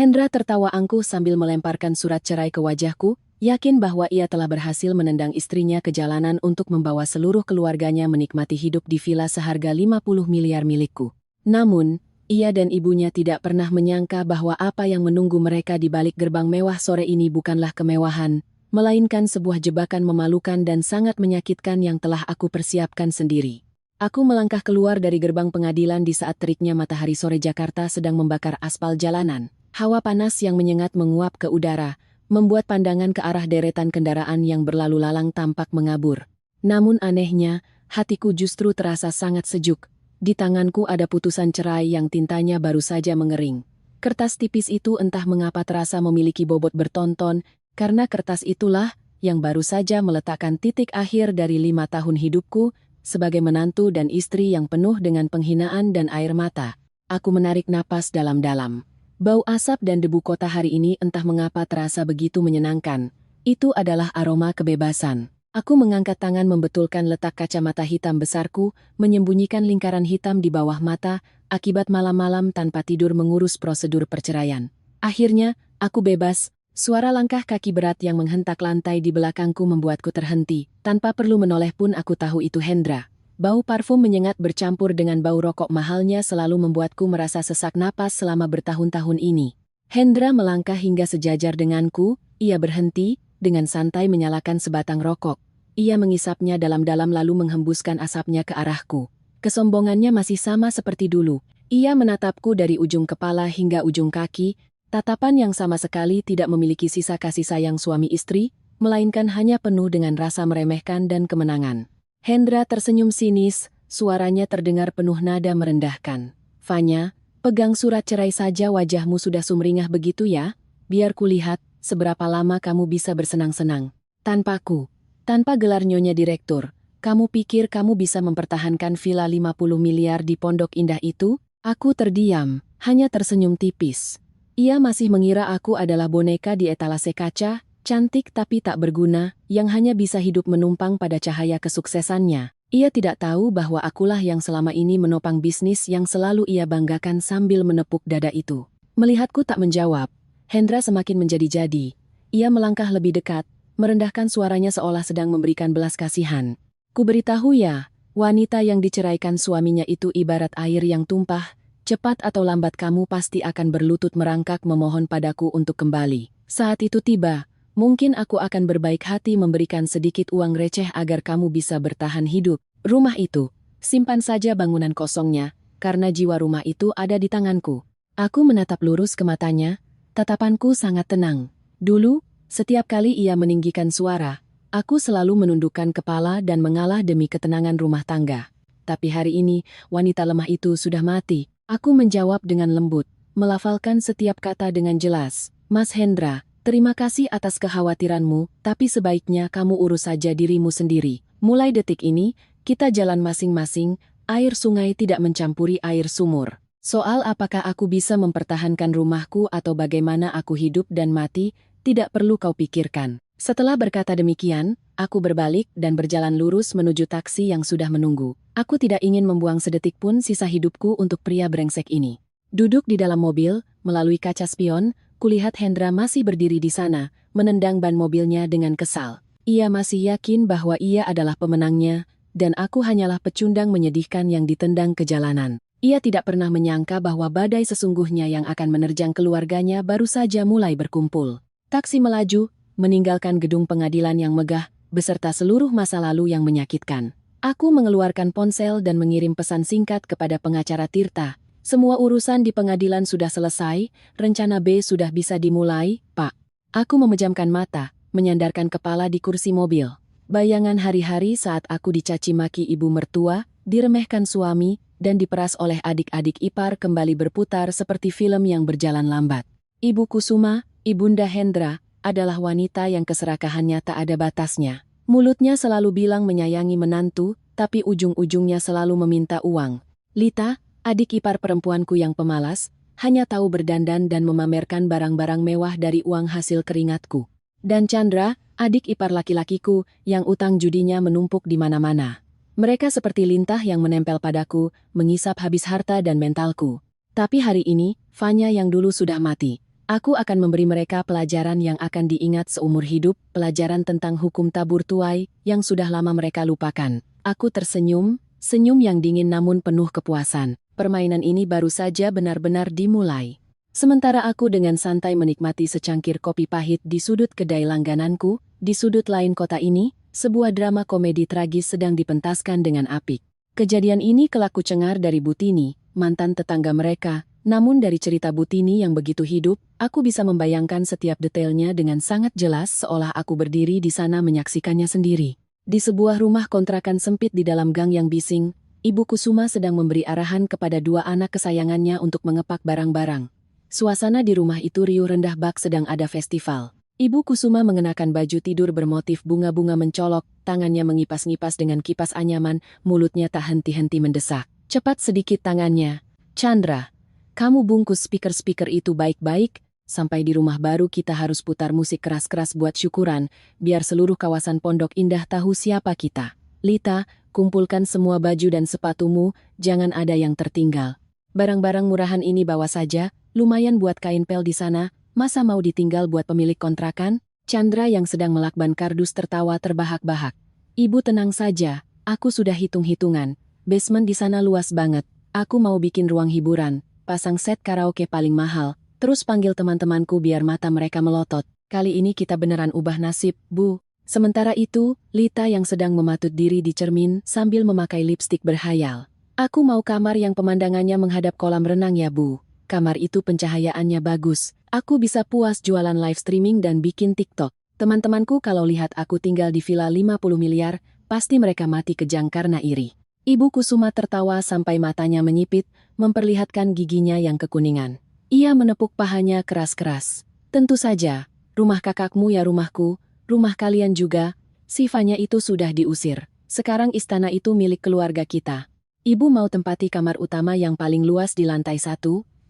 Hendra tertawa angkuh sambil melemparkan surat cerai ke wajahku, yakin bahwa ia telah berhasil menendang istrinya ke jalanan untuk membawa seluruh keluarganya menikmati hidup di villa seharga 50 miliar milikku. Namun, ia dan ibunya tidak pernah menyangka bahwa apa yang menunggu mereka di balik gerbang mewah sore ini bukanlah kemewahan, melainkan sebuah jebakan memalukan dan sangat menyakitkan yang telah aku persiapkan sendiri. Aku melangkah keluar dari gerbang pengadilan di saat teriknya matahari sore Jakarta sedang membakar aspal jalanan. Hawa panas yang menyengat menguap ke udara, membuat pandangan ke arah deretan kendaraan yang berlalu lalang tampak mengabur. Namun anehnya, hatiku justru terasa sangat sejuk. Di tanganku ada putusan cerai yang tintanya baru saja mengering. Kertas tipis itu entah mengapa terasa memiliki bobot bertonton, karena kertas itulah yang baru saja meletakkan titik akhir dari 5 tahun hidupku, sebagai menantu dan istri yang penuh dengan penghinaan dan air mata. Aku menarik napas dalam-dalam. Bau asap dan debu kota hari ini entah mengapa terasa begitu menyenangkan. Itu adalah aroma kebebasan. Aku mengangkat tangan membetulkan letak kacamata hitam besarku, menyembunyikan lingkaran hitam di bawah mata, akibat malam-malam tanpa tidur mengurus prosedur perceraian. Akhirnya, aku bebas. Suara langkah kaki berat yang menghentak lantai di belakangku membuatku terhenti. Tanpa perlu menoleh pun aku tahu itu Hendra. Bau parfum menyengat bercampur dengan bau rokok mahalnya selalu membuatku merasa sesak napas selama bertahun-tahun ini. Hendra melangkah hingga sejajar denganku, ia berhenti, dengan santai menyalakan sebatang rokok. Ia mengisapnya dalam-dalam lalu menghembuskan asapnya ke arahku. Kesombongannya masih sama seperti dulu. Ia menatapku dari ujung kepala hingga ujung kaki, tatapan yang sama sekali tidak memiliki sisa kasih sayang suami istri, melainkan hanya penuh dengan rasa meremehkan dan kemenangan. Hendra tersenyum sinis, suaranya terdengar penuh nada merendahkan. "Fanya, pegang surat cerai saja wajahmu sudah sumringah begitu ya? Biar kulihat, seberapa lama kamu bisa bersenang-senang. Tanpaku, tanpa gelar nyonya direktur, kamu pikir kamu bisa mempertahankan villa 50 miliar di Pondok Indah itu?" Aku terdiam, hanya tersenyum tipis. Ia masih mengira aku adalah boneka di etalase kaca, cantik tapi tak berguna, yang hanya bisa hidup menumpang pada cahaya kesuksesannya. Ia tidak tahu bahwa akulah yang selama ini menopang bisnis yang selalu ia banggakan sambil menepuk dada itu. Melihatku tak menjawab, Hendra semakin menjadi-jadi. Ia melangkah lebih dekat, merendahkan suaranya seolah sedang memberikan belas kasihan. "Ku beritahu ya, wanita yang diceraikan suaminya itu ibarat air yang tumpah, cepat atau lambat kamu pasti akan berlutut merangkak memohon padaku untuk kembali. Saat itu tiba, mungkin aku akan berbaik hati memberikan sedikit uang receh agar kamu bisa bertahan hidup. Rumah itu, simpan saja bangunan kosongnya, karena jiwa rumah itu ada di tanganku." Aku menatap lurus ke matanya, tatapanku sangat tenang. Dulu, setiap kali ia meninggikan suara, aku selalu menundukkan kepala dan mengalah demi ketenangan rumah tangga. Tapi hari ini, wanita lemah itu sudah mati. Aku menjawab dengan lembut, melafalkan setiap kata dengan jelas. "Mas Hendra, terima kasih atas kekhawatiranmu, tapi sebaiknya kamu urus saja dirimu sendiri. Mulai detik ini, kita jalan masing-masing, air sungai tidak mencampuri air sumur. Soal apakah aku bisa mempertahankan rumahku atau bagaimana aku hidup dan mati, tidak perlu kau pikirkan." Setelah berkata demikian, aku berbalik dan berjalan lurus menuju taksi yang sudah menunggu. Aku tidak ingin membuang sedetik pun sisa hidupku untuk pria brengsek ini. Duduk di dalam mobil, melalui kaca spion, kulihat Hendra masih berdiri di sana, menendang ban mobilnya dengan kesal. Ia masih yakin bahwa ia adalah pemenangnya, dan aku hanyalah pecundang menyedihkan yang ditendang ke jalanan. Ia tidak pernah menyangka bahwa badai sesungguhnya yang akan menerjang keluarganya baru saja mulai berkumpul. Taksi melaju, meninggalkan gedung pengadilan yang megah, beserta seluruh masa lalu yang menyakitkan. Aku mengeluarkan ponsel dan mengirim pesan singkat kepada pengacara Tirta. "Semua urusan di pengadilan sudah selesai, rencana B sudah bisa dimulai, Pak." Aku memejamkan mata, menyandarkan kepala di kursi mobil. Bayangan hari-hari saat aku dicaci maki ibu mertua, diremehkan suami, dan diperas oleh adik-adik ipar kembali berputar seperti film yang berjalan lambat. Ibu Kusuma, Ibunda Hendra, adalah wanita yang keserakahannya tak ada batasnya. Mulutnya selalu bilang menyayangi menantu, tapi ujung-ujungnya selalu meminta uang. Lita, adik ipar perempuanku yang pemalas, hanya tahu berdandan dan memamerkan barang-barang mewah dari uang hasil keringatku. Dan Chandra, adik ipar laki-lakiku, yang utang judinya menumpuk di mana-mana. Mereka seperti lintah yang menempel padaku, mengisap habis harta dan mentalku. Tapi hari ini, Fanya yang dulu sudah mati. Aku akan memberi mereka pelajaran yang akan diingat seumur hidup, pelajaran tentang hukum tabur tuai yang sudah lama mereka lupakan. Aku tersenyum, senyum yang dingin namun penuh kepuasan. Permainan ini baru saja benar-benar dimulai. Sementara aku dengan santai menikmati secangkir kopi pahit di sudut kedai langgananku, di sudut lain kota ini, sebuah drama komedi tragis sedang dipentaskan dengan apik. Kejadian ini kelak kucengar dari Butini, mantan tetangga mereka. Namun dari cerita Butini yang begitu hidup, aku bisa membayangkan setiap detailnya dengan sangat jelas seolah aku berdiri di sana menyaksikannya sendiri. Di sebuah rumah kontrakan sempit di dalam gang yang bising, Ibu Kusuma sedang memberi arahan kepada dua anak kesayangannya untuk mengepak barang-barang. Suasana di rumah itu riuh rendah bak sedang ada festival. Ibu Kusuma mengenakan baju tidur bermotif bunga-bunga mencolok, tangannya mengipas-ngipas dengan kipas anyaman, mulutnya tak henti-henti mendesak. Cepat sedikit tangannya. Chandra. Kamu bungkus speaker-speaker itu baik-baik, sampai di rumah baru kita harus putar musik keras-keras buat syukuran, biar seluruh kawasan Pondok Indah tahu siapa kita. Lita, kumpulkan semua baju dan sepatumu, jangan ada yang tertinggal. Barang-barang murahan ini bawa saja, lumayan buat kain pel di sana, masa mau ditinggal buat pemilik kontrakan? Chandra yang sedang melakban kardus tertawa terbahak-bahak. Ibu tenang saja, aku sudah hitung-hitungan, basement di sana luas banget, aku mau bikin ruang hiburan. Pasang set karaoke paling mahal, terus panggil teman-temanku biar mata mereka melotot. Kali ini kita beneran ubah nasib, Bu. Sementara itu, Lita yang sedang mematut diri di cermin sambil memakai lipstik berhayal. Aku mau kamar yang pemandangannya menghadap kolam renang ya, Bu. Kamar itu pencahayaannya bagus. Aku bisa puas jualan live streaming dan bikin TikTok. Teman-temanku kalau lihat aku tinggal di villa 50 miliar, pasti mereka mati kejang karena iri. Ibu Kusuma tertawa sampai matanya menyipit, memperlihatkan giginya yang kekuningan. Ia menepuk pahanya keras-keras. Tentu saja, rumah kakakmu ya rumahku, rumah kalian juga, si Fanya itu sudah diusir. Sekarang istana itu milik keluarga kita. Ibu mau tempati kamar utama yang paling luas di lantai 1,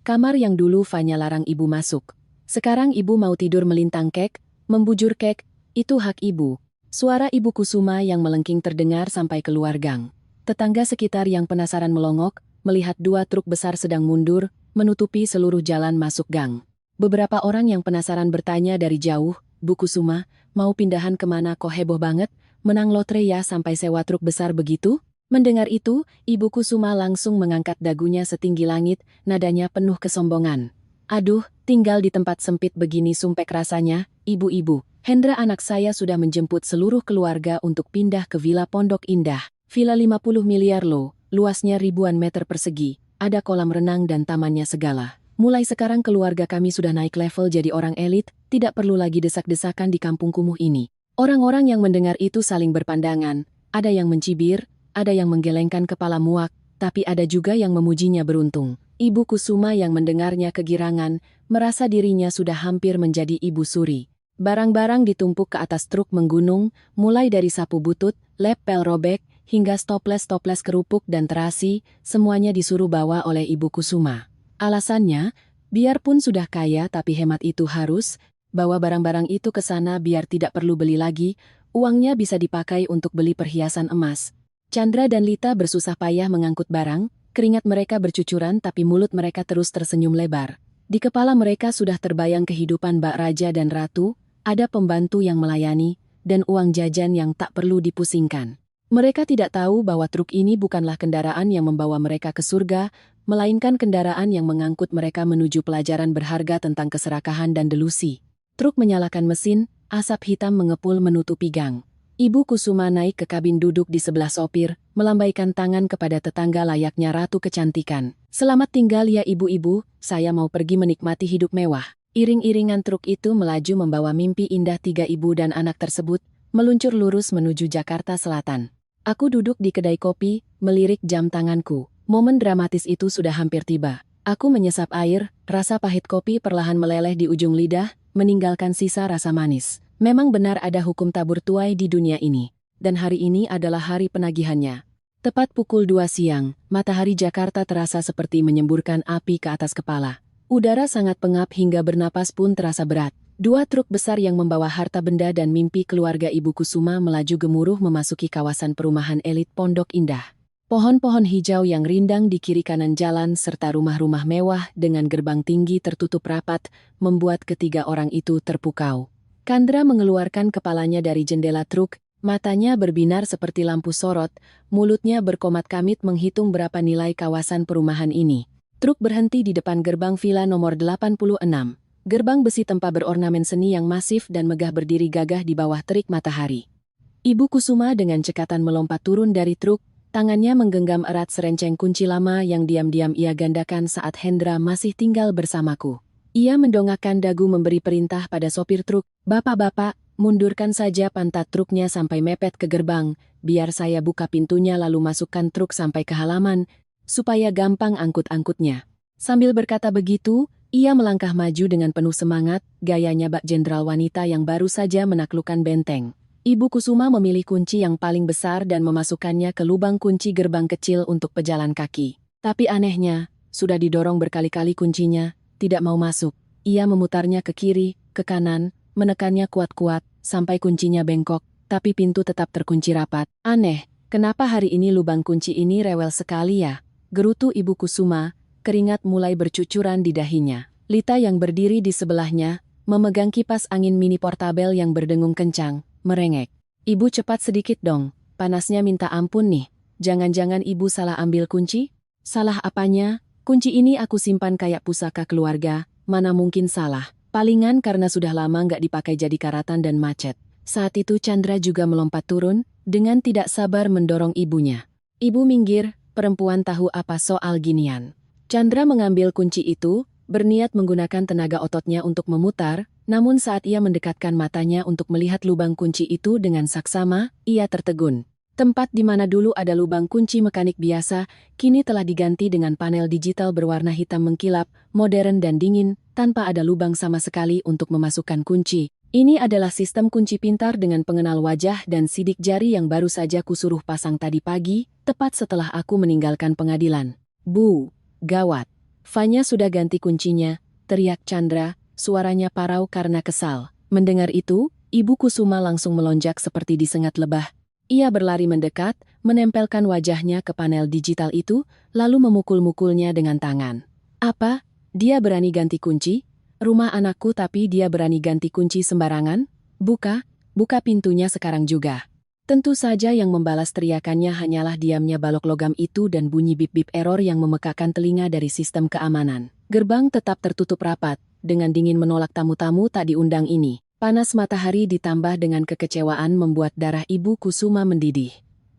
kamar yang dulu Fanya larang ibu masuk. Sekarang ibu mau tidur melintang kek, membujur kek, itu hak ibu. Suara Ibu Kusuma yang melengking terdengar sampai keluar gang. Tetangga sekitar yang penasaran melongok, melihat dua truk besar sedang mundur, menutupi seluruh jalan masuk gang. Beberapa orang yang penasaran bertanya dari jauh, Bu Kusuma, mau pindahan kemana kok heboh banget, menang lotre ya sampai sewa truk besar begitu? Mendengar itu, Ibu Kusuma langsung mengangkat dagunya setinggi langit, nadanya penuh kesombongan. Aduh, tinggal di tempat sempit begini sumpek rasanya, ibu-ibu. Hendra anak saya sudah menjemput seluruh keluarga untuk pindah ke Villa Pondok Indah. Villa 50 miliar loh, luasnya ribuan meter persegi, ada kolam renang dan tamannya segala. Mulai sekarang keluarga kami sudah naik level jadi orang elit, tidak perlu lagi desak-desakan di kampung kumuh ini. Orang-orang yang mendengar itu saling berpandangan, ada yang mencibir, ada yang menggelengkan kepala muak, tapi ada juga yang memujinya beruntung. Ibu Kusuma yang mendengarnya kegirangan, merasa dirinya sudah hampir menjadi ibu suri. Barang-barang ditumpuk ke atas truk menggunung, mulai dari sapu butut, lep pel robek, hingga stoples-stoples kerupuk dan terasi, semuanya disuruh bawa oleh Ibu Kusuma. Alasannya, biarpun sudah kaya tapi hemat itu harus, bawa barang-barang itu ke sana biar tidak perlu beli lagi, uangnya bisa dipakai untuk beli perhiasan emas. Chandra dan Lita bersusah payah mengangkut barang, keringat mereka bercucuran tapi mulut mereka terus tersenyum lebar. Di kepala mereka sudah terbayang kehidupan Mbak Raja dan Ratu, ada pembantu yang melayani, dan uang jajan yang tak perlu dipusingkan. Mereka tidak tahu bahwa truk ini bukanlah kendaraan yang membawa mereka ke surga, melainkan kendaraan yang mengangkut mereka menuju pelajaran berharga tentang keserakahan dan delusi. Truk menyalakan mesin, asap hitam mengepul menutupi gang. Ibu Kusuma naik ke kabin duduk di sebelah sopir, melambaikan tangan kepada tetangga layaknya ratu kecantikan. Selamat tinggal ya ibu-ibu, saya mau pergi menikmati hidup mewah. Iring-iringan truk itu melaju membawa mimpi indah tiga ibu dan anak tersebut, meluncur lurus menuju Jakarta Selatan. Aku duduk di kedai kopi, melirik jam tanganku. Momen dramatis itu sudah hampir tiba. Aku menyesap air, rasa pahit kopi perlahan meleleh di ujung lidah, meninggalkan sisa rasa manis. Memang benar ada hukum tabur tuai di dunia ini. Dan hari ini adalah hari penagihannya. Tepat pukul 2 siang, matahari Jakarta terasa seperti menyemburkan api ke atas kepala. Udara sangat pengap hingga bernapas pun terasa berat. Dua truk besar yang membawa harta benda dan mimpi keluarga Ibu Kusuma melaju gemuruh memasuki kawasan perumahan elit Pondok Indah. Pohon-pohon hijau yang rindang di kiri kanan jalan serta rumah-rumah mewah dengan gerbang tinggi tertutup rapat membuat ketiga orang itu terpukau. Chandra mengeluarkan kepalanya dari jendela truk, matanya berbinar seperti lampu sorot, mulutnya berkomat-kamit menghitung berapa nilai kawasan perumahan ini. Truk berhenti di depan gerbang villa nomor 86. Gerbang besi tempa berornamen seni yang masif dan megah berdiri gagah di bawah terik matahari. Ibu Kusuma dengan cekatan melompat turun dari truk, tangannya menggenggam erat serenceng kunci lama yang diam-diam ia gandakan saat Hendra masih tinggal bersamaku. Ia mendongakkan dagu memberi perintah pada sopir truk, "Bapak-bapak, mundurkan saja pantat truknya sampai mepet ke gerbang, biar saya buka pintunya lalu masukkan truk sampai ke halaman, supaya gampang angkut-angkutnya." Sambil berkata begitu, ia melangkah maju dengan penuh semangat, gayanya bak jenderal wanita yang baru saja menaklukkan benteng. Ibu Kusuma memilih kunci yang paling besar dan memasukkannya ke lubang kunci gerbang kecil untuk pejalan kaki. Tapi anehnya, sudah didorong berkali-kali kuncinya, tidak mau masuk. Ia memutarnya ke kiri, ke kanan, menekannya kuat-kuat, sampai kuncinya bengkok, tapi pintu tetap terkunci rapat. "Aneh, kenapa hari ini lubang kunci ini rewel sekali ya?" gerutu Ibu Kusuma, keringat mulai bercucuran di dahinya. Lita yang berdiri di sebelahnya, memegang kipas angin mini portabel yang berdengung kencang, merengek. "Ibu cepat sedikit dong, panasnya minta ampun nih. Jangan-jangan ibu salah ambil kunci?" "Salah apanya? Kunci ini aku simpan kayak pusaka keluarga, mana mungkin salah. Palingan karena sudah lama nggak dipakai jadi karatan dan macet." Saat itu Chandra juga melompat turun, dengan tidak sabar mendorong ibunya. "Ibu minggir, perempuan tahu apa soal ginian." Chandra mengambil kunci itu, berniat menggunakan tenaga ototnya untuk memutar, namun saat ia mendekatkan matanya untuk melihat lubang kunci itu dengan saksama, ia tertegun. Tempat di mana dulu ada lubang kunci mekanik biasa, kini telah diganti dengan panel digital berwarna hitam mengkilap, modern dan dingin, tanpa ada lubang sama sekali untuk memasukkan kunci. Ini adalah sistem kunci pintar dengan pengenal wajah dan sidik jari yang baru saja kusuruh pasang tadi pagi, tepat setelah aku meninggalkan pengadilan. "Bu, gawat. Fanya sudah ganti kuncinya," teriak Chandra, suaranya parau karena kesal. Mendengar itu, Ibu Kusuma langsung melonjak seperti disengat lebah. Ia berlari mendekat, menempelkan wajahnya ke panel digital itu, lalu memukul-mukulnya dengan tangan. "Apa? Dia berani ganti kunci? Rumah anakku tapi dia berani ganti kunci sembarangan? Buka pintunya sekarang juga." Tentu saja yang membalas teriakannya hanyalah diamnya balok logam itu dan bunyi bip-bip error yang memekakan telinga dari sistem keamanan. Gerbang tetap tertutup rapat, dengan dingin menolak tamu-tamu tak diundang ini. Panas matahari ditambah dengan kekecewaan membuat darah Ibu Kusuma mendidih.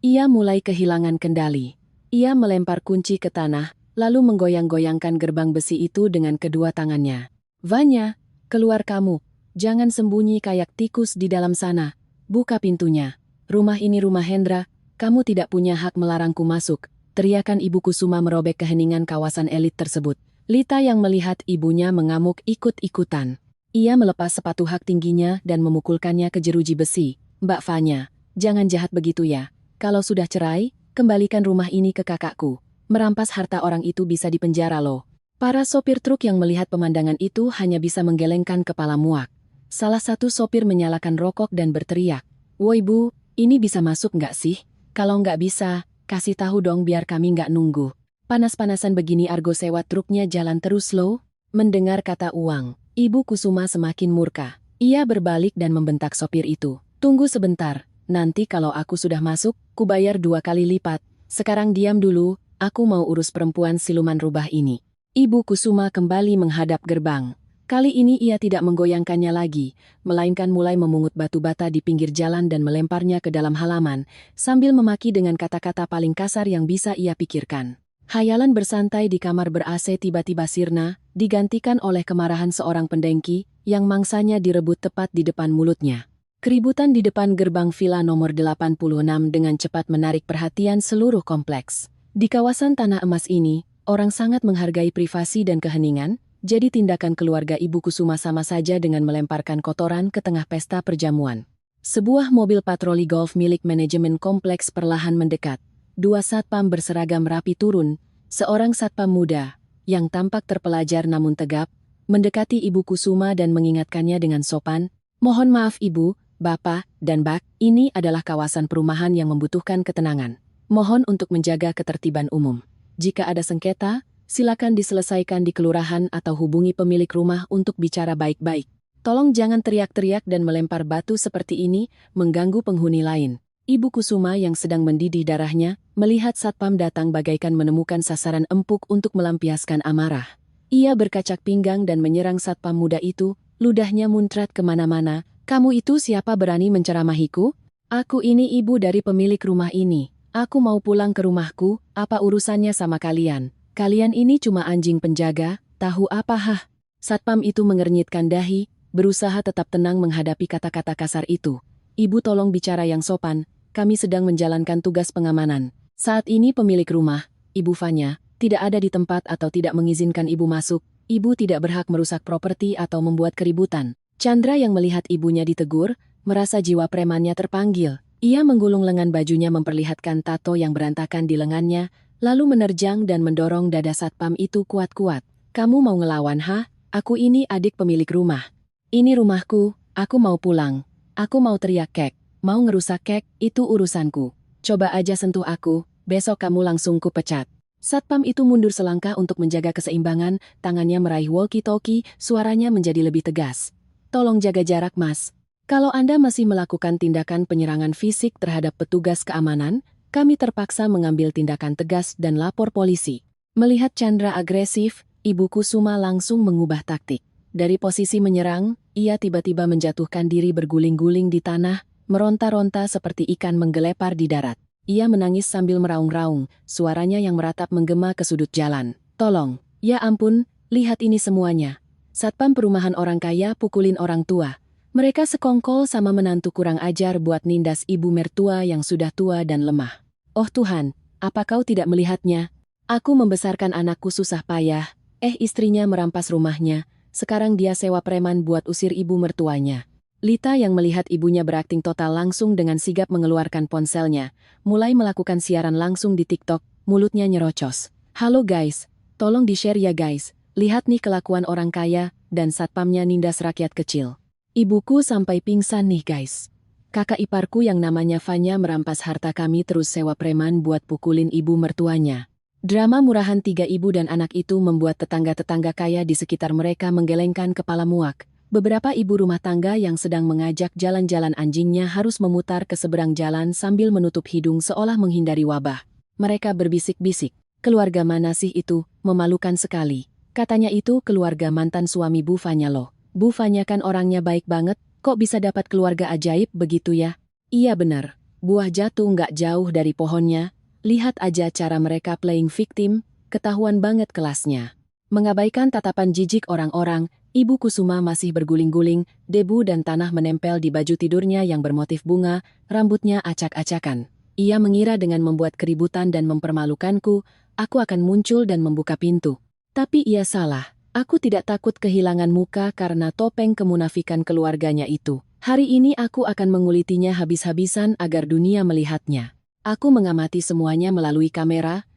Ia mulai kehilangan kendali. Ia melempar kunci ke tanah, lalu menggoyang-goyangkan gerbang besi itu dengan kedua tangannya. "Vanya, keluar kamu. Jangan sembunyi kayak tikus di dalam sana. Buka pintunya. Rumah ini rumah Hendra, kamu tidak punya hak melarangku masuk," teriakan Ibu Kusuma merobek keheningan kawasan elit tersebut. Lita yang melihat ibunya mengamuk ikut-ikutan. Ia melepas sepatu hak tingginya dan memukulkannya ke jeruji besi. "Mbak Vanya, jangan jahat begitu ya. Kalau sudah cerai, kembalikan rumah ini ke kakakku. Merampas harta orang itu bisa dipenjara loh." Para sopir truk yang melihat pemandangan itu hanya bisa menggelengkan kepala muak. Salah satu sopir menyalakan rokok dan berteriak, "Woi Bu, ini bisa masuk nggak sih? Kalau nggak bisa, kasih tahu dong biar kami nggak nunggu. Panas-panasan begini argo sewa truknya jalan terus loh." Mendengar kata uang, Ibu Kusuma semakin murka. Ia berbalik dan membentak sopir itu. "Tunggu sebentar, nanti kalau aku sudah masuk, kubayar 2 kali lipat. Sekarang diam dulu, aku mau urus perempuan siluman rubah ini." Ibu Kusuma kembali menghadap gerbang. Kali ini ia tidak menggoyangkannya lagi, melainkan mulai memungut batu bata di pinggir jalan dan melemparnya ke dalam halaman, sambil memaki dengan kata-kata paling kasar yang bisa ia pikirkan. Hayalan bersantai di kamar ber-AC tiba-tiba sirna, digantikan oleh kemarahan seorang pendengki, yang mangsanya direbut tepat di depan mulutnya. Keributan di depan gerbang villa nomor 86 dengan cepat menarik perhatian seluruh kompleks. Di kawasan Tanah Emas ini, orang sangat menghargai privasi dan keheningan, jadi tindakan keluarga Ibu Kusuma sama saja dengan melemparkan kotoran ke tengah pesta perjamuan. Sebuah mobil patroli golf milik manajemen kompleks perlahan mendekat. 2 satpam berseragam rapi turun, seorang satpam muda, yang tampak terpelajar namun tegap, mendekati Ibu Kusuma dan mengingatkannya dengan sopan, "Mohon maaf Ibu, Bapak, dan Bak, ini adalah kawasan perumahan yang membutuhkan ketenangan. Mohon untuk menjaga ketertiban umum. Jika ada sengketa, silakan diselesaikan di kelurahan atau hubungi pemilik rumah untuk bicara baik-baik. Tolong jangan teriak-teriak dan melempar batu seperti ini, mengganggu penghuni lain. Ibu Kusuma yang sedang mendidih darahnya, melihat satpam datang bagaikan menemukan sasaran empuk untuk melampiaskan amarah. Ia berkacak pinggang dan menyerang satpam muda itu, ludahnya muncrat kemana-mana. Kamu itu siapa berani menceramahiku? Aku ini ibu dari pemilik rumah ini. Aku mau pulang ke rumahku, apa urusannya sama kalian? Kalian ini cuma anjing penjaga, tahu apa hah? Satpam itu mengernyitkan dahi, berusaha tetap tenang menghadapi kata-kata kasar itu. Ibu tolong bicara yang sopan, kami sedang menjalankan tugas pengamanan. Saat ini pemilik rumah, Ibu Fanya, tidak ada di tempat atau tidak mengizinkan ibu masuk. Ibu tidak berhak merusak properti atau membuat keributan. Chandra yang melihat ibunya ditegur, merasa jiwa premannya terpanggil. Ia menggulung lengan bajunya memperlihatkan tato yang berantakan di lengannya, lalu menerjang dan mendorong dada satpam itu kuat-kuat. Kamu mau ngelawan ha? Aku ini adik pemilik rumah. Ini rumahku, aku mau pulang. Aku mau teriak kek. Mau ngerusak kek, itu urusanku. Coba aja sentuh aku, besok kamu langsung kupecat. Satpam itu mundur selangkah untuk menjaga keseimbangan, tangannya meraih walkie-talkie, suaranya menjadi lebih tegas. Tolong jaga jarak mas. Kalau Anda masih melakukan tindakan penyerangan fisik terhadap petugas keamanan, kami terpaksa mengambil tindakan tegas dan lapor polisi. Melihat Chandra agresif, Ibu Kusuma langsung mengubah taktik. Dari posisi menyerang, ia tiba-tiba menjatuhkan diri berguling-guling di tanah, meronta-ronta seperti ikan menggelepar di darat. Ia menangis sambil meraung-raung, suaranya yang meratap menggema ke sudut jalan. Tolong, ya ampun, lihat ini semuanya. Satpam perumahan orang kaya pukulin orang tua. Mereka sekongkol sama menantu kurang ajar buat nindas ibu mertua yang sudah tua dan lemah. Oh Tuhan, apa kau tidak melihatnya? Aku membesarkan anakku susah payah, istrinya merampas rumahnya, sekarang dia sewa preman buat usir ibu mertuanya. Lita yang melihat ibunya berakting total langsung dengan sigap mengeluarkan ponselnya, mulai melakukan siaran langsung di TikTok, mulutnya nyerocos. Halo guys, tolong di-share ya guys, lihat nih kelakuan orang kaya, dan satpamnya nindas rakyat kecil. Ibuku sampai pingsan nih guys. Kakak iparku yang namanya Fanya merampas harta kami terus sewa preman buat pukulin ibu mertuanya. Drama murahan 3 ibu dan anak itu membuat tetangga-tetangga kaya di sekitar mereka menggelengkan kepala muak. Beberapa ibu rumah tangga yang sedang mengajak jalan-jalan anjingnya harus memutar ke seberang jalan sambil menutup hidung seolah menghindari wabah. Mereka berbisik-bisik, keluarga mana sih itu, memalukan sekali. Katanya itu keluarga mantan suami Bu Fanya loh. Bu Fanya kan orangnya baik banget, kok bisa dapat keluarga ajaib begitu ya? Iya benar, buah jatuh nggak jauh dari pohonnya, lihat aja cara mereka playing victim, ketahuan banget kelasnya. Mengabaikan tatapan jijik orang-orang, Ibu Kusuma masih berguling-guling, debu dan tanah menempel di baju tidurnya yang bermotif bunga, rambutnya acak-acakan. Ia mengira dengan membuat keributan dan mempermalukanku, aku akan muncul dan membuka pintu. Tapi ia salah. Aku tidak takut kehilangan muka karena topeng kemunafikan keluarganya itu. Hari ini aku akan mengulitinya habis-habisan agar dunia melihatnya. Aku mengamati semuanya melalui kamera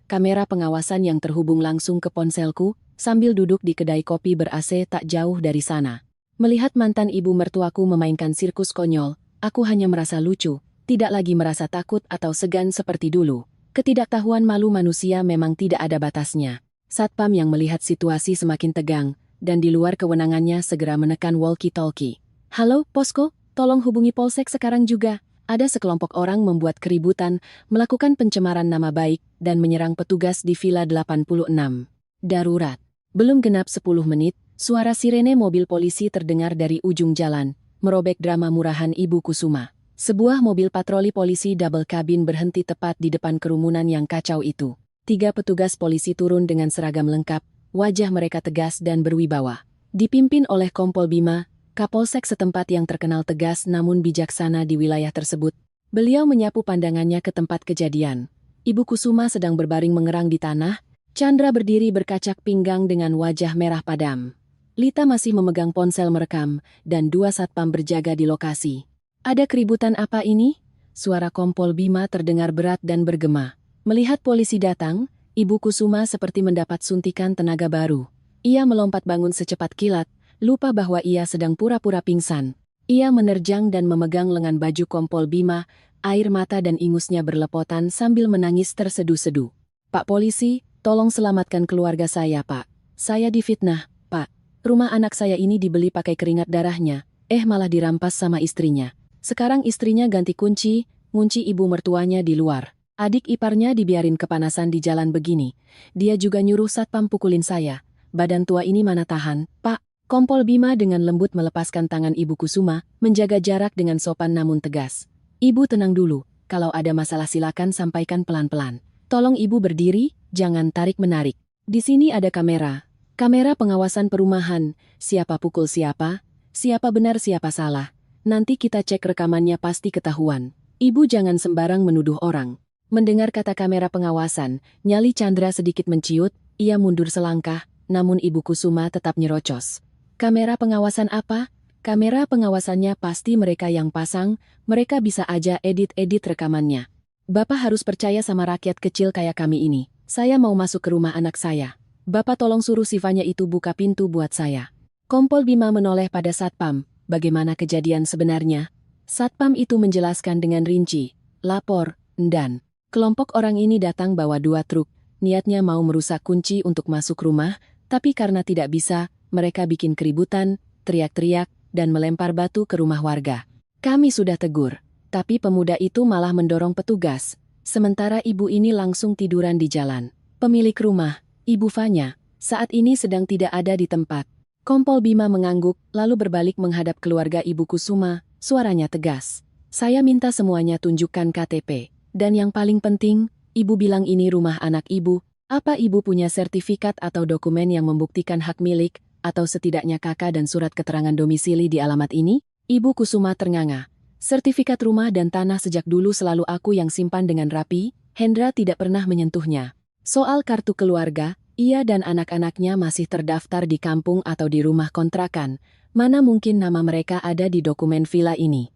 pengawasan yang terhubung langsung ke ponselku, sambil duduk di kedai kopi ber-AC tak jauh dari sana. Melihat mantan ibu mertuaku memainkan sirkus konyol, aku hanya merasa lucu, tidak lagi merasa takut atau segan seperti dulu. Ketidaktahuan malu manusia memang tidak ada batasnya. Satpam yang melihat situasi semakin tegang, dan di luar kewenangannya segera menekan walkie-talkie. Halo, Posko, tolong hubungi Polsek sekarang juga. Ada sekelompok orang membuat keributan, melakukan pencemaran nama baik, dan menyerang petugas di Villa 86. Darurat. Belum genap 10 menit, suara sirene mobil polisi terdengar dari ujung jalan, merobek drama murahan Ibu Kusuma. Sebuah mobil patroli polisi double cabin berhenti tepat di depan kerumunan yang kacau itu. 3 petugas polisi turun dengan seragam lengkap, wajah mereka tegas dan berwibawa. Dipimpin oleh Kompol Bima, Kapolsek setempat yang terkenal tegas namun bijaksana di wilayah tersebut. Beliau menyapu pandangannya ke tempat kejadian. Ibu Kusuma sedang berbaring mengerang di tanah, Chandra berdiri berkacak pinggang dengan wajah merah padam. Lita masih memegang ponsel merekam, dan 2 satpam berjaga di lokasi. Ada keributan apa ini? Suara Kompol Bima terdengar berat dan bergema. Melihat polisi datang, Ibu Kusuma seperti mendapat suntikan tenaga baru. Ia melompat bangun secepat kilat, lupa bahwa ia sedang pura-pura pingsan. Ia menerjang dan memegang lengan baju Kompol Bima, air mata dan ingusnya berlepotan sambil menangis terseduh-seduh. "Pak polisi, tolong selamatkan keluarga saya, Pak. Saya difitnah, Pak. Rumah anak saya ini dibeli pakai keringat darahnya, malah dirampas sama istrinya. Sekarang istrinya ganti kunci, ngunci ibu mertuanya di luar. Adik iparnya dibiarin kepanasan di jalan begini. Dia juga nyuruh satpam pukulin saya. Badan tua ini mana tahan, Pak." Kompol Bima dengan lembut melepaskan tangan Ibu Kusuma, menjaga jarak dengan sopan namun tegas. "Ibu tenang dulu, kalau ada masalah silakan sampaikan pelan-pelan. Tolong Ibu berdiri, jangan tarik-menarik. Di sini ada kamera. Kamera pengawasan perumahan, siapa pukul siapa, siapa benar siapa salah. Nanti kita cek rekamannya pasti ketahuan. Ibu jangan sembarang menuduh orang." Mendengar kata kamera pengawasan, nyali Chandra sedikit menciut, ia mundur selangkah, namun Ibu Kusuma tetap nyerocos. "Kamera pengawasan apa? Kamera pengawasannya pasti mereka yang pasang, mereka bisa aja edit-edit rekamannya. Bapak harus percaya sama rakyat kecil kayak kami ini. Saya mau masuk ke rumah anak saya. Bapak tolong suruh Sivanya itu buka pintu buat saya." Kompol Bima menoleh pada Satpam, "Bagaimana kejadian sebenarnya?" Satpam itu menjelaskan dengan rinci, "Lapor, dan kelompok orang ini datang bawa 2 truk, niatnya mau merusak kunci untuk masuk rumah, tapi karena tidak bisa, mereka bikin keributan, teriak-teriak, dan melempar batu ke rumah warga. Kami sudah tegur, tapi pemuda itu malah mendorong petugas. Sementara ibu ini langsung tiduran di jalan. Pemilik rumah, Ibu Fanya, saat ini sedang tidak ada di tempat." Kompol Bima mengangguk, lalu berbalik menghadap keluarga Ibu Kusuma, suaranya tegas. "Saya minta semuanya tunjukkan KTP. Dan yang paling penting, Ibu bilang ini rumah anak Ibu. Apa Ibu punya sertifikat atau dokumen yang membuktikan hak milik, atau setidaknya KK dan surat keterangan domisili di alamat ini?" Ibu Kusuma ternganga. "Sertifikat rumah dan tanah sejak dulu selalu aku yang simpan dengan rapi, Hendra tidak pernah menyentuhnya. Soal kartu keluarga, ia dan anak-anaknya masih terdaftar di kampung atau di rumah kontrakan. Mana mungkin nama mereka ada di dokumen villa ini?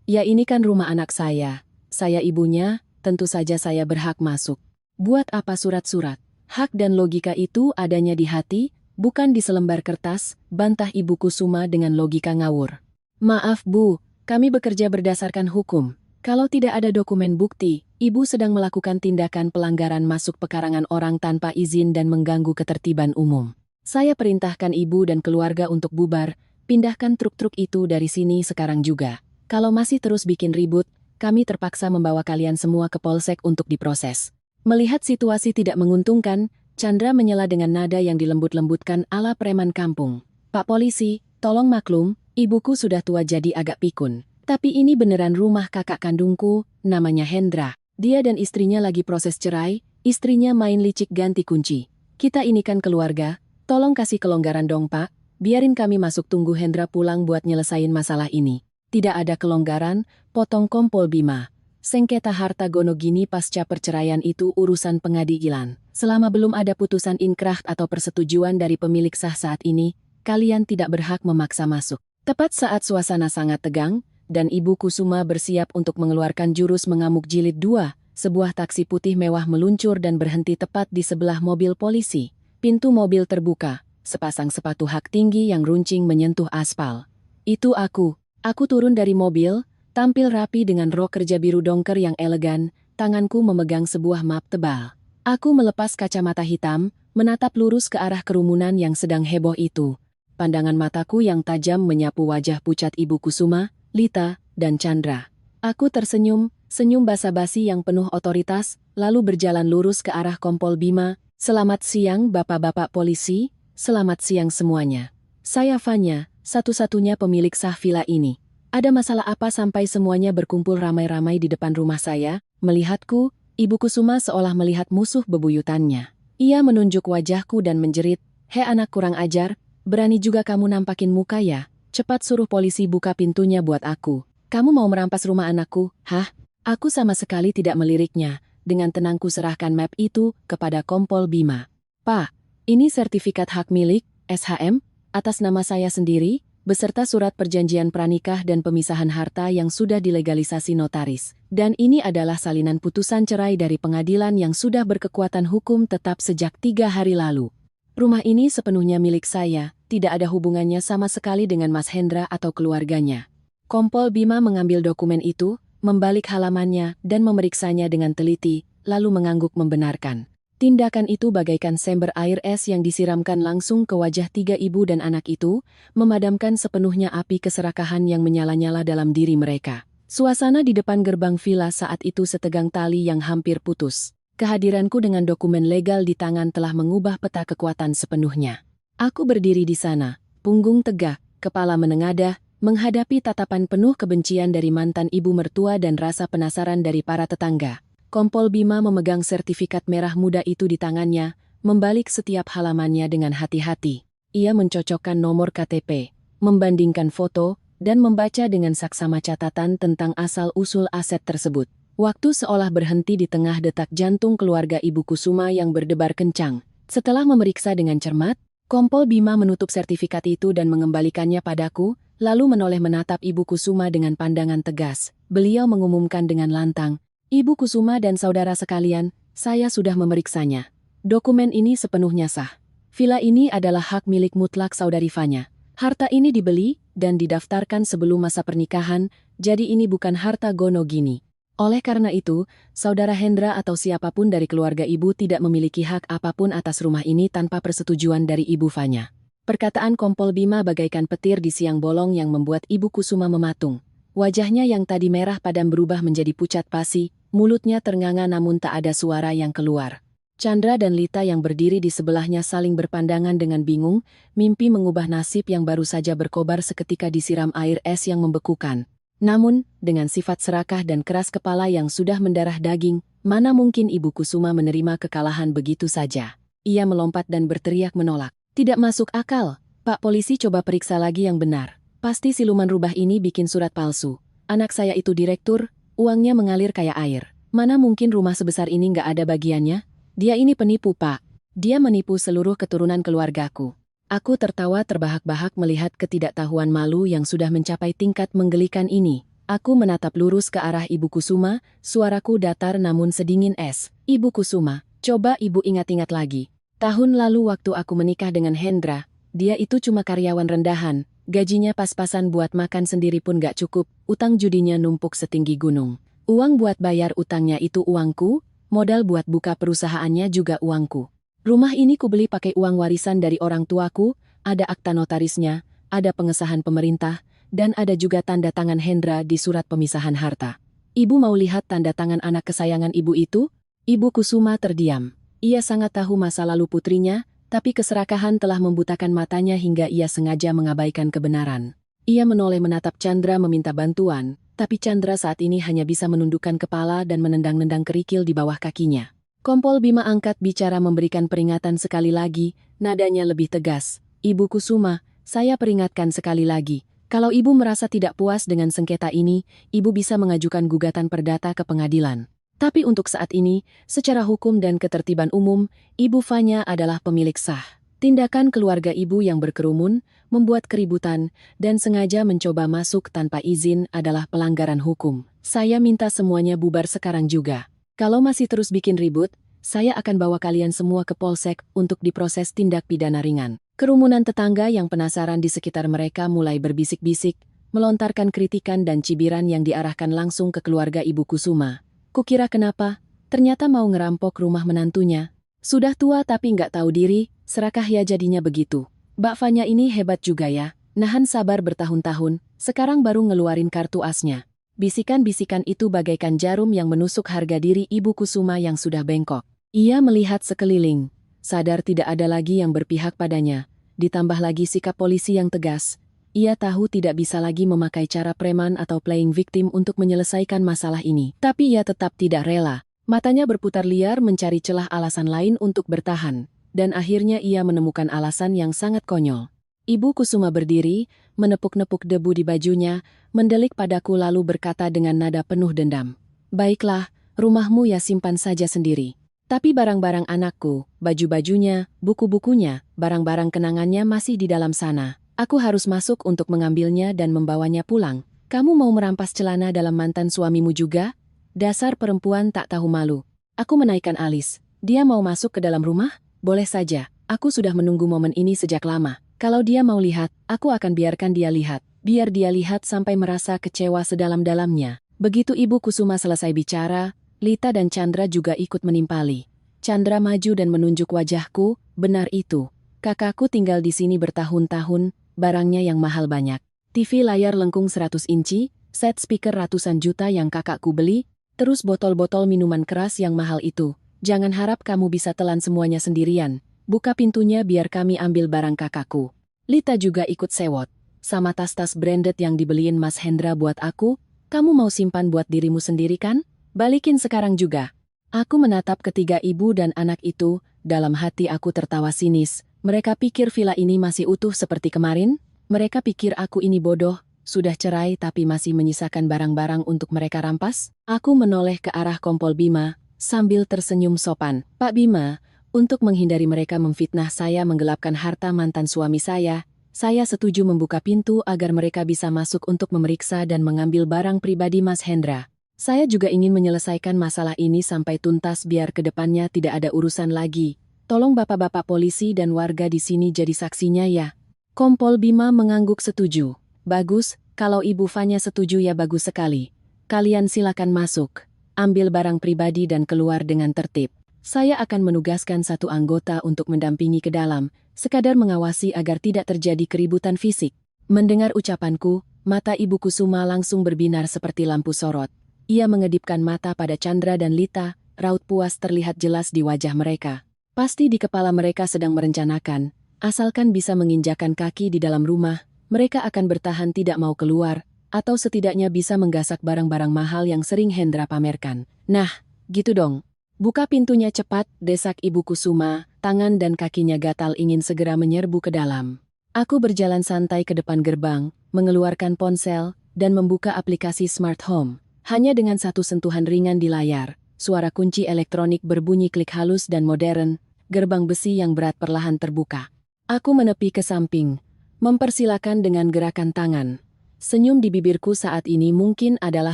Ya ini kan rumah anak saya. Saya ibunya, tentu saja saya berhak masuk. Buat apa surat-surat? Hak dan logika itu adanya di hati, bukan di selembar kertas," bantah Ibu Kusuma dengan logika ngawur. "Maaf Bu, kami bekerja berdasarkan hukum. Kalau tidak ada dokumen bukti, Ibu sedang melakukan tindakan pelanggaran masuk pekarangan orang tanpa izin dan mengganggu ketertiban umum. Saya perintahkan Ibu dan keluarga untuk bubar, pindahkan truk-truk itu dari sini sekarang juga. Kalau masih terus bikin ribut, kami terpaksa membawa kalian semua ke polsek untuk diproses." Melihat situasi tidak menguntungkan, Chandra menyela dengan nada yang dilembut-lembutkan ala preman kampung. "Pak polisi, tolong maklum, ibuku sudah tua jadi agak pikun. Tapi ini beneran rumah kakak kandungku, namanya Hendra. Dia dan istrinya lagi proses cerai, istrinya main licik ganti kunci. Kita ini kan keluarga, tolong kasih kelonggaran dong Pak, biarin kami masuk tunggu Hendra pulang buat nyelesain masalah ini." "Tidak ada kelonggaran," potong Kompol Bima. "Sengketa harta gonogini pasca perceraian itu urusan pengadilan. Selama belum ada putusan inkrah atau persetujuan dari pemilik sah saat ini, kalian tidak berhak memaksa masuk." Tepat saat suasana sangat tegang, dan Ibu Kusuma bersiap untuk mengeluarkan jurus mengamuk jilid 2, sebuah taksi putih mewah meluncur dan berhenti tepat di sebelah mobil polisi. Pintu mobil terbuka, sepasang sepatu hak tinggi yang runcing menyentuh aspal. "Itu aku." Aku turun dari mobil, tampil rapi dengan rok kerja biru dongker yang elegan, tanganku memegang sebuah map tebal. Aku melepas kacamata hitam, menatap lurus ke arah kerumunan yang sedang heboh itu. Pandangan mataku yang tajam menyapu wajah pucat Ibu Kusuma, Lita, dan Chandra. Aku tersenyum, senyum basa-basi yang penuh otoritas, lalu berjalan lurus ke arah Kompol Bima. "Selamat siang bapak-bapak polisi, selamat siang semuanya. Saya Fanya, satu-satunya pemilik sah villa ini. Ada masalah apa sampai semuanya berkumpul ramai-ramai di depan rumah saya?" Melihatku, Ibu Kusuma seolah melihat musuh bebuyutannya. Ia menunjuk wajahku dan menjerit, "Hei anak kurang ajar, berani juga kamu nampakin muka ya? Cepat suruh polisi buka pintunya buat aku. Kamu mau merampas rumah anakku, hah?" Aku sama sekali tidak meliriknya. Dengan tenangku serahkan map itu kepada Kompol Bima. "Pak, ini sertifikat hak milik, SHM, atas nama saya sendiri, beserta surat perjanjian pranikah dan pemisahan harta yang sudah dilegalisasi notaris. Dan ini adalah salinan putusan cerai dari pengadilan yang sudah berkekuatan hukum tetap sejak 3 hari lalu. Rumah ini sepenuhnya milik saya, tidak ada hubungannya sama sekali dengan Mas Hendra atau keluarganya." Kompol Bima mengambil dokumen itu, membalik halamannya dan memeriksanya dengan teliti, lalu mengangguk membenarkan. Tindakan itu bagaikan sember air es yang disiramkan langsung ke wajah 3 ibu dan anak itu, memadamkan sepenuhnya api keserakahan yang menyala-nyala dalam diri mereka. Suasana di depan gerbang villa saat itu setegang tali yang hampir putus. Kehadiranku dengan dokumen legal di tangan telah mengubah peta kekuatan sepenuhnya. Aku berdiri di sana, punggung tegak, kepala menengadah, menghadapi tatapan penuh kebencian dari mantan ibu mertua dan rasa penasaran dari para tetangga. Kompol Bima memegang sertifikat merah muda itu di tangannya, membalik setiap halamannya dengan hati-hati. Ia mencocokkan nomor KTP, membandingkan foto, dan membaca dengan saksama catatan tentang asal-usul aset tersebut. Waktu seolah berhenti di tengah detak jantung keluarga Ibu Kusuma yang berdebar kencang. Setelah memeriksa dengan cermat, Kompol Bima menutup sertifikat itu dan mengembalikannya padaku, lalu menoleh menatap Ibu Kusuma dengan pandangan tegas. Beliau mengumumkan dengan lantang, "Ibu Kusuma dan saudara sekalian, saya sudah memeriksanya. Dokumen ini sepenuhnya sah. Villa ini adalah hak milik mutlak saudari Fanya. Harta ini dibeli dan didaftarkan sebelum masa pernikahan, jadi ini bukan harta gono gini. Oleh karena itu, saudara Hendra atau siapapun dari keluarga ibu tidak memiliki hak apapun atas rumah ini tanpa persetujuan dari Ibu Fanya." Perkataan Kompol Bima bagaikan petir di siang bolong yang membuat Ibu Kusuma mematung. Wajahnya yang tadi merah padam berubah menjadi pucat pasi, mulutnya ternganga namun tak ada suara yang keluar. Chandra dan Lita yang berdiri di sebelahnya saling berpandangan dengan bingung, mimpi mengubah nasib yang baru saja berkobar seketika disiram air es yang membekukan. Namun, dengan sifat serakah dan keras kepala yang sudah mendarah daging, mana mungkin Ibu Kusuma menerima kekalahan begitu saja. Ia melompat dan berteriak menolak. "Tidak masuk akal, Pak Polisi, coba periksa lagi yang benar. Pasti siluman rubah ini bikin surat palsu. Anak saya itu direktur, uangnya mengalir kayak air. Mana mungkin rumah sebesar ini nggak ada bagiannya? Dia ini penipu, Pak. Dia menipu seluruh keturunan keluargaku." Aku tertawa terbahak-bahak melihat ketidaktahuan malu yang sudah mencapai tingkat menggelikan ini. Aku menatap lurus ke arah Ibu Kusuma, suaraku datar namun sedingin es. "Ibu Kusuma, coba Ibu ingat-ingat lagi. Tahun lalu waktu aku menikah dengan Hendra, dia itu cuma karyawan rendahan. Gajinya pas-pasan buat makan sendiri pun gak cukup, utang judinya numpuk setinggi gunung. Uang buat bayar utangnya itu uangku, modal buat buka perusahaannya juga uangku. Rumah ini kubeli pakai uang warisan dari orang tuaku, ada akta notarisnya, ada pengesahan pemerintah, dan ada juga tanda tangan Hendra di surat pemisahan harta. Ibu mau lihat tanda tangan anak kesayangan ibu itu?" Ibu Kusuma terdiam. Ia sangat tahu masa lalu putrinya, tapi keserakahan telah membutakan matanya hingga ia sengaja mengabaikan kebenaran. Ia menoleh menatap Chandra meminta bantuan, tapi Chandra saat ini hanya bisa menundukkan kepala dan menendang-nendang kerikil di bawah kakinya. Kompol Bima angkat bicara memberikan peringatan sekali lagi, nadanya lebih tegas. "Ibu Kusuma, saya peringatkan sekali lagi. Kalau Ibu merasa tidak puas dengan sengketa ini, Ibu bisa mengajukan gugatan perdata ke pengadilan. Tapi untuk saat ini, secara hukum dan ketertiban umum, Ibu Fanya adalah pemilik sah. Tindakan keluarga Ibu yang berkerumun, membuat keributan, dan sengaja mencoba masuk tanpa izin adalah pelanggaran hukum. Saya minta semuanya bubar sekarang juga. Kalau masih terus bikin ribut, saya akan bawa kalian semua ke Polsek untuk diproses tindak pidana ringan." Kerumunan tetangga yang penasaran di sekitar mereka mulai berbisik-bisik, melontarkan kritikan dan cibiran yang diarahkan langsung ke keluarga Ibu Kusuma. Kukira kenapa? Ternyata mau ngerampok rumah menantunya. Sudah tua tapi nggak tahu diri, serakah ya jadinya begitu. Mbak Fanya ini hebat juga ya, nahan sabar bertahun-tahun, sekarang baru ngeluarin kartu asnya. Bisikan-bisikan itu bagaikan jarum yang menusuk harga diri Ibu Kusuma yang sudah bengkok. Ia melihat sekeliling, sadar tidak ada lagi yang berpihak padanya, ditambah lagi sikap polisi yang tegas. Ia tahu tidak bisa lagi memakai cara preman atau playing victim untuk menyelesaikan masalah ini. Tapi ia tetap tidak rela. Matanya berputar liar mencari celah alasan lain untuk bertahan. Dan akhirnya ia menemukan alasan yang sangat konyol. Ibu Kusuma berdiri, menepuk-nepuk debu di bajunya, mendelik padaku lalu berkata dengan nada penuh dendam. "Baiklah, rumahmu ya simpan saja sendiri. Tapi barang-barang anakku, baju-bajunya, buku-bukunya, barang-barang kenangannya masih di dalam sana. Aku harus masuk untuk mengambilnya dan membawanya pulang. Kamu mau merampas celana dalam mantan suamimu juga? Dasar perempuan tak tahu malu." Aku menaikkan alis. "Dia mau masuk ke dalam rumah? Boleh saja. Aku sudah menunggu momen ini sejak lama. Kalau dia mau lihat, aku akan biarkan dia lihat. Biar dia lihat sampai merasa kecewa sedalam-dalamnya." Begitu Ibu Kusuma selesai bicara, Lita dan Chandra juga ikut menimpali. Chandra maju dan menunjuk wajahku, benar itu. Kakakku tinggal di sini bertahun-tahun, barangnya yang mahal banyak. TV layar lengkung 100 inci, set speaker ratusan juta yang kakakku beli, terus botol-botol minuman keras yang mahal itu. Jangan harap kamu bisa telan semuanya sendirian. Buka pintunya biar kami ambil barang kakakku. Lita juga ikut sewot. Sama tas-tas branded yang dibeliin Mas Hendra buat aku, kamu mau simpan buat dirimu sendiri kan? Balikin sekarang juga. Aku menatap ketiga ibu dan anak itu, dalam hati aku tertawa sinis. Mereka pikir villa ini masih utuh seperti kemarin? Mereka pikir aku ini bodoh, sudah cerai tapi masih menyisakan barang-barang untuk mereka rampas? Aku menoleh ke arah Kompol Bima, sambil tersenyum sopan. Pak Bima, untuk menghindari mereka memfitnah saya menggelapkan harta mantan suami saya setuju membuka pintu agar mereka bisa masuk untuk memeriksa dan mengambil barang pribadi Mas Hendra. Saya juga ingin menyelesaikan masalah ini sampai tuntas biar ke depannya tidak ada urusan lagi. Tolong bapak-bapak polisi dan warga di sini jadi saksinya ya. Kompol Bima mengangguk setuju. Bagus, kalau Ibu Fanya setuju ya bagus sekali. Kalian silakan masuk. Ambil barang pribadi dan keluar dengan tertib. Saya akan menugaskan satu anggota untuk mendampingi ke dalam, sekadar mengawasi agar tidak terjadi keributan fisik. Mendengar ucapanku, mata Ibu Kusuma langsung berbinar seperti lampu sorot. Ia mengedipkan mata pada Chandra dan Lita, raut puas terlihat jelas di wajah mereka. Pasti di kepala mereka sedang merencanakan, asalkan bisa menginjakan kaki di dalam rumah, mereka akan bertahan tidak mau keluar, atau setidaknya bisa menggasak barang-barang mahal yang sering Hendra pamerkan. Nah, gitu dong. Buka pintunya cepat, desak Ibu Kusuma, tangan dan kakinya gatal ingin segera menyerbu ke dalam. Aku berjalan santai ke depan gerbang, mengeluarkan ponsel, dan membuka aplikasi Smart Home. Hanya dengan satu sentuhan ringan di layar, suara kunci elektronik berbunyi klik halus dan modern, gerbang besi yang berat perlahan terbuka. Aku menepi ke samping, mempersilakan dengan gerakan tangan. Senyum di bibirku saat ini mungkin adalah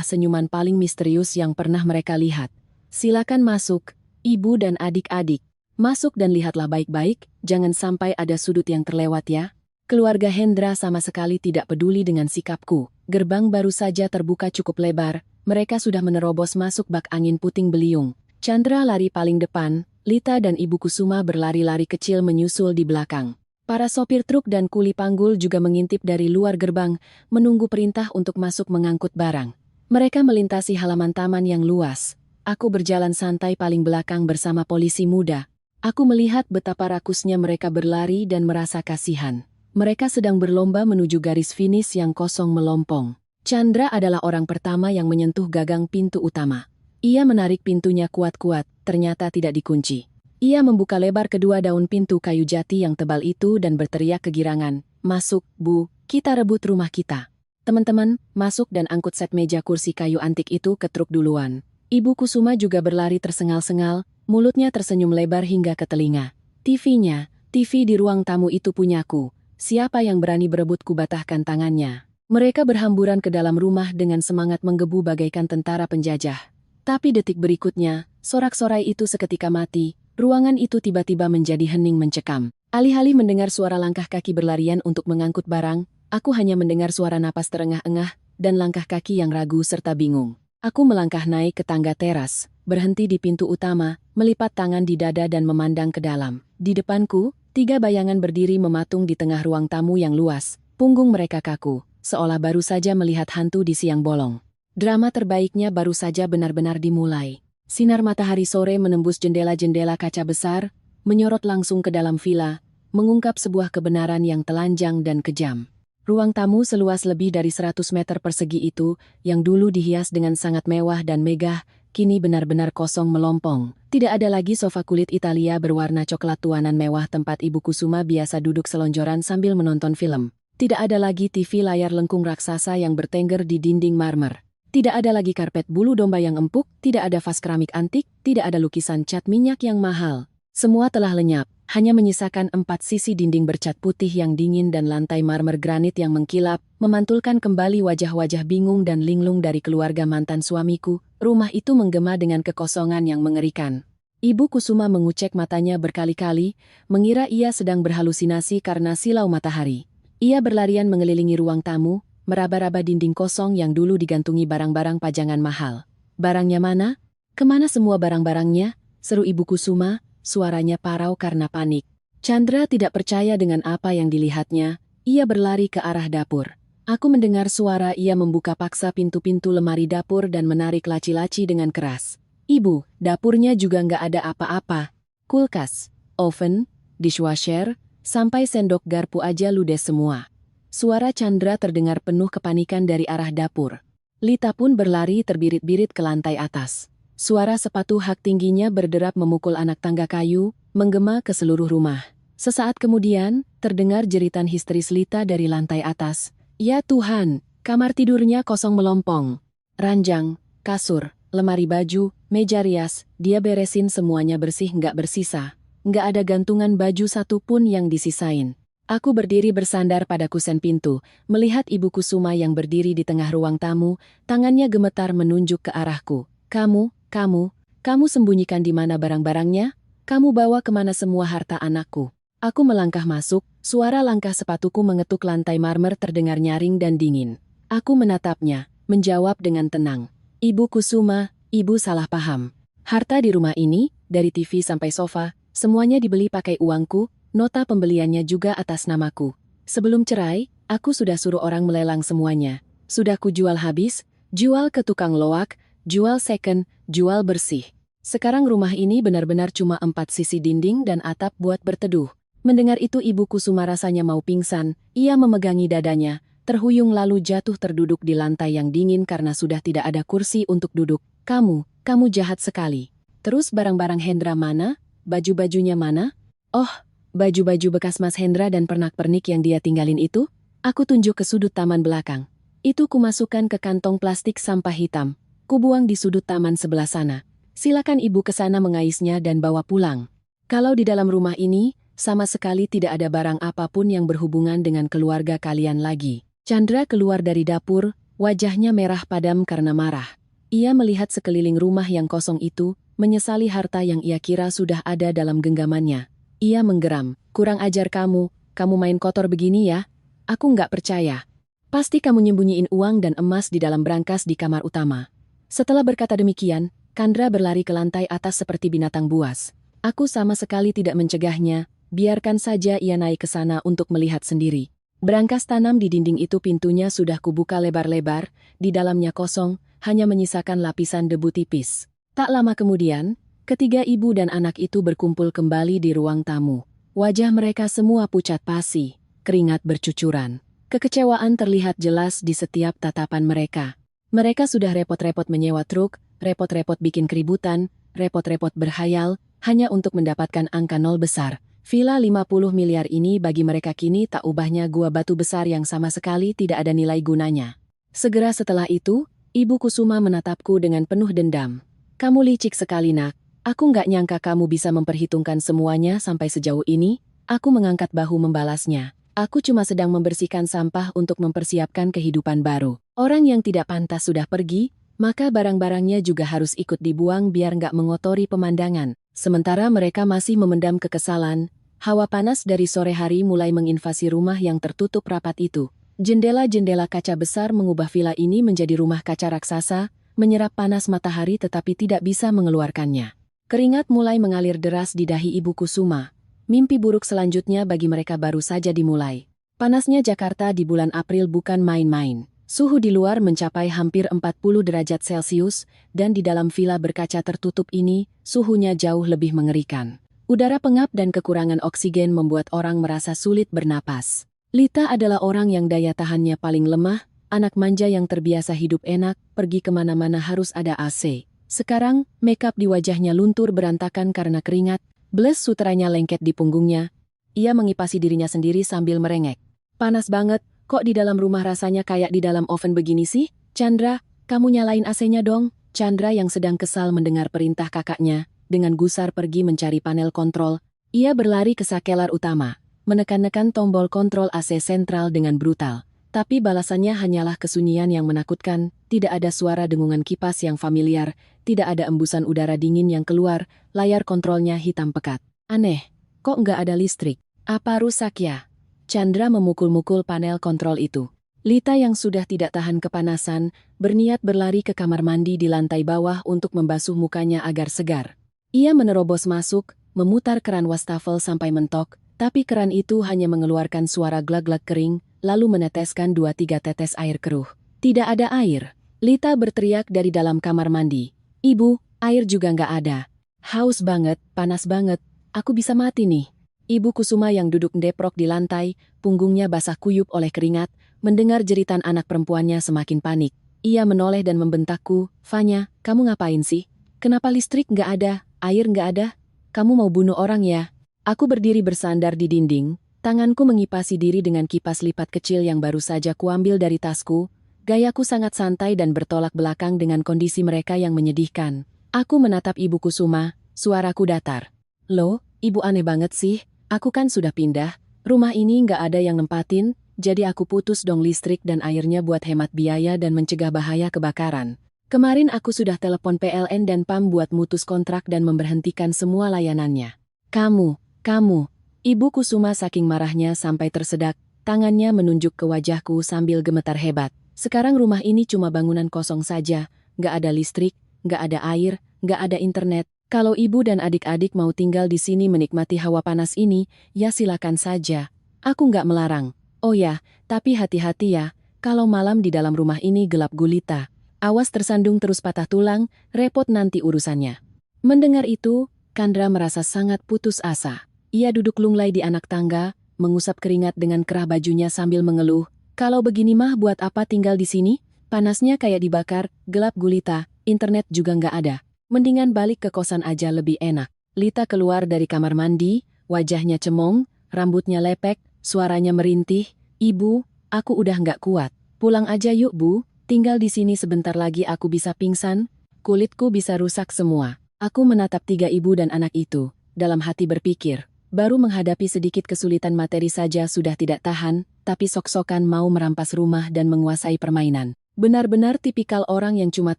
senyuman paling misterius yang pernah mereka lihat. Silakan masuk, ibu dan adik-adik. Masuk dan lihatlah baik-baik, jangan sampai ada sudut yang terlewat ya. Keluarga Hendra sama sekali tidak peduli dengan sikapku. Gerbang baru saja terbuka cukup lebar, mereka sudah menerobos masuk bak angin puting beliung. Chandra lari paling depan, Lita dan Ibu Kusuma berlari-lari kecil menyusul di belakang. Para sopir truk dan kuli panggul juga mengintip dari luar gerbang, menunggu perintah untuk masuk mengangkut barang. Mereka melintasi halaman taman yang luas. Aku berjalan santai paling belakang bersama polisi muda. Aku melihat betapa rakusnya mereka berlari dan merasa kasihan. Mereka sedang berlomba menuju garis finish yang kosong melompong. Chandra adalah orang pertama yang menyentuh gagang pintu utama. Ia menarik pintunya kuat-kuat, ternyata tidak dikunci. Ia membuka lebar kedua daun pintu kayu jati yang tebal itu dan berteriak kegirangan, "Masuk, Bu, kita rebut rumah kita." Teman-teman, masuk dan angkut set meja kursi kayu antik itu ke truk duluan. Ibu Kusuma juga berlari tersengal-sengal, mulutnya tersenyum lebar hingga ke telinga. TV di ruang tamu itu punyaku. Siapa yang berani berebut kubatahkan tangannya. Mereka berhamburan ke dalam rumah dengan semangat menggebu bagaikan tentara penjajah. Tapi detik berikutnya, sorak-sorai itu seketika mati, ruangan itu tiba-tiba menjadi hening mencekam. Alih-alih mendengar suara langkah kaki berlarian untuk mengangkut barang, aku hanya mendengar suara napas terengah-engah dan langkah kaki yang ragu serta bingung. Aku melangkah naik ke tangga teras, berhenti di pintu utama, melipat tangan di dada dan memandang ke dalam. Di depanku, 3 bayangan berdiri mematung di tengah ruang tamu yang luas. Punggung mereka kaku, seolah baru saja melihat hantu di siang bolong. Drama terbaiknya baru saja benar-benar dimulai. Sinar matahari sore menembus jendela-jendela kaca besar, menyorot langsung ke dalam villa, mengungkap sebuah kebenaran yang telanjang dan kejam. Ruang tamu seluas lebih dari 100 meter persegi itu, yang dulu dihias dengan sangat mewah dan megah, kini benar-benar kosong melompong. Tidak ada lagi sofa kulit Italia berwarna coklat tuanan mewah tempat Ibu Kusuma biasa duduk selonjoran sambil menonton film. Tidak ada lagi TV layar lengkung raksasa yang bertengger di dinding marmer. Tidak ada lagi karpet bulu domba yang empuk, tidak ada vas keramik antik, tidak ada lukisan cat minyak yang mahal. Semua telah lenyap. Hanya menyisakan 4 sisi dinding bercat putih yang dingin dan lantai marmer granit yang mengkilap, memantulkan kembali wajah-wajah bingung dan linglung dari keluarga mantan suamiku. Rumah itu menggema dengan kekosongan yang mengerikan. Ibu Kusuma mengucek matanya berkali-kali, mengira ia sedang berhalusinasi karena silau matahari. Ia berlarian mengelilingi ruang tamu, meraba-raba dinding kosong yang dulu digantungi barang-barang pajangan mahal. Barangnya mana? Kemana semua barang-barangnya? Seru Ibu Kusuma, suaranya parau karena panik. Chandra tidak percaya dengan apa yang dilihatnya, ia berlari ke arah dapur. Aku mendengar suara ia membuka paksa pintu-pintu lemari dapur dan menarik laci-laci dengan keras. Ibu, dapurnya juga nggak ada apa-apa. Kulkas, oven, dishwasher, sampai sendok garpu aja ludes semua. Suara Chandra terdengar penuh kepanikan dari arah dapur. Lita pun berlari terbirit-birit ke lantai atas. Suara sepatu hak tingginya berderap memukul anak tangga kayu, menggema ke seluruh rumah. Sesaat kemudian, terdengar jeritan histeris Lita dari lantai atas. Ya Tuhan, kamar tidurnya kosong melompong. Ranjang, kasur, lemari baju, meja rias, dia beresin semuanya bersih nggak bersisa. Nggak ada gantungan baju satupun yang disisain. Aku berdiri bersandar pada kusen pintu, melihat Ibu Kusuma yang berdiri di tengah ruang tamu, tangannya gemetar menunjuk ke arahku. Kamu sembunyikan di mana barang-barangnya? Kamu bawa kemana semua harta anakku? Aku melangkah masuk, suara langkah sepatuku mengetuk lantai marmer terdengar nyaring dan dingin. Aku menatapnya, menjawab dengan tenang. Ibu Kusuma, Ibu salah paham. Harta di rumah ini, dari TV sampai sofa, semuanya dibeli pakai uangku, nota pembeliannya juga atas namaku. Sebelum cerai, aku sudah suruh orang melelang semuanya. Sudah kujual habis, jual ke tukang loak, jual second, jual bersih. Sekarang rumah ini benar-benar cuma 4 sisi dinding dan atap buat berteduh. Mendengar itu Ibu Kusuma rasanya mau pingsan, ia memegangi dadanya, terhuyung lalu jatuh terduduk di lantai yang dingin karena sudah tidak ada kursi untuk duduk. Kamu jahat sekali. Terus barang-barang Hendra mana? Baju-bajunya mana? Oh, baju-baju bekas Mas Hendra dan pernak-pernik yang dia tinggalin itu? Aku tunjuk ke sudut taman belakang. Itu kumasukkan ke kantong plastik sampah hitam. Kubuang di sudut taman sebelah sana. Silakan ibu ke sana mengaisnya dan bawa pulang. Kalau di dalam rumah ini, sama sekali tidak ada barang apapun yang berhubungan dengan keluarga kalian lagi. Chandra keluar dari dapur, wajahnya merah padam karena marah. Ia melihat sekeliling rumah yang kosong itu, menyesali harta yang ia kira sudah ada dalam genggamannya. Ia menggeram, kurang ajar kamu main kotor begini ya? Aku nggak percaya. Pasti kamu nyembunyiin uang dan emas di dalam brankas di kamar utama. Setelah berkata demikian, Chandra berlari ke lantai atas seperti binatang buas. Aku sama sekali tidak mencegahnya, biarkan saja ia naik ke sana untuk melihat sendiri. Brankas tanam di dinding itu pintunya sudah kubuka lebar-lebar, di dalamnya kosong, hanya menyisakan lapisan debu tipis. Tak lama kemudian, ketiga ibu dan anak itu berkumpul kembali di ruang tamu. Wajah mereka semua pucat pasi, keringat bercucuran. Kekecewaan terlihat jelas di setiap tatapan mereka. Mereka sudah repot-repot menyewa truk, repot-repot bikin keributan, repot-repot berhayal, hanya untuk mendapatkan angka nol besar. Villa 50 miliar ini bagi mereka kini tak ubahnya gua batu besar yang sama sekali tidak ada nilai gunanya. Segera setelah itu, Ibu Kusuma menatapku dengan penuh dendam. Kamu licik sekali nak, aku nggak nyangka kamu bisa memperhitungkan semuanya sampai sejauh ini. Aku mengangkat bahu membalasnya. Aku cuma sedang membersihkan sampah untuk mempersiapkan kehidupan baru. Orang yang tidak pantas sudah pergi, maka barang-barangnya juga harus ikut dibuang biar nggak mengotori pemandangan. Sementara mereka masih memendam kekesalan, hawa panas dari sore hari mulai menginvasi rumah yang tertutup rapat itu. Jendela-jendela kaca besar mengubah villa ini menjadi rumah kaca raksasa, menyerap panas matahari tetapi tidak bisa mengeluarkannya. Keringat mulai mengalir deras di dahi Ibu Kusuma. Mimpi buruk selanjutnya bagi mereka baru saja dimulai. Panasnya Jakarta di bulan April bukan main-main. Suhu di luar mencapai hampir 40 derajat Celcius, dan di dalam villa berkaca tertutup ini, suhunya jauh lebih mengerikan. Udara pengap dan kekurangan oksigen membuat orang merasa sulit bernapas. Lita adalah orang yang daya tahannya paling lemah, anak manja yang terbiasa hidup enak, pergi kemana-mana harus ada AC. Sekarang, makeup di wajahnya luntur berantakan karena keringat, bles sutranya lengket di punggungnya. Ia mengipasi dirinya sendiri sambil merengek. Panas banget, kok di dalam rumah rasanya kayak di dalam oven begini sih? Chandra, kamu nyalain AC-nya dong. Chandra yang sedang kesal mendengar perintah kakaknya, dengan gusar pergi mencari panel kontrol. Ia berlari ke sakelar utama, menekan-nekan tombol kontrol AC sentral dengan brutal. Tapi balasannya hanyalah kesunyian yang menakutkan, tidak ada suara dengungan kipas yang familiar, tidak ada embusan udara dingin yang keluar, layar kontrolnya hitam pekat. Aneh, kok nggak ada listrik? Apa rusak ya? Chandra memukul-mukul panel kontrol itu. Lita yang sudah tidak tahan kepanasan, berniat berlari ke kamar mandi di lantai bawah untuk membasuh mukanya agar segar. Ia menerobos masuk, memutar keran wastafel sampai mentok, tapi keran itu hanya mengeluarkan suara glak-glak kering, lalu meneteskan 2-3 tetes air keruh. Tidak ada air. Lita berteriak dari dalam kamar mandi. Ibu, air juga nggak ada. Haus banget, panas banget, aku bisa mati nih. Ibu Kusuma yang duduk ndeprok di lantai, punggungnya basah kuyup oleh keringat, mendengar jeritan anak perempuannya semakin panik. Ia menoleh dan membentakku, Fanya, kamu ngapain sih? Kenapa listrik nggak ada, air nggak ada? Kamu mau bunuh orang ya? Aku berdiri bersandar di dinding, tanganku mengipasi diri dengan kipas lipat kecil yang baru saja kuambil dari tasku. Gayaku sangat santai dan bertolak belakang dengan kondisi mereka yang menyedihkan. Aku menatap Ibu Kusuma, suaraku datar. Loh, Ibu aneh banget sih, aku kan sudah pindah, rumah ini nggak ada yang nempatin, jadi aku putus dong listrik dan airnya buat hemat biaya dan mencegah bahaya kebakaran. Kemarin aku sudah telepon PLN dan PAM buat mutus kontrak dan memberhentikan semua layanannya. Kamu, Ibu Kusuma saking marahnya sampai tersedak, tangannya menunjuk ke wajahku sambil gemetar hebat. Sekarang rumah ini cuma bangunan kosong saja, nggak ada listrik, nggak ada air, nggak ada internet. Kalau ibu dan adik-adik mau tinggal di sini menikmati hawa panas ini, ya silakan saja. Aku nggak melarang. Oh ya, tapi hati-hati ya, kalau malam di dalam rumah ini gelap gulita. Awas tersandung terus patah tulang, repot nanti urusannya. Mendengar itu, Kandra merasa sangat putus asa. Ia duduk lunglai di anak tangga, mengusap keringat dengan kerah bajunya sambil mengeluh. Kalau begini mah buat apa tinggal di sini? Panasnya kayak dibakar, gelap gulita, internet juga nggak ada. Mendingan balik ke kosan aja lebih enak. Lita keluar dari kamar mandi, wajahnya cemong, rambutnya lepek, suaranya merintih. Ibu, aku udah nggak kuat. Pulang aja yuk Bu, tinggal di sini sebentar lagi aku bisa pingsan, kulitku bisa rusak semua. Aku menatap 3 ibu dan anak itu, dalam hati berpikir, baru menghadapi sedikit kesulitan materi saja sudah tidak tahan, tapi sok-sokan mau merampas rumah dan menguasai permainan. Benar-benar tipikal orang yang cuma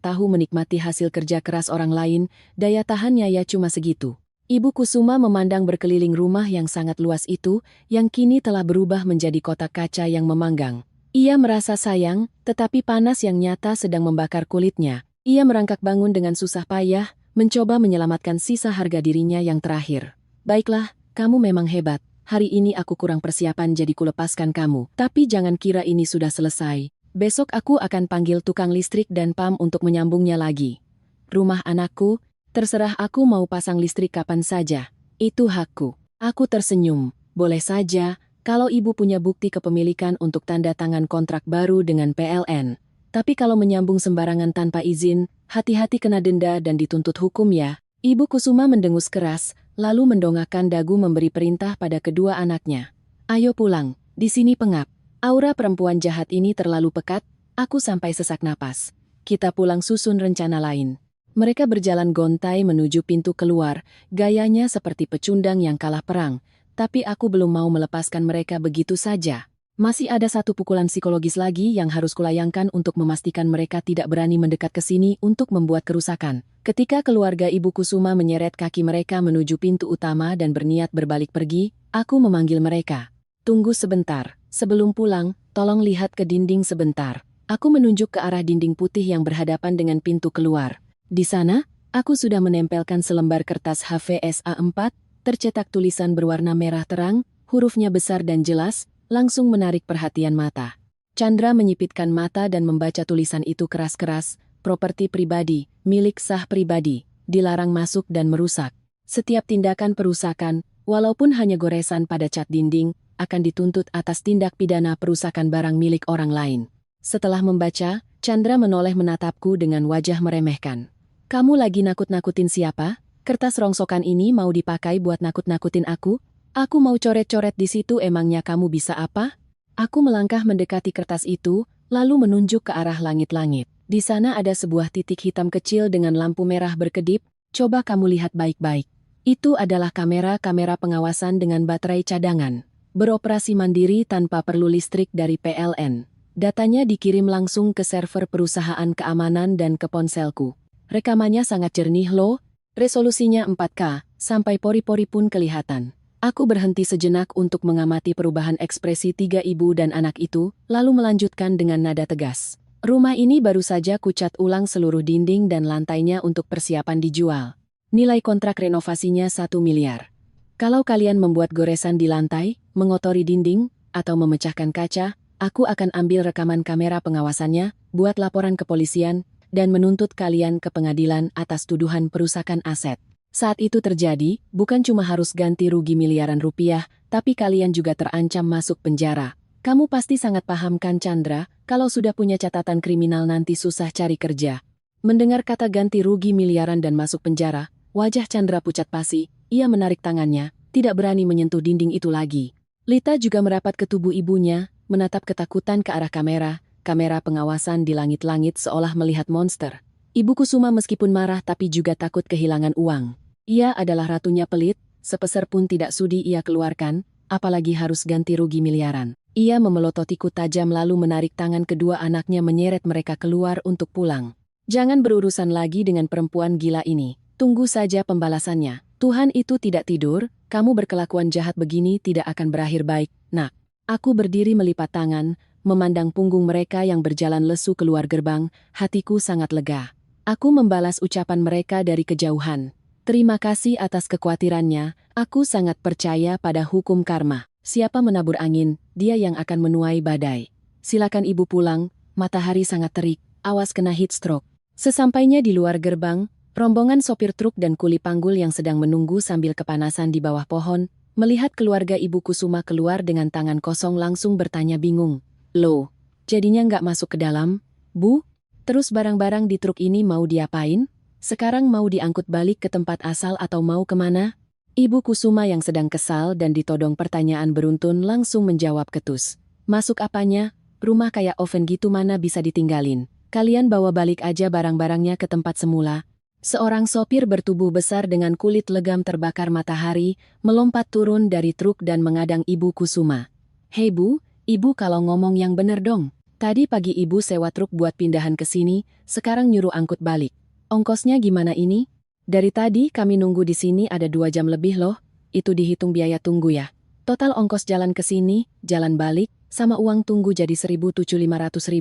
tahu menikmati hasil kerja keras orang lain, daya tahannya ya cuma segitu. Ibu Kusuma memandang berkeliling rumah yang sangat luas itu, yang kini telah berubah menjadi kotak kaca yang memanggang. Ia merasa sayang, tetapi panas yang nyata sedang membakar kulitnya. Ia merangkak bangun dengan susah payah, mencoba menyelamatkan sisa harga dirinya yang terakhir. Baiklah, kamu memang hebat. Hari ini aku kurang persiapan jadi kulepaskan kamu. Tapi jangan kira ini sudah selesai. Besok aku akan panggil tukang listrik dan PAM untuk menyambungnya lagi. Rumah anakku, terserah aku mau pasang listrik kapan saja. Itu hakku. Aku tersenyum. Boleh saja, kalau ibu punya bukti kepemilikan untuk tanda tangan kontrak baru dengan PLN. Tapi kalau menyambung sembarangan tanpa izin, hati-hati kena denda dan dituntut hukum ya. Ibu Kusuma mendengus keras, lalu mendongakkan dagu memberi perintah pada kedua anaknya. Ayo pulang, di sini pengap. Aura perempuan jahat ini terlalu pekat, aku sampai sesak napas. Kita pulang susun rencana lain. Mereka berjalan gontai menuju pintu keluar, gayanya seperti pecundang yang kalah perang, tapi aku belum mau melepaskan mereka begitu saja. Masih ada satu pukulan psikologis lagi yang harus kulayangkan untuk memastikan mereka tidak berani mendekat ke sini untuk membuat kerusakan. Ketika keluarga Ibu Kusuma menyeret kaki mereka menuju pintu utama dan berniat berbalik pergi, aku memanggil mereka. Tunggu sebentar, sebelum pulang, tolong lihat ke dinding sebentar. Aku menunjuk ke arah dinding putih yang berhadapan dengan pintu keluar. Di sana, aku sudah menempelkan selembar kertas HVS A4, tercetak tulisan berwarna merah terang, hurufnya besar dan jelas, langsung menarik perhatian mata. Chandra menyipitkan mata dan membaca tulisan itu keras-keras, properti pribadi, milik sah pribadi, dilarang masuk dan merusak. Setiap tindakan perusakan, walaupun hanya goresan pada cat dinding, akan dituntut atas tindak pidana perusakan barang milik orang lain. Setelah membaca, Chandra menoleh menatapku dengan wajah meremehkan. Kamu lagi nakut-nakutin siapa? Kertas rongsokan ini mau dipakai buat nakut-nakutin aku? Aku mau coret-coret di situ emangnya kamu bisa apa? Aku melangkah mendekati kertas itu, lalu menunjuk ke arah langit-langit. Di sana ada sebuah titik hitam kecil dengan lampu merah berkedip, coba kamu lihat baik-baik. Itu adalah kamera-kamera pengawasan dengan baterai cadangan. Beroperasi mandiri tanpa perlu listrik dari PLN. Datanya dikirim langsung ke server perusahaan keamanan dan ke ponselku. Rekamannya sangat jernih loh, resolusinya 4K, sampai pori-pori pun kelihatan. Aku berhenti sejenak untuk mengamati perubahan ekspresi tiga ibu dan anak itu, lalu melanjutkan dengan nada tegas. Rumah ini baru saja kucat ulang seluruh dinding dan lantainya untuk persiapan dijual. Nilai kontrak renovasinya 1 miliar. Kalau kalian membuat goresan di lantai, mengotori dinding, atau memecahkan kaca, aku akan ambil rekaman kamera pengawasannya, buat laporan ke polisian, dan menuntut kalian ke pengadilan atas tuduhan perusakan aset. Saat itu terjadi, bukan cuma harus ganti rugi miliaran rupiah, tapi kalian juga terancam masuk penjara. Kamu pasti sangat paham kan Chandra, kalau sudah punya catatan kriminal nanti susah cari kerja. Mendengar kata ganti rugi miliaran dan masuk penjara, wajah Chandra pucat pasi, ia menarik tangannya, tidak berani menyentuh dinding itu lagi. Lita juga merapat ke tubuh ibunya, menatap ketakutan ke arah kamera pengawasan di langit-langit seolah melihat monster. Ibu Kusuma meskipun marah tapi juga takut kehilangan uang. Ia adalah ratunya pelit, sepeser pun tidak sudi ia keluarkan, apalagi harus ganti rugi miliaran. Ia memelototiku tajam lalu menarik tangan kedua anaknya menyeret mereka keluar untuk pulang. Jangan berurusan lagi dengan perempuan gila ini, tunggu saja pembalasannya. Tuhan itu tidak tidur, kamu berkelakuan jahat begini tidak akan berakhir baik, nak. Aku berdiri melipat tangan, memandang punggung mereka yang berjalan lesu keluar gerbang, hatiku sangat lega. Aku membalas ucapan mereka dari kejauhan. Terima kasih atas kekhawatirannya, aku sangat percaya pada hukum karma. Siapa menabur angin, dia yang akan menuai badai. Silakan ibu pulang, matahari sangat terik, awas kena heat stroke. Sesampainya di luar gerbang, rombongan sopir truk dan kuli panggul yang sedang menunggu sambil kepanasan di bawah pohon, melihat keluarga ibu Kusuma keluar dengan tangan kosong langsung bertanya bingung. Loh, jadinya nggak masuk ke dalam, Bu? Terus barang-barang di truk ini mau diapain? Sekarang mau diangkut balik ke tempat asal atau mau kemana? Ibu Kusuma yang sedang kesal dan ditodong pertanyaan beruntun langsung menjawab ketus. Masuk apanya? Rumah kayak oven gitu mana bisa ditinggalin? Kalian bawa balik aja barang-barangnya ke tempat semula. Seorang sopir bertubuh besar dengan kulit legam terbakar matahari, melompat turun dari truk dan mengadang Ibu Kusuma. Hei Bu, Ibu kalau ngomong yang bener dong. Tadi pagi Ibu sewa truk buat pindahan ke sini, sekarang nyuruh angkut balik. Ongkosnya gimana ini? Dari tadi kami nunggu di sini ada 2 jam lebih loh, itu dihitung biaya tunggu ya. Total ongkos jalan ke sini, jalan balik, sama uang tunggu jadi 1.500.000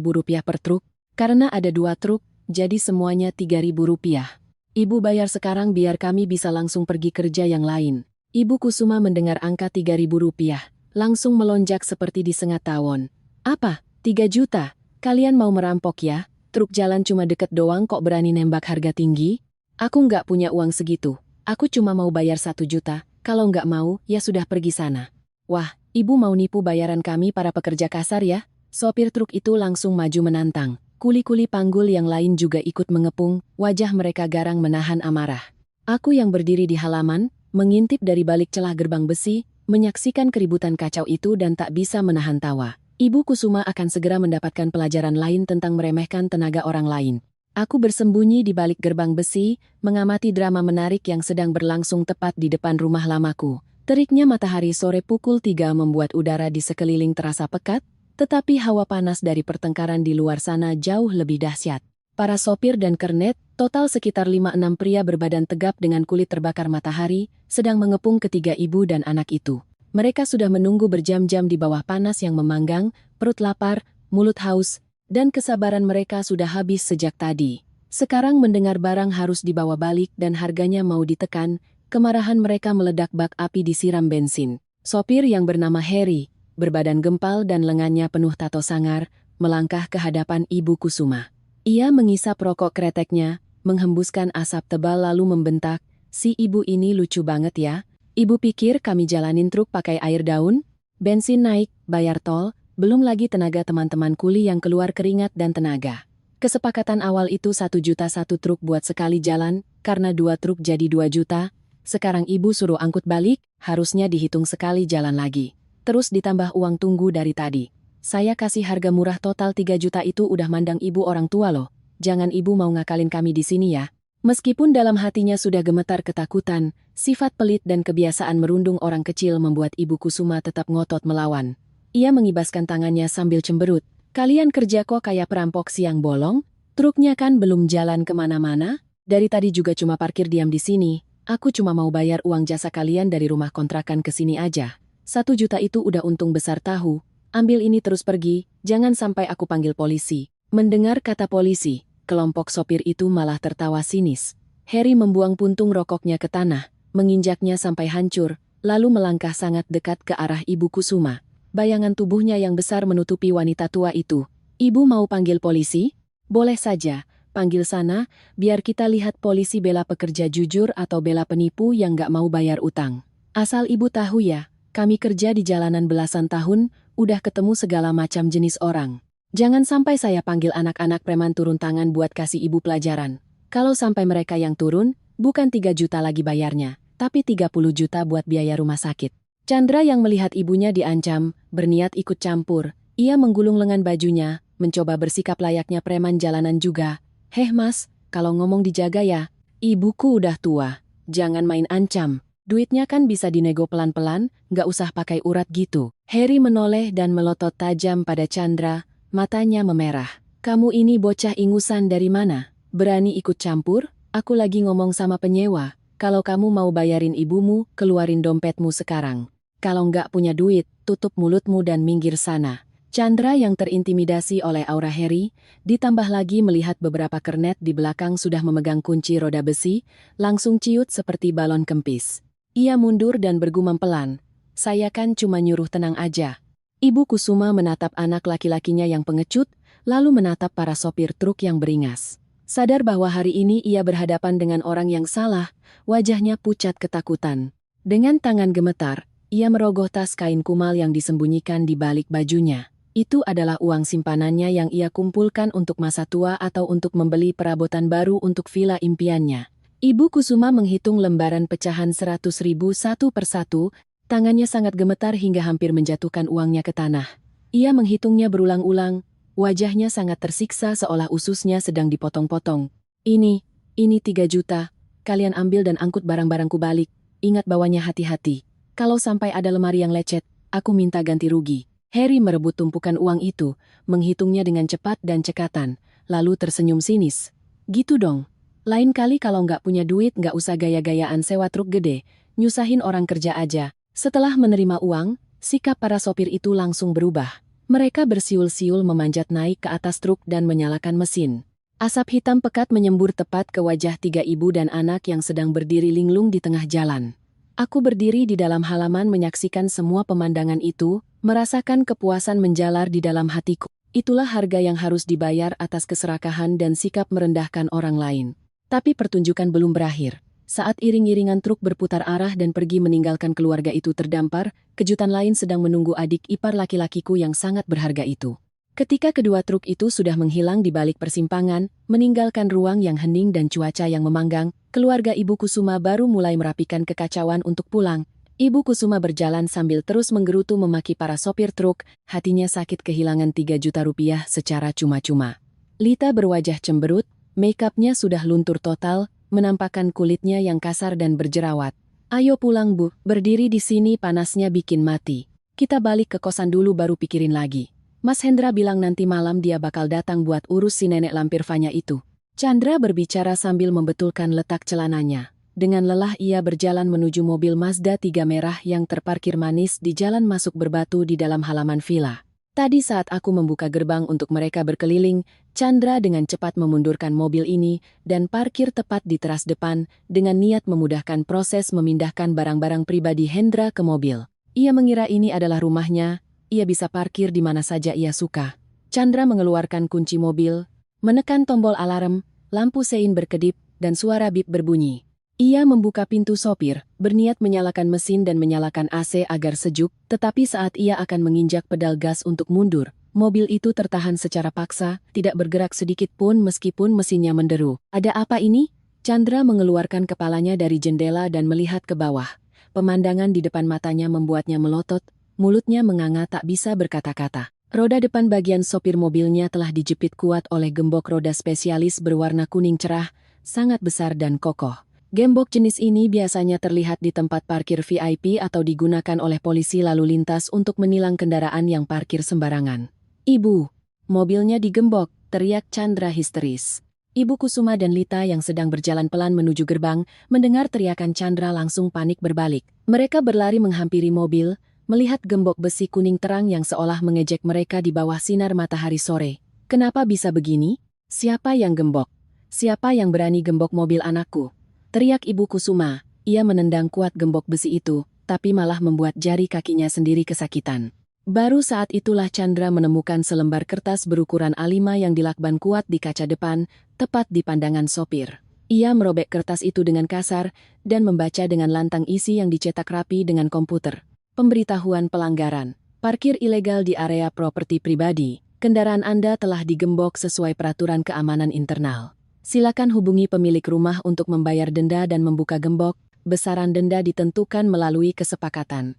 rupiah per truk. Karena ada 2 truk, jadi semuanya 3.000 rupiah. Ibu bayar sekarang biar kami bisa langsung pergi kerja yang lain. Ibu Kusuma mendengar angka 3.000 rupiah, langsung melonjak seperti disengat tawon. Apa? 3 juta? Kalian mau merampok ya? Truk jalan cuma deket doang kok berani nembak harga tinggi? Aku nggak punya uang segitu. Aku cuma mau bayar 1 juta, kalau nggak mau, ya sudah pergi sana. Wah, ibu mau nipu bayaran kami para pekerja kasar ya? Sopir truk itu langsung maju menantang. Kuli-kuli panggul yang lain juga ikut mengepung, wajah mereka garang menahan amarah. Aku yang berdiri di halaman, mengintip dari balik celah gerbang besi, menyaksikan keributan kacau itu dan tak bisa menahan tawa. Ibu Kusuma akan segera mendapatkan pelajaran lain tentang meremehkan tenaga orang lain. Aku bersembunyi di balik gerbang besi, mengamati drama menarik yang sedang berlangsung tepat di depan rumah lamaku. Teriknya matahari sore pukul 3 membuat udara di sekeliling terasa pekat, tetapi hawa panas dari pertengkaran di luar sana jauh lebih dahsyat. Para sopir dan kernet, total sekitar 5-6 pria berbadan tegap dengan kulit terbakar matahari, sedang mengepung ketiga ibu dan anak itu. Mereka sudah menunggu berjam-jam di bawah panas yang memanggang, perut lapar, mulut haus, dan kesabaran mereka sudah habis sejak tadi. Sekarang mendengar barang harus dibawa balik dan harganya mau ditekan, kemarahan mereka meledak bak api disiram bensin. Sopir yang bernama Harry, berbadan gempal dan lengannya penuh tato sangar, melangkah ke hadapan Ibu Kusuma. Ia mengisap rokok kreteknya, menghembuskan asap tebal lalu membentak, "Si ibu ini lucu banget ya. Ibu pikir kami jalanin truk pakai air daun? Bensin naik, bayar tol, belum lagi tenaga teman-teman kuli yang keluar keringat dan tenaga. Kesepakatan awal itu 1 juta 1 truk buat sekali jalan, karena 2 truk jadi 2 juta. Sekarang ibu suruh angkut balik, harusnya dihitung sekali jalan lagi. Terus ditambah uang tunggu dari tadi. Saya kasih harga murah total 3 juta itu udah mandang ibu orang tua loh. Jangan ibu mau ngakalin kami di sini ya." Meskipun dalam hatinya sudah gemetar ketakutan, sifat pelit dan kebiasaan merundung orang kecil membuat Ibu Kusuma tetap ngotot melawan. Ia mengibaskan tangannya sambil cemberut. "Kalian kerja kok kayak perampok siang bolong? Truknya kan belum jalan kemana-mana? Dari tadi juga cuma parkir diam di sini. Aku cuma mau bayar uang jasa kalian dari rumah kontrakan ke sini aja. 1 juta itu udah untung besar tahu. Ambil ini terus pergi, jangan sampai aku panggil polisi. Mendengar kata polisi, kelompok sopir itu malah tertawa sinis. Harry membuang puntung rokoknya ke tanah, menginjaknya sampai hancur, lalu melangkah sangat dekat ke arah Ibu Kusuma. Bayangan tubuhnya yang besar menutupi wanita tua itu. Ibu mau panggil polisi? Boleh saja. Panggil sana, biar kita lihat polisi bela pekerja jujur atau bela penipu yang gak mau bayar utang. Asal ibu tahu ya, kami kerja di jalanan belasan tahun, udah ketemu segala macam jenis orang. Jangan sampai saya panggil anak-anak preman turun tangan buat kasih ibu pelajaran. Kalau sampai mereka yang turun, bukan 3 juta lagi bayarnya, tapi 30 juta buat biaya rumah sakit. Chandra yang melihat ibunya diancam, berniat ikut campur. Ia menggulung lengan bajunya, mencoba bersikap layaknya preman jalanan juga. Heh mas, kalau ngomong dijaga ya, ibuku udah tua, jangan main ancam. Duitnya kan bisa dinego pelan-pelan, gak usah pakai urat gitu. Harry menoleh dan melotot tajam pada Chandra, matanya memerah. Kamu ini bocah ingusan dari mana? Berani ikut campur? Aku lagi ngomong sama penyewa, kalau kamu mau bayarin ibumu, keluarin dompetmu sekarang. Kalau nggak punya duit, tutup mulutmu dan minggir sana. Chandra yang terintimidasi oleh aura Harry, ditambah lagi melihat beberapa kernet di belakang sudah memegang kunci roda besi, langsung ciut seperti balon kempis. Ia mundur dan bergumam pelan, saya kan cuma nyuruh tenang aja. Ibu Kusuma menatap anak laki-lakinya yang pengecut, lalu menatap para sopir truk yang beringas. Sadar bahwa hari ini ia berhadapan dengan orang yang salah, wajahnya pucat ketakutan. Dengan tangan gemetar, ia merogoh tas kain kumal yang disembunyikan di balik bajunya. Itu adalah uang simpanannya yang ia kumpulkan untuk masa tua atau untuk membeli perabotan baru untuk villa impiannya. Ibu Kusuma menghitung lembaran pecahan 100.000 satu persatu, tangannya sangat gemetar hingga hampir menjatuhkan uangnya ke tanah. Ia menghitungnya berulang-ulang, wajahnya sangat tersiksa seolah ususnya sedang dipotong-potong. Ini 3 juta, kalian ambil dan angkut barang-barangku balik, ingat bawanya hati-hati. Kalau sampai ada lemari yang lecet, aku minta ganti rugi. Harry merebut tumpukan uang itu, menghitungnya dengan cepat dan cekatan, lalu tersenyum sinis. Gitu dong. Lain kali kalau nggak punya duit nggak usah gaya-gayaan sewa truk gede, nyusahin orang kerja aja. Setelah menerima uang, sikap para sopir itu langsung berubah. Mereka bersiul-siul memanjat naik ke atas truk dan menyalakan mesin. Asap hitam pekat menyembur tepat ke wajah 3 ibu dan anak yang sedang berdiri linglung di tengah jalan. Aku berdiri di dalam halaman menyaksikan semua pemandangan itu, merasakan kepuasan menjalar di dalam hatiku. Itulah harga yang harus dibayar atas keserakahan dan sikap merendahkan orang lain. Tapi pertunjukan belum berakhir. Saat iring-iringan truk berputar arah dan pergi meninggalkan keluarga itu terdampar, kejutan lain sedang menunggu adik ipar laki-lakiku yang sangat berharga itu. Ketika kedua truk itu sudah menghilang di balik persimpangan, meninggalkan ruang yang hening dan cuaca yang memanggang, keluarga Ibu Kusuma baru mulai merapikan kekacauan untuk pulang. Ibu Kusuma berjalan sambil terus menggerutu memaki para sopir truk, hatinya sakit kehilangan 3 juta rupiah secara cuma-cuma. Lita berwajah cemberut, make-upnya sudah luntur total, menampakkan kulitnya yang kasar dan berjerawat. Ayo pulang Bu, berdiri di sini panasnya bikin mati. Kita balik ke kosan dulu baru pikirin lagi. Mas Hendra bilang nanti malam dia bakal datang buat urus si nenek lampir Fanya itu. Chandra berbicara sambil membetulkan letak celananya. Dengan lelah ia berjalan menuju mobil Mazda 3 merah yang terparkir manis di jalan masuk berbatu di dalam halaman villa. Tadi saat aku membuka gerbang untuk mereka berkeliling, Chandra dengan cepat memundurkan mobil ini dan parkir tepat di teras depan dengan niat memudahkan proses memindahkan barang-barang pribadi Hendra ke mobil. Ia mengira ini adalah rumahnya. Ia bisa parkir di mana saja ia suka. Chandra mengeluarkan kunci mobil, menekan tombol alarm, lampu sein berkedip, dan suara bip berbunyi. Ia membuka pintu sopir, berniat menyalakan mesin dan menyalakan AC agar sejuk, tetapi saat ia akan menginjak pedal gas untuk mundur, mobil itu tertahan secara paksa, tidak bergerak sedikit pun meskipun mesinnya menderu. Ada apa ini? Chandra mengeluarkan kepalanya dari jendela dan melihat ke bawah. Pemandangan di depan matanya membuatnya melotot, mulutnya menganga tak bisa berkata-kata. Roda depan bagian sopir mobilnya telah dijepit kuat oleh gembok roda spesialis berwarna kuning cerah, sangat besar dan kokoh. Gembok jenis ini biasanya terlihat di tempat parkir VIP atau digunakan oleh polisi lalu lintas untuk menilang kendaraan yang parkir sembarangan. Ibu, mobilnya digembok, teriak Chandra histeris. Ibu Kusuma dan Lita yang sedang berjalan pelan menuju gerbang, mendengar teriakan Chandra langsung panik berbalik. Mereka berlari menghampiri mobil, melihat gembok besi kuning terang yang seolah mengejek mereka di bawah sinar matahari sore. Kenapa bisa begini? Siapa yang gembok? Siapa yang berani gembok mobil anakku? Teriak Ibu Kusuma. Ia menendang kuat gembok besi itu, tapi malah membuat jari kakinya sendiri kesakitan. Baru saat itulah Chandra menemukan selembar kertas berukuran A5 yang dilakban kuat di kaca depan, tepat di pandangan sopir. Ia merobek kertas itu dengan kasar, dan membaca dengan lantang isi yang dicetak rapi dengan komputer. Pemberitahuan pelanggaran. Parkir ilegal di area properti pribadi. Kendaraan Anda telah digembok sesuai peraturan keamanan internal. Silakan hubungi pemilik rumah untuk membayar denda dan membuka gembok. Besaran denda ditentukan melalui kesepakatan.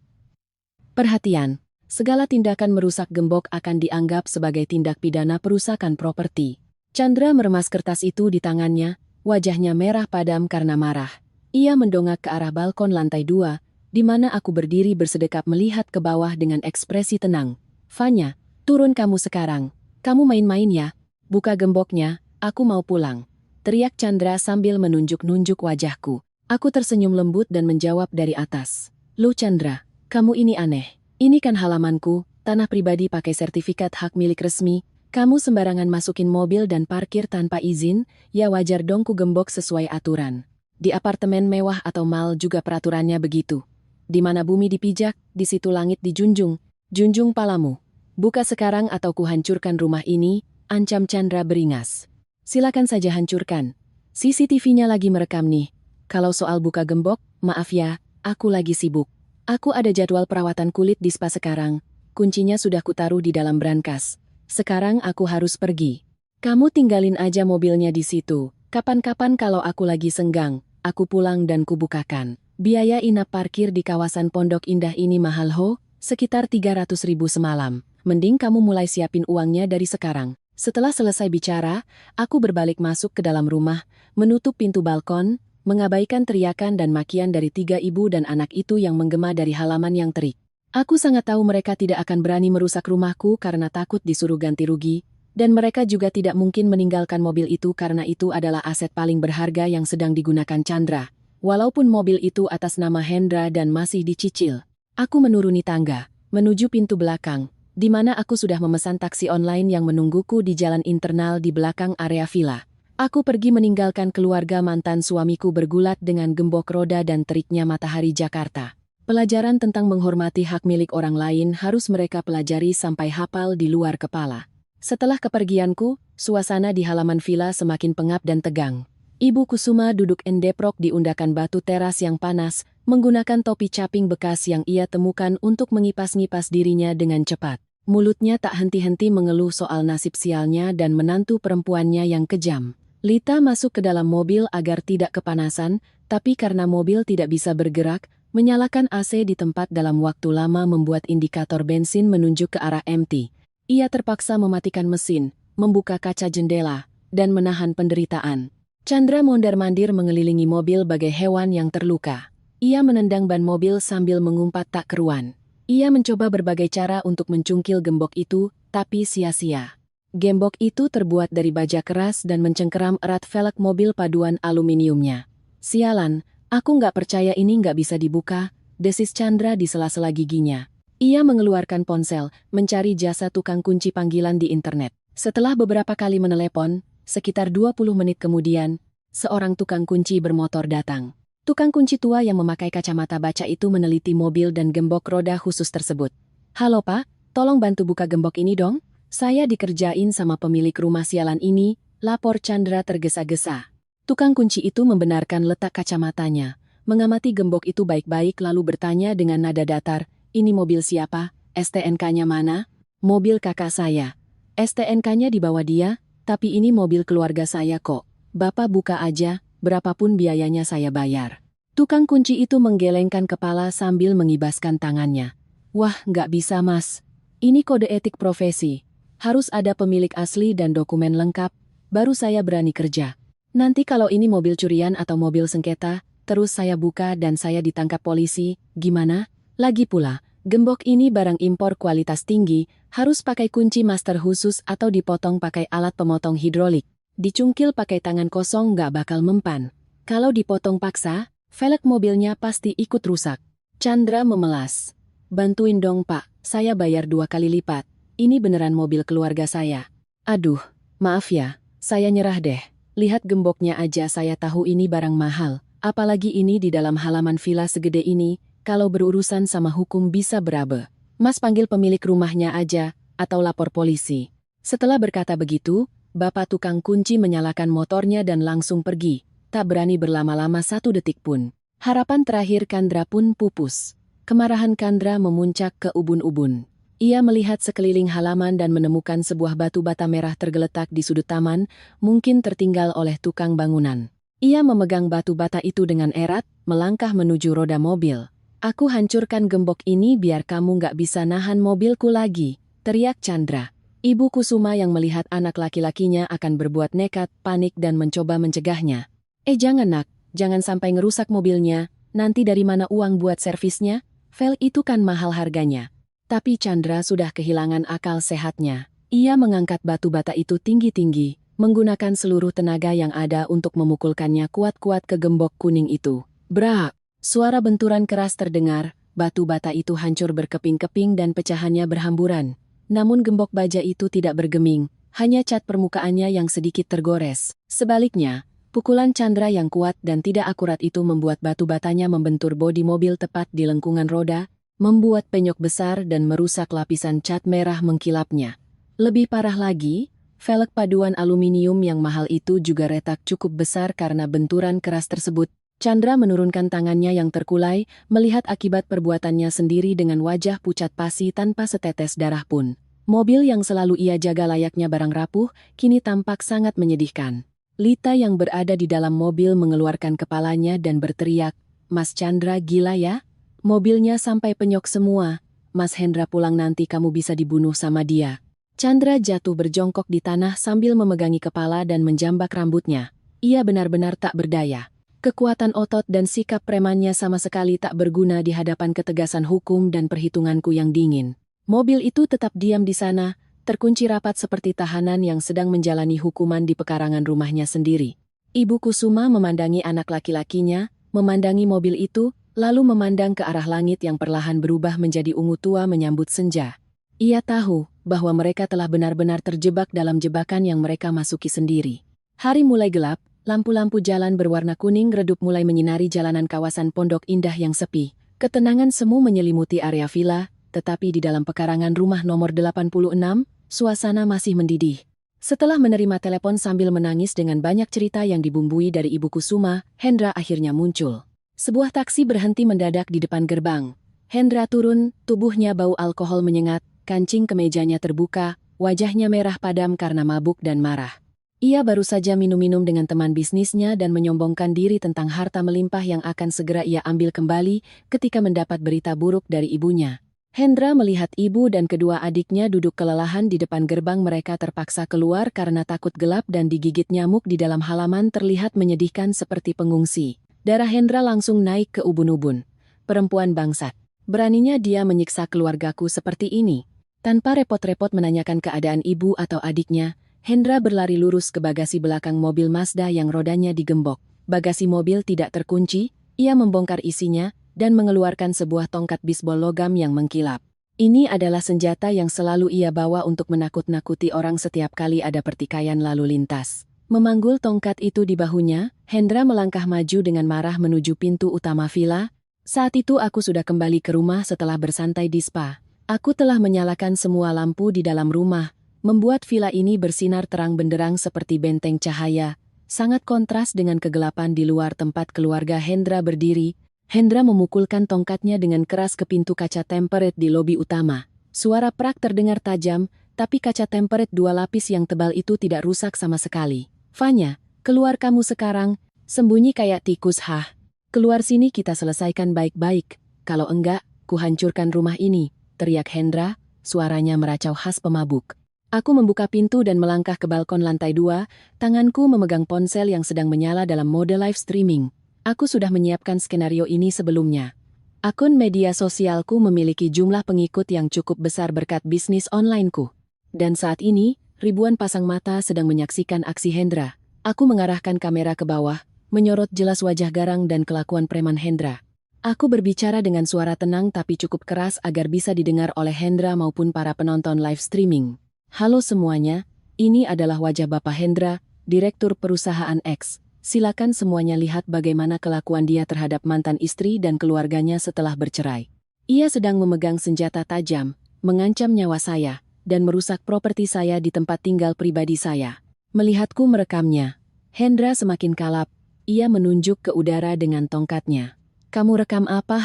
Perhatian! Segala tindakan merusak gembok akan dianggap sebagai tindak pidana perusakan properti. Chandra meremas kertas itu di tangannya, wajahnya merah padam karena marah. Ia mendongak ke arah balkon lantai 2, di mana aku berdiri bersedekap melihat ke bawah dengan ekspresi tenang. Fanya, turun kamu sekarang. Kamu main-main ya. Buka gemboknya, aku mau pulang. Teriak Chandra sambil menunjuk-nunjuk wajahku. Aku tersenyum lembut dan menjawab dari atas. Loh Chandra, kamu ini aneh. Ini kan halamanku, tanah pribadi pakai sertifikat hak milik resmi, kamu sembarangan masukin mobil dan parkir tanpa izin, ya wajar dong ku gembok sesuai aturan. Di apartemen mewah atau mall juga peraturannya begitu. Di mana bumi dipijak, di situ langit dijunjung. Junjung palamu. Buka sekarang atau ku hancurkan rumah ini, ancam Chandra beringas. Silakan saja hancurkan. CCTV-nya lagi merekam nih. Kalau soal buka gembok, maaf ya, aku lagi sibuk. Aku ada jadwal perawatan kulit di spa sekarang. Kuncinya sudah kutaruh di dalam brankas. Sekarang aku harus pergi. Kamu tinggalin aja mobilnya di situ. Kapan-kapan kalau aku lagi senggang, aku pulang dan kubukakan. Biaya inap parkir di kawasan Pondok Indah ini mahal ho, sekitar 300.000 semalam. Mending kamu mulai siapin uangnya dari sekarang. Setelah selesai bicara, aku berbalik masuk ke dalam rumah, menutup pintu balkon, mengabaikan teriakan dan makian dari 3 ibu dan anak itu yang menggema dari halaman yang terik. Aku sangat tahu mereka tidak akan berani merusak rumahku karena takut disuruh ganti rugi, dan mereka juga tidak mungkin meninggalkan mobil itu karena itu adalah aset paling berharga yang sedang digunakan Chandra. Walaupun mobil itu atas nama Hendra dan masih dicicil. Aku menuruni tangga, menuju pintu belakang, di mana aku sudah memesan taksi online yang menungguku di jalan internal di belakang area villa. Aku pergi meninggalkan keluarga mantan suamiku bergulat dengan gembok roda dan teriknya matahari Jakarta. Pelajaran tentang menghormati hak milik orang lain harus mereka pelajari sampai hafal di luar kepala. Setelah kepergianku, suasana di halaman villa semakin pengap dan tegang. Ibu Kusuma duduk endeprok di undakan batu teras yang panas, menggunakan topi caping bekas yang ia temukan untuk mengipas-ngipas dirinya dengan cepat. Mulutnya tak henti-henti mengeluh soal nasib sialnya dan menantu perempuannya yang kejam. Lita masuk ke dalam mobil agar tidak kepanasan, tapi karena mobil tidak bisa bergerak, menyalakan AC di tempat dalam waktu lama membuat indikator bensin menunjuk ke arah empty. Ia terpaksa mematikan mesin, membuka kaca jendela, dan menahan penderitaan. Chandra mondar-mandir mengelilingi mobil bagai hewan yang terluka. Ia menendang ban mobil sambil mengumpat tak keruan. Ia mencoba berbagai cara untuk mencungkil gembok itu, tapi sia-sia. Gembok itu terbuat dari baja keras dan mencengkeram erat velg mobil paduan aluminiumnya. Sialan, aku nggak percaya ini nggak bisa dibuka, desis Chandra di sela-sela giginya. Ia mengeluarkan ponsel, mencari jasa tukang kunci panggilan di internet. Setelah beberapa kali menelepon, sekitar 20 menit kemudian, seorang tukang kunci bermotor datang. Tukang kunci tua yang memakai kacamata baca itu meneliti mobil dan gembok roda khusus tersebut. Halo Pak, tolong bantu buka gembok ini dong. Saya dikerjain sama pemilik rumah sialan ini, lapor Chandra tergesa-gesa. Tukang kunci itu membenarkan letak kacamatanya, mengamati gembok itu baik-baik lalu bertanya dengan nada datar, ini mobil siapa? STNK-nya mana? Mobil kakak saya. STNK-nya dibawa dia, tapi ini mobil keluarga saya kok. Bapak buka aja, berapapun biayanya saya bayar. Tukang kunci itu menggelengkan kepala sambil mengibaskan tangannya. Wah, nggak bisa mas. Ini kode etik profesi. Harus ada pemilik asli dan dokumen lengkap, baru saya berani kerja. Nanti kalau ini mobil curian atau mobil sengketa, terus saya buka dan saya ditangkap polisi, gimana? Lagi pula, gembok ini barang impor kualitas tinggi, harus pakai kunci master khusus atau dipotong pakai alat pemotong hidrolik. Dicungkil pakai tangan kosong nggak bakal mempan. Kalau dipotong paksa, velg mobilnya pasti ikut rusak. Chandra memelas. Bantuin dong pak, saya bayar 2 kali lipat. Ini beneran mobil keluarga saya. Aduh, maaf ya, saya nyerah deh. Lihat gemboknya aja saya tahu ini barang mahal. Apalagi ini di dalam halaman villa segede ini, kalau berurusan sama hukum bisa berabe. Mas panggil pemilik rumahnya aja, atau lapor polisi. Setelah berkata begitu, bapak tukang kunci menyalakan motornya dan langsung pergi. Tak berani berlama-lama 1 detik pun. Harapan terakhir Chandra pun pupus. Kemarahan Chandra memuncak ke ubun-ubun. Ia melihat sekeliling halaman dan menemukan sebuah batu bata merah tergeletak di sudut taman, mungkin tertinggal oleh tukang bangunan. Ia memegang batu bata itu dengan erat, melangkah menuju roda mobil. Aku hancurkan gembok ini biar kamu nggak bisa nahan mobilku lagi, teriak Chandra. Ibu Kusuma yang melihat anak laki-lakinya akan berbuat nekat, panik dan mencoba mencegahnya. Jangan nak, jangan sampai ngerusak mobilnya, nanti dari mana uang buat servisnya? Velg itu kan mahal harganya. Tapi Chandra sudah kehilangan akal sehatnya. Ia mengangkat batu bata itu tinggi-tinggi, menggunakan seluruh tenaga yang ada untuk memukulkannya kuat-kuat ke gembok kuning itu. Brak! Suara benturan keras terdengar, batu bata itu hancur berkeping-keping dan pecahannya berhamburan. Namun gembok baja itu tidak bergeming, hanya cat permukaannya yang sedikit tergores. Sebaliknya, pukulan Chandra yang kuat dan tidak akurat itu membuat batu batanya membentur bodi mobil tepat di lengkungan roda, membuat penyok besar dan merusak lapisan cat merah mengkilapnya. Lebih parah lagi, velg paduan aluminium yang mahal itu juga retak cukup besar karena benturan keras tersebut. Chandra menurunkan tangannya yang terkulai, melihat akibat perbuatannya sendiri dengan wajah pucat pasi tanpa setetes darah pun. Mobil yang selalu ia jaga layaknya barang rapuh, kini tampak sangat menyedihkan. Lita yang berada di dalam mobil mengeluarkan kepalanya dan berteriak, "Mas Chandra gila ya? Mobilnya sampai penyok semua. Mas Hendra pulang nanti kamu bisa dibunuh sama dia." Chandra jatuh berjongkok di tanah sambil memegangi kepala dan menjambak rambutnya. Ia benar-benar tak berdaya. Kekuatan otot dan sikap premannya sama sekali tak berguna di hadapan ketegasan hukum dan perhitunganku yang dingin. Mobil itu tetap diam di sana, terkunci rapat seperti tahanan yang sedang menjalani hukuman di pekarangan rumahnya sendiri. Ibu Kusuma memandangi anak laki-lakinya, memandangi mobil itu, lalu memandang ke arah langit yang perlahan berubah menjadi ungu tua menyambut senja. Ia tahu bahwa mereka telah benar-benar terjebak dalam jebakan yang mereka masuki sendiri. Hari mulai gelap. Lampu-lampu jalan berwarna kuning redup mulai menyinari jalanan kawasan Pondok Indah yang sepi. Ketenangan semu menyelimuti area villa, tetapi di dalam pekarangan rumah nomor 86, suasana masih mendidih. Setelah menerima telepon sambil menangis dengan banyak cerita yang dibumbui dari Ibu Kusuma, Hendra akhirnya muncul. Sebuah taksi berhenti mendadak di depan gerbang. Hendra turun, tubuhnya bau alkohol menyengat, kancing kemejanya terbuka, wajahnya merah padam karena mabuk dan marah. Ia baru saja minum-minum dengan teman bisnisnya dan menyombongkan diri tentang harta melimpah yang akan segera ia ambil kembali ketika mendapat berita buruk dari ibunya. Hendra melihat ibu dan kedua adiknya duduk kelelahan di depan gerbang. Mereka terpaksa keluar karena takut gelap dan digigit nyamuk di dalam halaman terlihat menyedihkan seperti pengungsi. Darah Hendra langsung naik ke ubun-ubun. Perempuan bangsat. Beraninya dia menyiksa keluargaku seperti ini. Tanpa repot-repot menanyakan keadaan ibu atau adiknya, Hendra berlari lurus ke bagasi belakang mobil Mazda yang rodanya digembok. Bagasi mobil tidak terkunci, ia membongkar isinya, dan mengeluarkan sebuah tongkat bisbol logam yang mengkilap. Ini adalah senjata yang selalu ia bawa untuk menakut-nakuti orang setiap kali ada pertikaian lalu lintas. Memanggul tongkat itu di bahunya, Hendra melangkah maju dengan marah menuju pintu utama villa. Saat itu aku sudah kembali ke rumah setelah bersantai di spa. Aku telah menyalakan semua lampu di dalam rumah, membuat villa ini bersinar terang benderang seperti benteng cahaya, sangat kontras dengan kegelapan di luar tempat keluarga Hendra berdiri. Hendra memukulkan tongkatnya dengan keras ke pintu kaca tempered di lobi utama. Suara prak terdengar tajam, tapi kaca tempered 2 lapis yang tebal itu tidak rusak sama sekali. "Fanya, keluar kamu sekarang, sembunyi kayak tikus hah. Keluar sini kita selesaikan baik-baik, kalau enggak, kuhancurkan rumah ini," teriak Hendra, suaranya meracau khas pemabuk. Aku membuka pintu dan melangkah ke balkon lantai 2, tanganku memegang ponsel yang sedang menyala dalam mode live streaming. Aku sudah menyiapkan skenario ini sebelumnya. Akun media sosialku memiliki jumlah pengikut yang cukup besar berkat bisnis onlineku. Dan saat ini, ribuan pasang mata sedang menyaksikan aksi Hendra. Aku mengarahkan kamera ke bawah, menyorot jelas wajah garang dan kelakuan preman Hendra. Aku berbicara dengan suara tenang tapi cukup keras agar bisa didengar oleh Hendra maupun para penonton live streaming. Halo semuanya, ini adalah wajah Bapak Hendra, Direktur Perusahaan X. Silakan semuanya lihat bagaimana kelakuan dia terhadap mantan istri dan keluarganya setelah bercerai. Ia sedang memegang senjata tajam, mengancam nyawa saya, dan merusak properti saya di tempat tinggal pribadi saya. Melihatku merekamnya, Hendra semakin kalap. Ia menunjuk ke udara dengan tongkatnya. Kamu rekam apa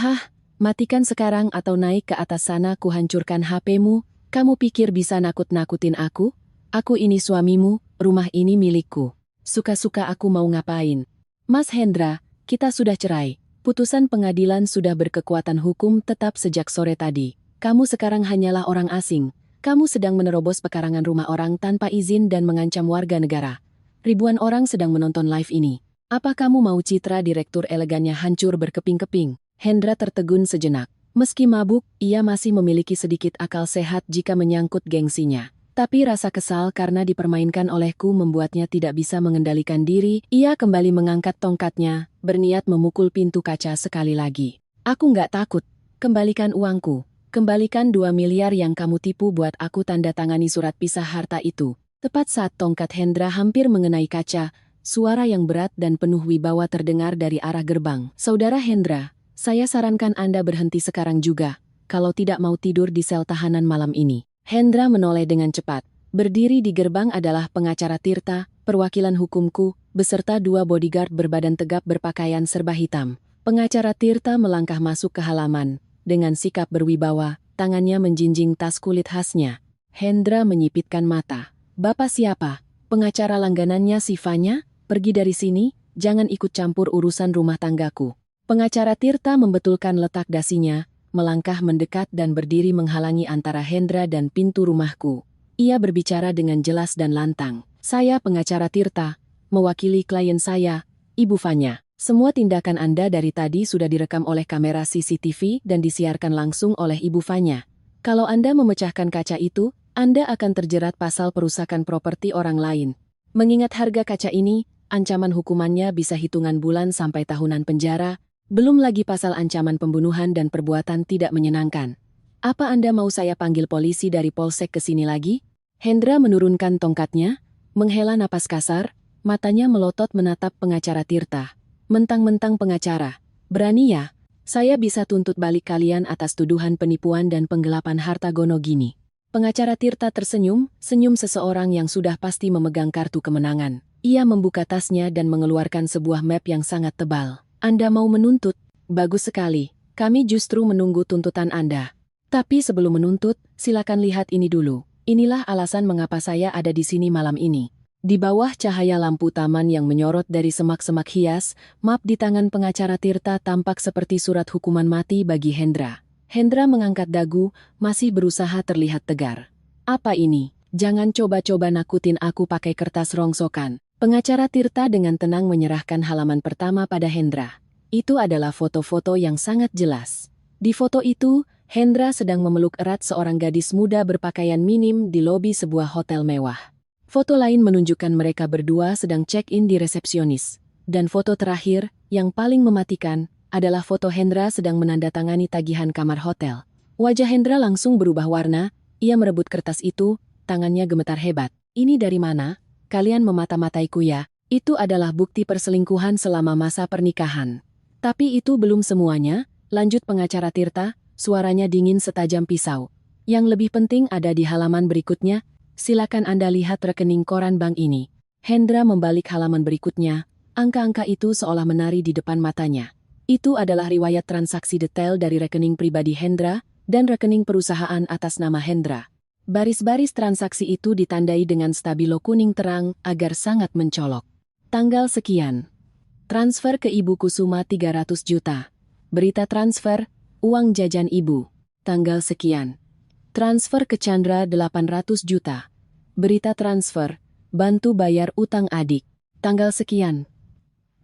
Matikan sekarang atau naik ke atas sana ku hancurkan HP-mu. Kamu pikir bisa nakut-nakutin aku? Aku ini suamimu, rumah ini milikku. Suka-suka aku mau ngapain. Mas Hendra, kita sudah cerai. Putusan pengadilan sudah berkekuatan hukum tetap sejak sore tadi. Kamu sekarang hanyalah orang asing. Kamu sedang menerobos pekarangan rumah orang tanpa izin dan mengancam warga negara. Ribuan orang sedang menonton live ini. Apa kamu mau citra direktur elegannya hancur berkeping-keping? Hendra tertegun sejenak. Meski mabuk, ia masih memiliki sedikit akal sehat jika menyangkut gengsinya. Tapi rasa kesal karena dipermainkan olehku membuatnya tidak bisa mengendalikan diri. Ia kembali mengangkat tongkatnya, berniat memukul pintu kaca sekali lagi. Aku nggak takut. Kembalikan uangku. Kembalikan 2 miliar yang kamu tipu buat aku tanda tangani surat pisah harta itu. Tepat saat tongkat Hendra hampir mengenai kaca, suara yang berat dan penuh wibawa terdengar dari arah gerbang. Saudara Hendra, saya sarankan Anda berhenti sekarang juga, kalau tidak mau tidur di sel tahanan malam ini. Hendra menoleh dengan cepat. Berdiri di gerbang adalah pengacara Tirta, perwakilan hukumku, beserta 2 bodyguard berbadan tegap berpakaian serba hitam. Pengacara Tirta melangkah masuk ke halaman. Dengan sikap berwibawa, tangannya menjinjing tas kulit khasnya. Hendra menyipitkan mata. Bapak siapa? Pengacara langganannya si Fanya? Pergi dari sini, jangan ikut campur urusan rumah tanggaku. Pengacara Tirta membetulkan letak dasinya, melangkah mendekat dan berdiri menghalangi antara Hendra dan pintu rumahku. Ia berbicara dengan jelas dan lantang. Saya pengacara Tirta, mewakili klien saya, Ibu Fanya. Semua tindakan Anda dari tadi sudah direkam oleh kamera CCTV dan disiarkan langsung oleh Ibu Fanya. Kalau Anda memecahkan kaca itu, Anda akan terjerat pasal perusakan properti orang lain. Mengingat harga kaca ini, ancaman hukumannya bisa hitungan bulan sampai tahunan penjara, belum lagi pasal ancaman pembunuhan dan perbuatan tidak menyenangkan. Apa Anda mau saya panggil polisi dari Polsek ke sini lagi? Hendra menurunkan tongkatnya, menghela napas kasar, matanya melotot menatap pengacara Tirta. Mentang-mentang pengacara, berani ya? Saya bisa tuntut balik kalian atas tuduhan penipuan dan penggelapan harta gono gini. Pengacara Tirta tersenyum, senyum seseorang yang sudah pasti memegang kartu kemenangan. Ia membuka tasnya dan mengeluarkan sebuah map yang sangat tebal. Anda mau menuntut? Bagus sekali. Kami justru menunggu tuntutan Anda. Tapi sebelum menuntut, silakan lihat ini dulu. Inilah alasan mengapa saya ada di sini malam ini. Di bawah cahaya lampu taman yang menyorot dari semak-semak hias, map di tangan pengacara Tirta tampak seperti surat hukuman mati bagi Hendra. Hendra mengangkat dagu, masih berusaha terlihat tegar. Apa ini? Jangan coba-coba nakutin aku pakai kertas rongsokan. Pengacara Tirta dengan tenang menyerahkan halaman pertama pada Hendra. Itu adalah foto-foto yang sangat jelas. Di foto itu, Hendra sedang memeluk erat seorang gadis muda berpakaian minim di lobi sebuah hotel mewah. Foto lain menunjukkan mereka berdua sedang check-in di resepsionis. Dan foto terakhir, yang paling mematikan, adalah foto Hendra sedang menandatangani tagihan kamar hotel. Wajah Hendra langsung berubah warna, ia merebut kertas itu, tangannya gemetar hebat. Ini dari mana? Kalian memata-mataiku ya? Itu adalah bukti perselingkuhan selama masa pernikahan. Tapi itu belum semuanya, lanjut pengacara Tirta, suaranya dingin setajam pisau. Yang lebih penting ada di halaman berikutnya. Silakan Anda lihat rekening koran bank ini. Hendra membalik halaman berikutnya, angka-angka itu seolah menari di depan matanya. Itu adalah riwayat transaksi detail dari rekening pribadi Hendra dan rekening perusahaan atas nama Hendra. Baris-baris transaksi itu ditandai dengan stabilo kuning terang agar sangat mencolok. Tanggal sekian. Transfer ke Ibu Kusuma 300 juta. Berita transfer, uang jajan Ibu. Tanggal sekian. Transfer ke Chandra 800 juta. Berita transfer, bantu bayar utang adik. Tanggal sekian.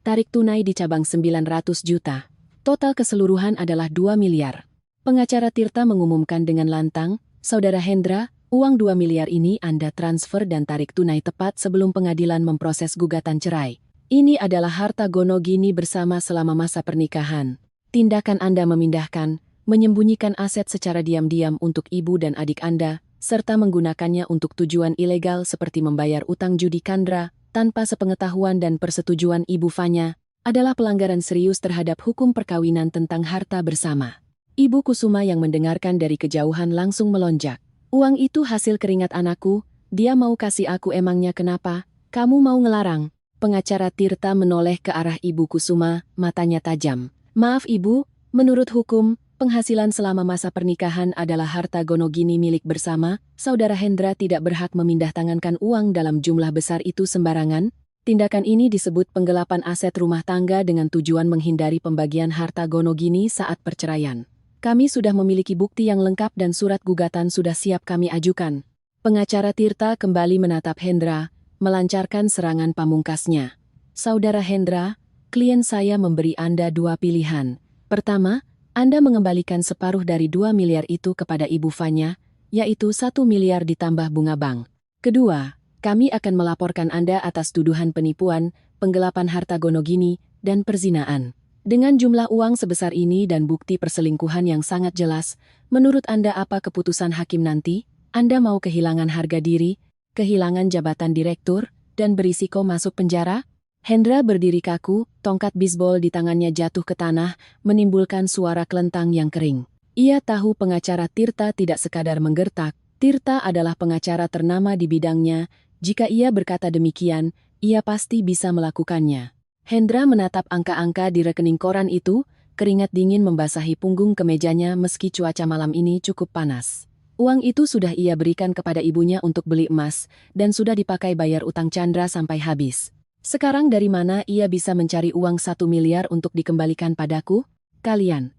Tarik tunai di cabang 900 juta. Total keseluruhan adalah 2 miliar. Pengacara Tirta mengumumkan dengan lantang, Saudara Hendra, Uang 2 miliar ini Anda transfer dan tarik tunai tepat sebelum pengadilan memproses gugatan cerai. Ini adalah harta Gonogini bersama selama masa pernikahan. Tindakan Anda memindahkan, menyembunyikan aset secara diam-diam untuk ibu dan adik Anda, serta menggunakannya untuk tujuan ilegal seperti membayar utang judi Chandra, tanpa sepengetahuan dan persetujuan Ibu Fanya, adalah pelanggaran serius terhadap hukum perkawinan tentang harta bersama. Ibu Kusuma yang mendengarkan dari kejauhan langsung melonjak. Uang itu hasil keringat anakku, dia mau kasih aku emangnya kenapa? Kamu mau ngelarang? Pengacara Tirta menoleh ke arah Ibu Kusuma, matanya tajam. Maaf Ibu, menurut hukum, penghasilan selama masa pernikahan adalah harta Gonogini milik bersama, Saudara Hendra tidak berhak memindahtangankan uang dalam jumlah besar itu sembarangan. Tindakan ini disebut penggelapan aset rumah tangga dengan tujuan menghindari pembagian harta Gonogini saat perceraian. Kami sudah memiliki bukti yang lengkap dan surat gugatan sudah siap kami ajukan. Pengacara Tirta kembali menatap Hendra, melancarkan serangan pamungkasnya. Saudara Hendra, klien saya memberi Anda 2 pilihan. Pertama, Anda mengembalikan separuh dari 2 miliar itu kepada Ibu Fanya, yaitu 1 miliar ditambah bunga bank. Kedua, kami akan melaporkan Anda atas tuduhan penipuan, penggelapan harta Gonogini, dan perzinaan. Dengan jumlah uang sebesar ini dan bukti perselingkuhan yang sangat jelas, menurut Anda apa keputusan hakim nanti? Anda mau kehilangan harga diri, kehilangan jabatan direktur, dan berisiko masuk penjara? Hendra berdiri kaku, tongkat bisbol di tangannya jatuh ke tanah, menimbulkan suara kelentang yang kering. Ia tahu pengacara Tirta tidak sekadar menggertak, Tirta adalah pengacara ternama di bidangnya, jika ia berkata demikian, ia pasti bisa melakukannya. Hendra menatap angka-angka di rekening koran itu, keringat dingin membasahi punggung kemejanya meski cuaca malam ini cukup panas. Uang itu sudah ia berikan kepada ibunya untuk beli emas, dan sudah dipakai bayar utang Chandra sampai habis. Sekarang dari mana ia bisa mencari uang 1 miliar untuk dikembalikan padaku? Kalian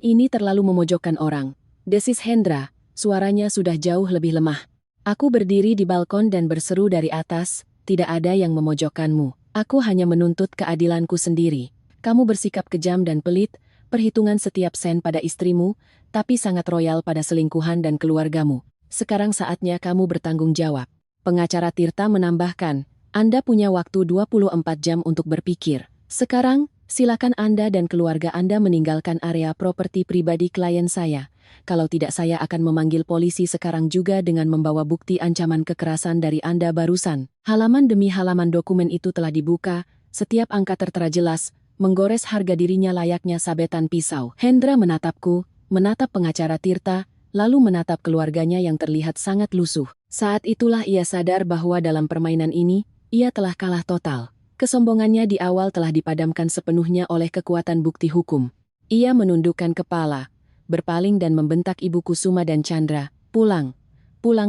ini terlalu memojokkan orang. Desis Hendra, suaranya sudah jauh lebih lemah. Aku berdiri di balkon dan berseru dari atas, tidak ada yang memojokkanmu. Aku hanya menuntut keadilanku sendiri. Kamu bersikap kejam dan pelit, perhitungan setiap sen pada istrimu, tapi sangat royal pada selingkuhan dan keluargamu. Sekarang saatnya kamu bertanggung jawab. Pengacara Tirta menambahkan, Anda punya waktu 24 jam untuk berpikir. Sekarang, silakan Anda dan keluarga Anda meninggalkan area properti pribadi klien saya. Kalau tidak saya akan memanggil polisi sekarang juga dengan membawa bukti ancaman kekerasan dari Anda barusan. Halaman demi halaman dokumen itu telah dibuka, setiap angka tertera jelas, menggores harga dirinya layaknya sabetan pisau. Hendra menatapku, menatap pengacara Tirta, lalu menatap keluarganya yang terlihat sangat lusuh. Saat itulah ia sadar bahwa dalam permainan ini, ia telah kalah total. Kesombongannya di awal telah dipadamkan sepenuhnya oleh kekuatan bukti hukum. Ia menundukkan kepala, berpaling dan membentak Ibu Kusuma dan Chandra, pulang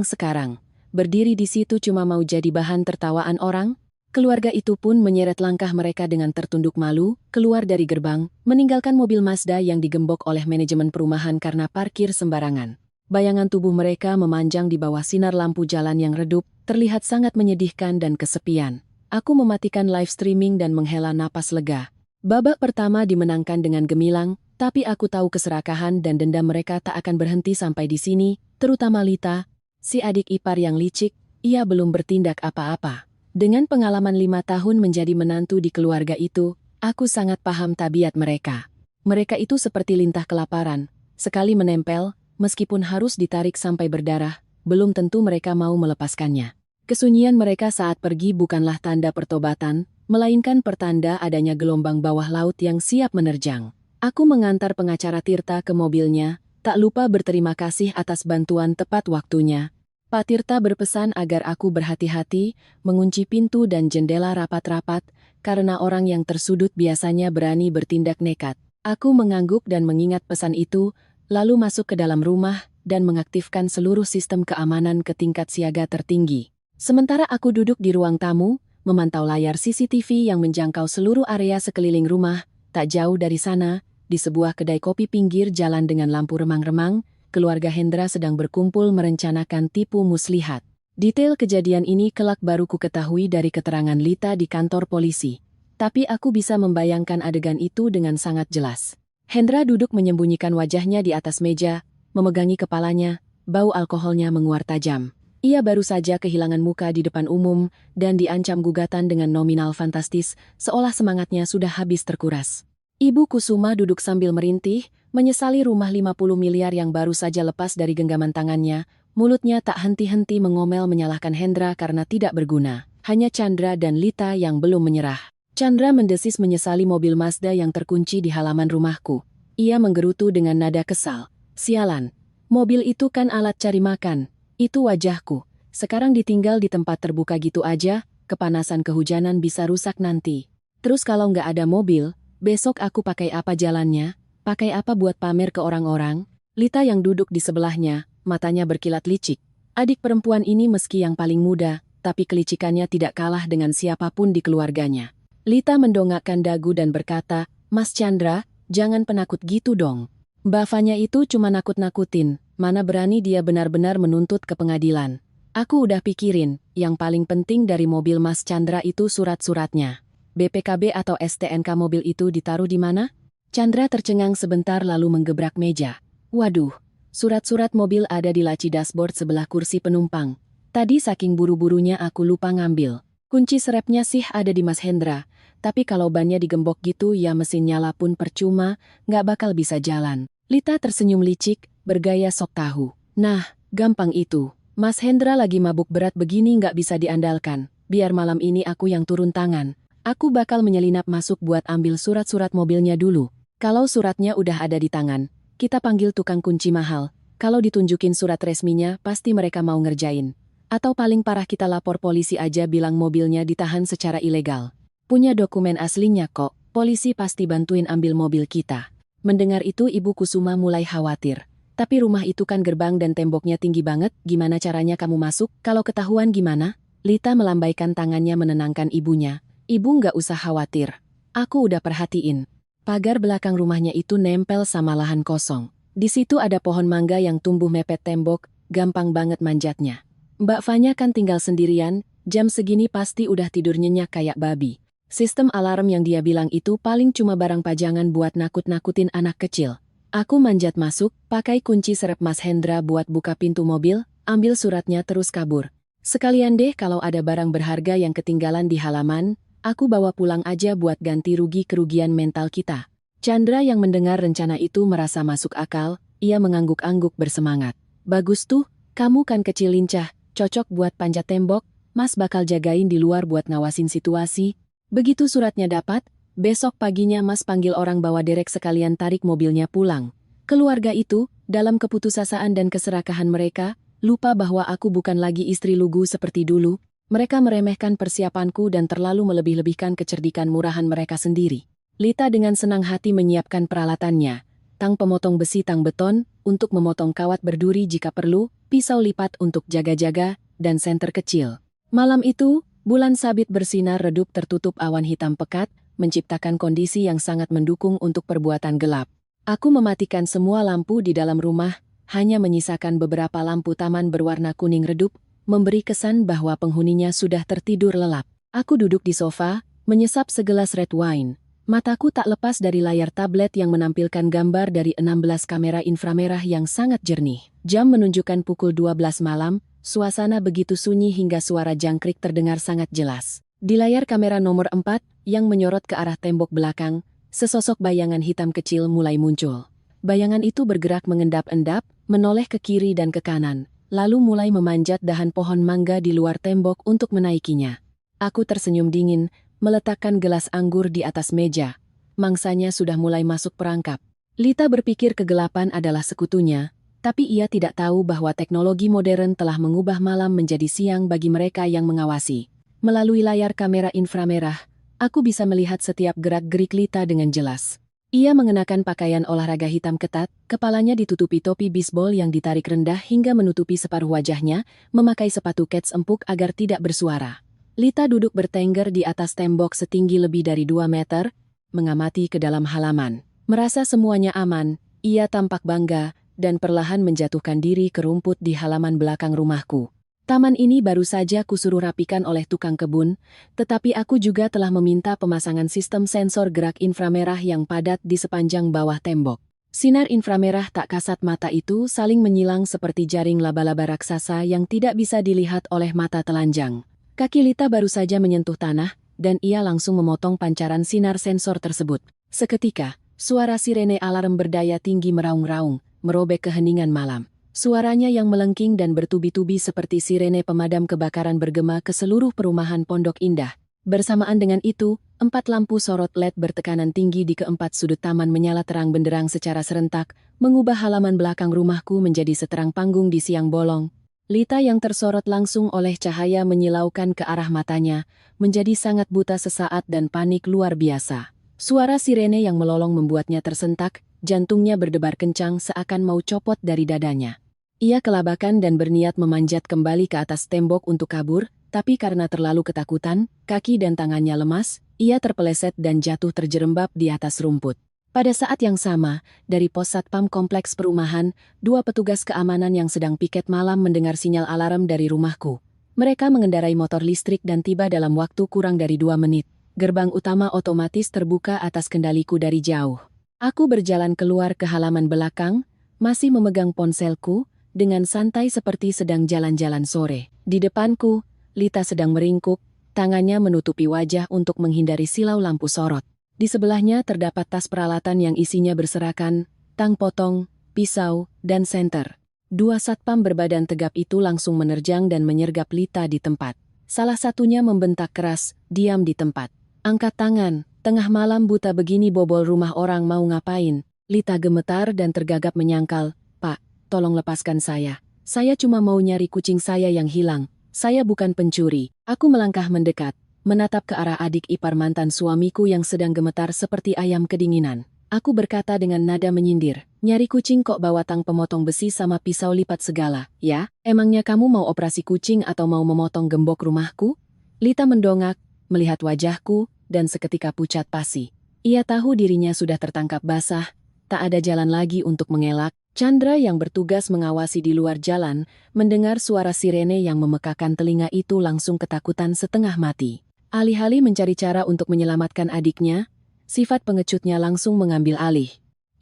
sekarang. Berdiri di situ cuma mau jadi bahan tertawaan orang? Keluarga itu pun menyeret langkah mereka dengan tertunduk malu, keluar dari gerbang, meninggalkan mobil Mazda yang digembok oleh manajemen perumahan karena parkir sembarangan. Bayangan tubuh mereka memanjang di bawah sinar lampu jalan yang redup, terlihat sangat menyedihkan dan kesepian. Aku mematikan live streaming dan menghela napas lega. Babak pertama dimenangkan dengan gemilang, tapi aku tahu keserakahan dan dendam mereka tak akan berhenti sampai di sini, terutama Lita, si adik ipar yang licik, ia belum bertindak apa-apa. Dengan pengalaman 5 tahun menjadi menantu di keluarga itu, aku sangat paham tabiat mereka. Mereka itu seperti lintah kelaparan, sekali menempel, meskipun harus ditarik sampai berdarah, belum tentu mereka mau melepaskannya. Kesunyian mereka saat pergi bukanlah tanda pertobatan, melainkan pertanda adanya gelombang bawah laut yang siap menerjang. Aku mengantar pengacara Tirta ke mobilnya, tak lupa berterima kasih atas bantuan tepat waktunya. Pak Tirta berpesan agar aku berhati-hati, mengunci pintu dan jendela rapat-rapat, karena orang yang tersudut biasanya berani bertindak nekat. Aku mengangguk dan mengingat pesan itu, lalu masuk ke dalam rumah dan mengaktifkan seluruh sistem keamanan ke tingkat siaga tertinggi. Sementara aku duduk di ruang tamu, memantau layar CCTV yang menjangkau seluruh area sekeliling rumah, tak jauh dari sana, di sebuah kedai kopi pinggir jalan dengan lampu remang-remang, keluarga Hendra sedang berkumpul merencanakan tipu muslihat. Detail kejadian ini kelak baru ku ketahui dari keterangan Lita di kantor polisi. Tapi aku bisa membayangkan adegan itu dengan sangat jelas. Hendra duduk menyembunyikan wajahnya di atas meja, memegangi kepalanya, bau alkoholnya menguar tajam. Ia baru saja kehilangan muka di depan umum dan diancam gugatan dengan nominal fantastis, seolah semangatnya sudah habis terkuras. Ibu Kusuma duduk sambil merintih, menyesali rumah 50 miliar yang baru saja lepas dari genggaman tangannya. Mulutnya tak henti-henti mengomel menyalahkan Hendra karena tidak berguna. Hanya Chandra dan Lita yang belum menyerah. Chandra mendesis menyesali mobil Mazda yang terkunci di halaman rumahku. Ia menggerutu dengan nada kesal. Sialan, mobil itu kan alat cari makan. Itu wajahku. Sekarang ditinggal di tempat terbuka gitu aja, kepanasan kehujanan bisa rusak nanti. Terus kalau nggak ada mobil, besok aku pakai apa jalannya? Pakai apa buat pamer ke orang-orang? Lita yang duduk di sebelahnya, matanya berkilat licik. Adik perempuan ini meski yang paling muda, tapi kelicikannya tidak kalah dengan siapapun di keluarganya. Lita mendongakkan dagu dan berkata, "Mas Chandra, jangan penakut gitu dong. Bapaknya itu cuma nakut-nakutin. Mana berani dia benar-benar menuntut ke pengadilan. Aku udah pikirin, yang paling penting dari mobil Mas Chandra itu surat-suratnya. BPKB atau STNK mobil itu ditaruh di mana?" Chandra tercengang sebentar lalu menggebrak meja. "Waduh, surat-surat mobil ada di laci dashboard sebelah kursi penumpang. Tadi saking buru-burunya aku lupa ngambil. Kunci serepnya sih ada di Mas Hendra, tapi kalau bannya digembok gitu ya mesin nyala pun percuma, nggak bakal bisa jalan." Lita tersenyum licik, bergaya sok tahu. "Nah, gampang itu. Mas Hendra lagi mabuk berat begini nggak bisa diandalkan. Biar malam ini aku yang turun tangan. Aku bakal menyelinap masuk buat ambil surat-surat mobilnya dulu. Kalau suratnya udah ada di tangan, kita panggil tukang kunci mahal. Kalau ditunjukin surat resminya, pasti mereka mau ngerjain. Atau paling parah kita lapor polisi aja bilang mobilnya ditahan secara ilegal. Punya dokumen aslinya kok, polisi pasti bantuin ambil mobil kita." Mendengar itu Ibu Kusuma mulai khawatir. "Tapi rumah itu kan gerbang dan temboknya tinggi banget, gimana caranya kamu masuk? Kalau ketahuan gimana?" Lita melambaikan tangannya menenangkan ibunya. "Ibu nggak usah khawatir. Aku udah perhatiin. Pagar belakang rumahnya itu nempel sama lahan kosong. Di situ ada pohon mangga yang tumbuh mepet tembok, gampang banget manjatnya. Mbak Fanya kan tinggal sendirian, jam segini pasti udah tidur nyenyak kayak babi. Sistem alarm yang dia bilang itu paling cuma barang pajangan buat nakut-nakutin anak kecil. Aku manjat masuk, pakai kunci serep Mas Hendra buat buka pintu mobil, ambil suratnya terus kabur. Sekalian deh kalau ada barang berharga yang ketinggalan di halaman, aku bawa pulang aja buat ganti rugi kerugian mental kita." Chandra yang mendengar rencana itu merasa masuk akal, ia mengangguk-angguk bersemangat. "Bagus tuh, kamu kan kecil lincah, cocok buat panjat tembok, Mas bakal jagain di luar buat ngawasin situasi." Begitu suratnya dapat, besok paginya Mas panggil orang bawa derek sekalian tarik mobilnya pulang. Keluarga itu, dalam keputusasaan dan keserakahan mereka, lupa bahwa aku bukan lagi istri lugu seperti dulu. Mereka meremehkan persiapanku dan terlalu melebih-lebihkan kecerdikan murahan mereka sendiri. Lita dengan senang hati menyiapkan peralatannya. Tang pemotong besi, tang beton, untuk memotong kawat berduri jika perlu, pisau lipat untuk jaga-jaga, dan senter kecil. Malam itu, bulan sabit bersinar redup tertutup awan hitam pekat, menciptakan kondisi yang sangat mendukung untuk perbuatan gelap. Aku mematikan semua lampu di dalam rumah, hanya menyisakan beberapa lampu taman berwarna kuning redup, memberi kesan bahwa penghuninya sudah tertidur lelap. Aku duduk di sofa, menyesap segelas red wine. Mataku tak lepas dari layar tablet yang menampilkan gambar dari 16 kamera inframerah yang sangat jernih. Jam menunjukkan pukul 12 malam, suasana begitu sunyi hingga suara jangkrik terdengar sangat jelas. Di layar kamera nomor 4, yang menyorot ke arah tembok belakang, sesosok bayangan hitam kecil mulai muncul. Bayangan itu bergerak mengendap-endap, menoleh ke kiri dan ke kanan, lalu mulai memanjat dahan pohon mangga di luar tembok untuk menaikinya. Aku tersenyum dingin, meletakkan gelas anggur di atas meja. Mangsanya sudah mulai masuk perangkap. Lita berpikir kegelapan adalah sekutunya, tapi ia tidak tahu bahwa teknologi modern telah mengubah malam menjadi siang bagi mereka yang mengawasi. Melalui layar kamera inframerah, aku bisa melihat setiap gerak-gerik Lita dengan jelas. Ia mengenakan pakaian olahraga hitam ketat, kepalanya ditutupi topi bisbol yang ditarik rendah hingga menutupi separuh wajahnya, memakai sepatu kets empuk agar tidak bersuara. Lita duduk bertengger di atas tembok setinggi lebih dari 2 meter, mengamati ke dalam halaman. Merasa semuanya aman, ia tampak bangga, dan perlahan menjatuhkan diri ke rumput di halaman belakang rumahku. Taman ini baru saja kusuruh rapikan oleh tukang kebun, tetapi aku juga telah meminta pemasangan sistem sensor gerak inframerah yang padat di sepanjang bawah tembok. Sinar inframerah tak kasat mata itu saling menyilang seperti jaring laba-laba raksasa yang tidak bisa dilihat oleh mata telanjang. Kaki Lita baru saja menyentuh tanah, dan ia langsung memotong pancaran sinar sensor tersebut. Seketika, suara sirene alarm berdaya tinggi meraung-raung, merobek keheningan malam. Suaranya yang melengking dan bertubi-tubi seperti sirene pemadam kebakaran bergema ke seluruh perumahan Pondok Indah. Bersamaan dengan itu, 4 lampu sorot LED bertekanan tinggi di keempat sudut taman menyala terang benderang secara serentak, mengubah halaman belakang rumahku menjadi seterang panggung di siang bolong. Lita yang tersorot langsung oleh cahaya menyilaukan ke arah matanya, menjadi sangat buta sesaat dan panik luar biasa. Suara sirene yang melolong membuatnya tersentak, jantungnya berdebar kencang seakan mau copot dari dadanya. Ia kelabakan dan berniat memanjat kembali ke atas tembok untuk kabur, tapi karena terlalu ketakutan, kaki dan tangannya lemas, ia terpeleset dan jatuh terjerembab di atas rumput. Pada saat yang sama, dari pos satpam kompleks perumahan, 2 petugas keamanan yang sedang piket malam mendengar sinyal alarm dari rumahku. Mereka mengendarai motor listrik dan tiba dalam waktu kurang dari 2 menit. Gerbang utama otomatis terbuka atas kendaliku dari jauh. Aku berjalan keluar ke halaman belakang, masih memegang ponselku, dengan santai seperti sedang jalan-jalan sore. Di depanku, Lita sedang meringkuk, tangannya menutupi wajah untuk menghindari silau lampu sorot. Di sebelahnya terdapat tas peralatan yang isinya berserakan, tang potong, pisau, dan senter. 2 satpam berbadan tegap itu langsung menerjang dan menyergap Lita di tempat. Salah satunya membentak keras, "Diam di tempat." "Angkat tangan, tengah malam buta begini bobol rumah orang mau ngapain?" Lita gemetar dan tergagap menyangkal, "Pak, tolong lepaskan saya. Saya cuma mau nyari kucing saya yang hilang. Saya bukan pencuri." Aku melangkah mendekat, menatap ke arah adik ipar mantan suamiku yang sedang gemetar seperti ayam kedinginan. Aku berkata dengan nada menyindir, "Nyari kucing kok bawa tang pemotong besi sama pisau lipat segala, ya? Emangnya kamu mau operasi kucing atau mau memotong gembok rumahku?" Lita mendongak, melihat wajahku, dan seketika pucat pasi. Ia tahu dirinya sudah tertangkap basah, tak ada jalan lagi untuk mengelak. Chandra yang bertugas mengawasi di luar jalan, mendengar suara sirene yang memekakan telinga itu langsung ketakutan setengah mati. Alih-alih mencari cara untuk menyelamatkan adiknya, sifat pengecutnya langsung mengambil alih.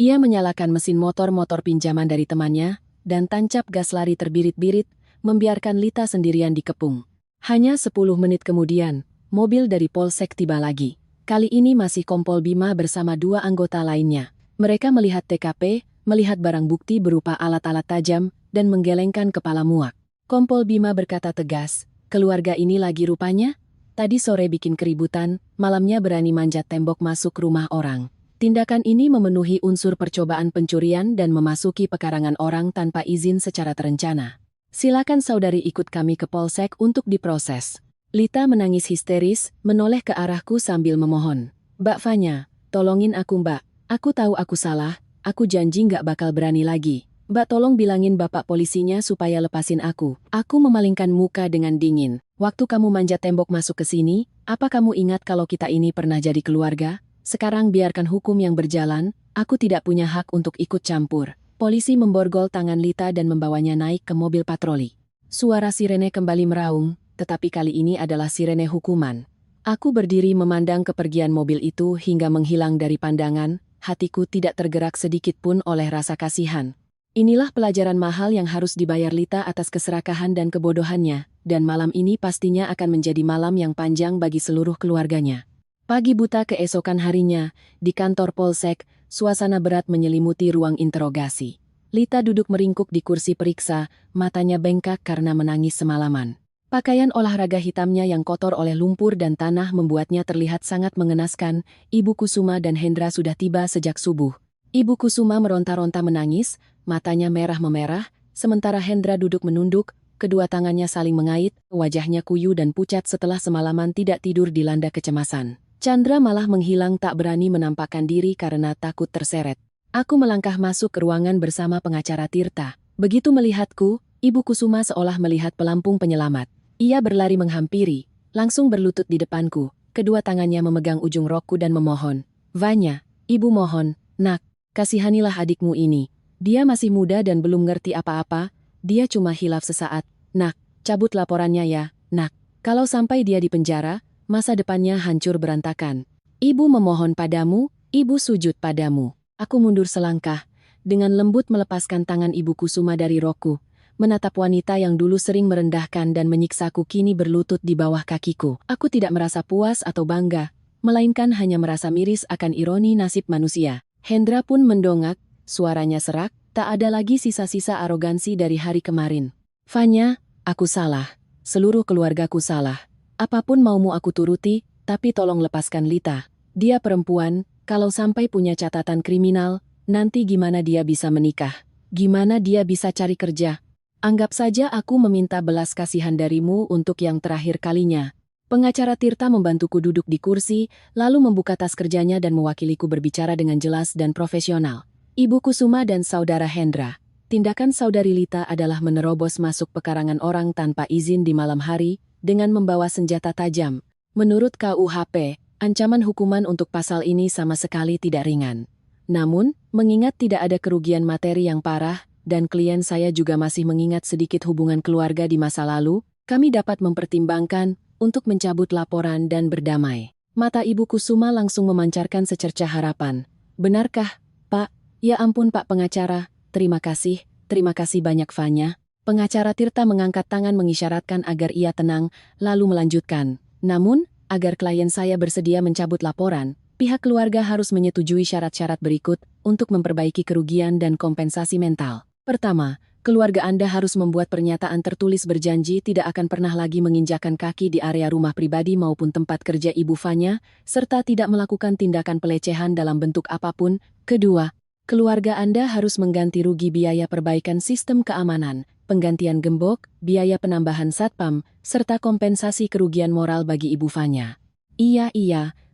Ia menyalakan mesin motor-motor pinjaman dari temannya, dan tancap gas lari terbirit-birit, membiarkan Lita sendirian dikepung. Hanya 10 menit kemudian, mobil dari Polsek tiba lagi. Kali ini masih Kompol Bima bersama 2 anggota lainnya. Mereka melihat TKP, melihat barang bukti berupa alat-alat tajam, dan menggelengkan kepala muak. Kompol Bima berkata tegas, "Keluarga ini lagi rupanya? Tadi sore bikin keributan, malamnya berani manjat tembok masuk rumah orang. Tindakan ini memenuhi unsur percobaan pencurian dan memasuki pekarangan orang tanpa izin secara terencana. Silakan saudari ikut kami ke Polsek untuk diproses." Lita menangis histeris, menoleh ke arahku sambil memohon, "Mbak Fanya, tolongin aku Mbak. Aku tahu aku salah. Aku janji nggak bakal berani lagi. Mbak tolong bilangin bapak polisinya supaya lepasin aku." Aku memalingkan muka dengan dingin. "Waktu kamu manjat tembok masuk ke sini, apa kamu ingat kalau kita ini pernah jadi keluarga? Sekarang biarkan hukum yang berjalan, aku tidak punya hak untuk ikut campur." Polisi memborgol tangan Lita dan membawanya naik ke mobil patroli. Suara sirene kembali meraung, tetapi kali ini adalah sirene hukuman. Aku berdiri memandang kepergian mobil itu hingga menghilang dari pandangan. Hatiku tidak tergerak sedikit pun oleh rasa kasihan. Inilah pelajaran mahal yang harus dibayar Lita atas keserakahan dan kebodohannya, dan malam ini pastinya akan menjadi malam yang panjang bagi seluruh keluarganya. Pagi buta keesokan harinya, di kantor Polsek, suasana berat menyelimuti ruang interogasi. Lita duduk meringkuk di kursi periksa, matanya bengkak karena menangis semalaman. Pakaian olahraga hitamnya yang kotor oleh lumpur dan tanah membuatnya terlihat sangat mengenaskan. Ibu Kusuma dan Hendra sudah tiba sejak subuh. Ibu Kusuma meronta-ronta menangis, matanya merah memerah, sementara Hendra duduk menunduk, kedua tangannya saling mengait, wajahnya kuyu dan pucat setelah semalaman tidak tidur dilanda kecemasan. Chandra malah menghilang tak berani menampakkan diri karena takut terseret. Aku melangkah masuk ke ruangan bersama pengacara Tirta. Begitu melihatku, Ibu Kusuma seolah melihat pelampung penyelamat. Ia berlari menghampiri, langsung berlutut di depanku, kedua tangannya memegang ujung rokku dan memohon, "Vanya, ibu mohon, nak, kasihanilah adikmu ini. Dia masih muda dan belum ngerti apa-apa, dia cuma hilaf sesaat. Nak, cabut laporannya ya, nak. Kalau sampai dia di penjara, masa depannya hancur berantakan. Ibu memohon padamu, ibu sujud padamu." Aku mundur selangkah, dengan lembut melepaskan tangan Ibu Kusuma dari rokku, menatap wanita yang dulu sering merendahkan dan menyiksaku kini berlutut di bawah kakiku. Aku tidak merasa puas atau bangga, melainkan hanya merasa miris akan ironi nasib manusia. Hendra pun mendongak, suaranya serak, tak ada lagi sisa-sisa arogansi dari hari kemarin. Fanya, aku salah. Seluruh keluargaku salah. Apapun maumu aku turuti, tapi tolong lepaskan Lita. Dia perempuan, kalau sampai punya catatan kriminal, nanti gimana dia bisa menikah? Gimana dia bisa cari kerja? Anggap saja aku meminta belas kasihan darimu untuk yang terakhir kalinya. Pengacara Tirta membantuku duduk di kursi, lalu membuka tas kerjanya dan mewakiliku berbicara dengan jelas dan profesional. Ibu Kusuma dan Saudara Hendra. Tindakan Saudari Lita adalah menerobos masuk pekarangan orang tanpa izin di malam hari, dengan membawa senjata tajam. Menurut KUHP, ancaman hukuman untuk pasal ini sama sekali tidak ringan. Namun, mengingat tidak ada kerugian materi yang parah, dan klien saya juga masih mengingat sedikit hubungan keluarga di masa lalu, kami dapat mempertimbangkan untuk mencabut laporan dan berdamai. Mata Ibu Kusuma langsung memancarkan secercah harapan. Benarkah, Pak? Ya ampun Pak Pengacara, terima kasih banyak Fanya. Pengacara Tirta mengangkat tangan mengisyaratkan agar ia tenang, lalu melanjutkan. Namun, agar klien saya bersedia mencabut laporan, pihak keluarga harus menyetujui syarat-syarat berikut untuk memperbaiki kerugian dan kompensasi mental. Pertama, keluarga Anda harus membuat pernyataan tertulis berjanji tidak akan pernah lagi menginjakan kaki di area rumah pribadi maupun tempat kerja Ibu Fanya, serta tidak melakukan tindakan pelecehan dalam bentuk apapun. Kedua, keluarga Anda harus mengganti rugi biaya perbaikan sistem keamanan, penggantian gembok, biaya penambahan satpam, serta kompensasi kerugian moral bagi Ibu Fanya. Iya,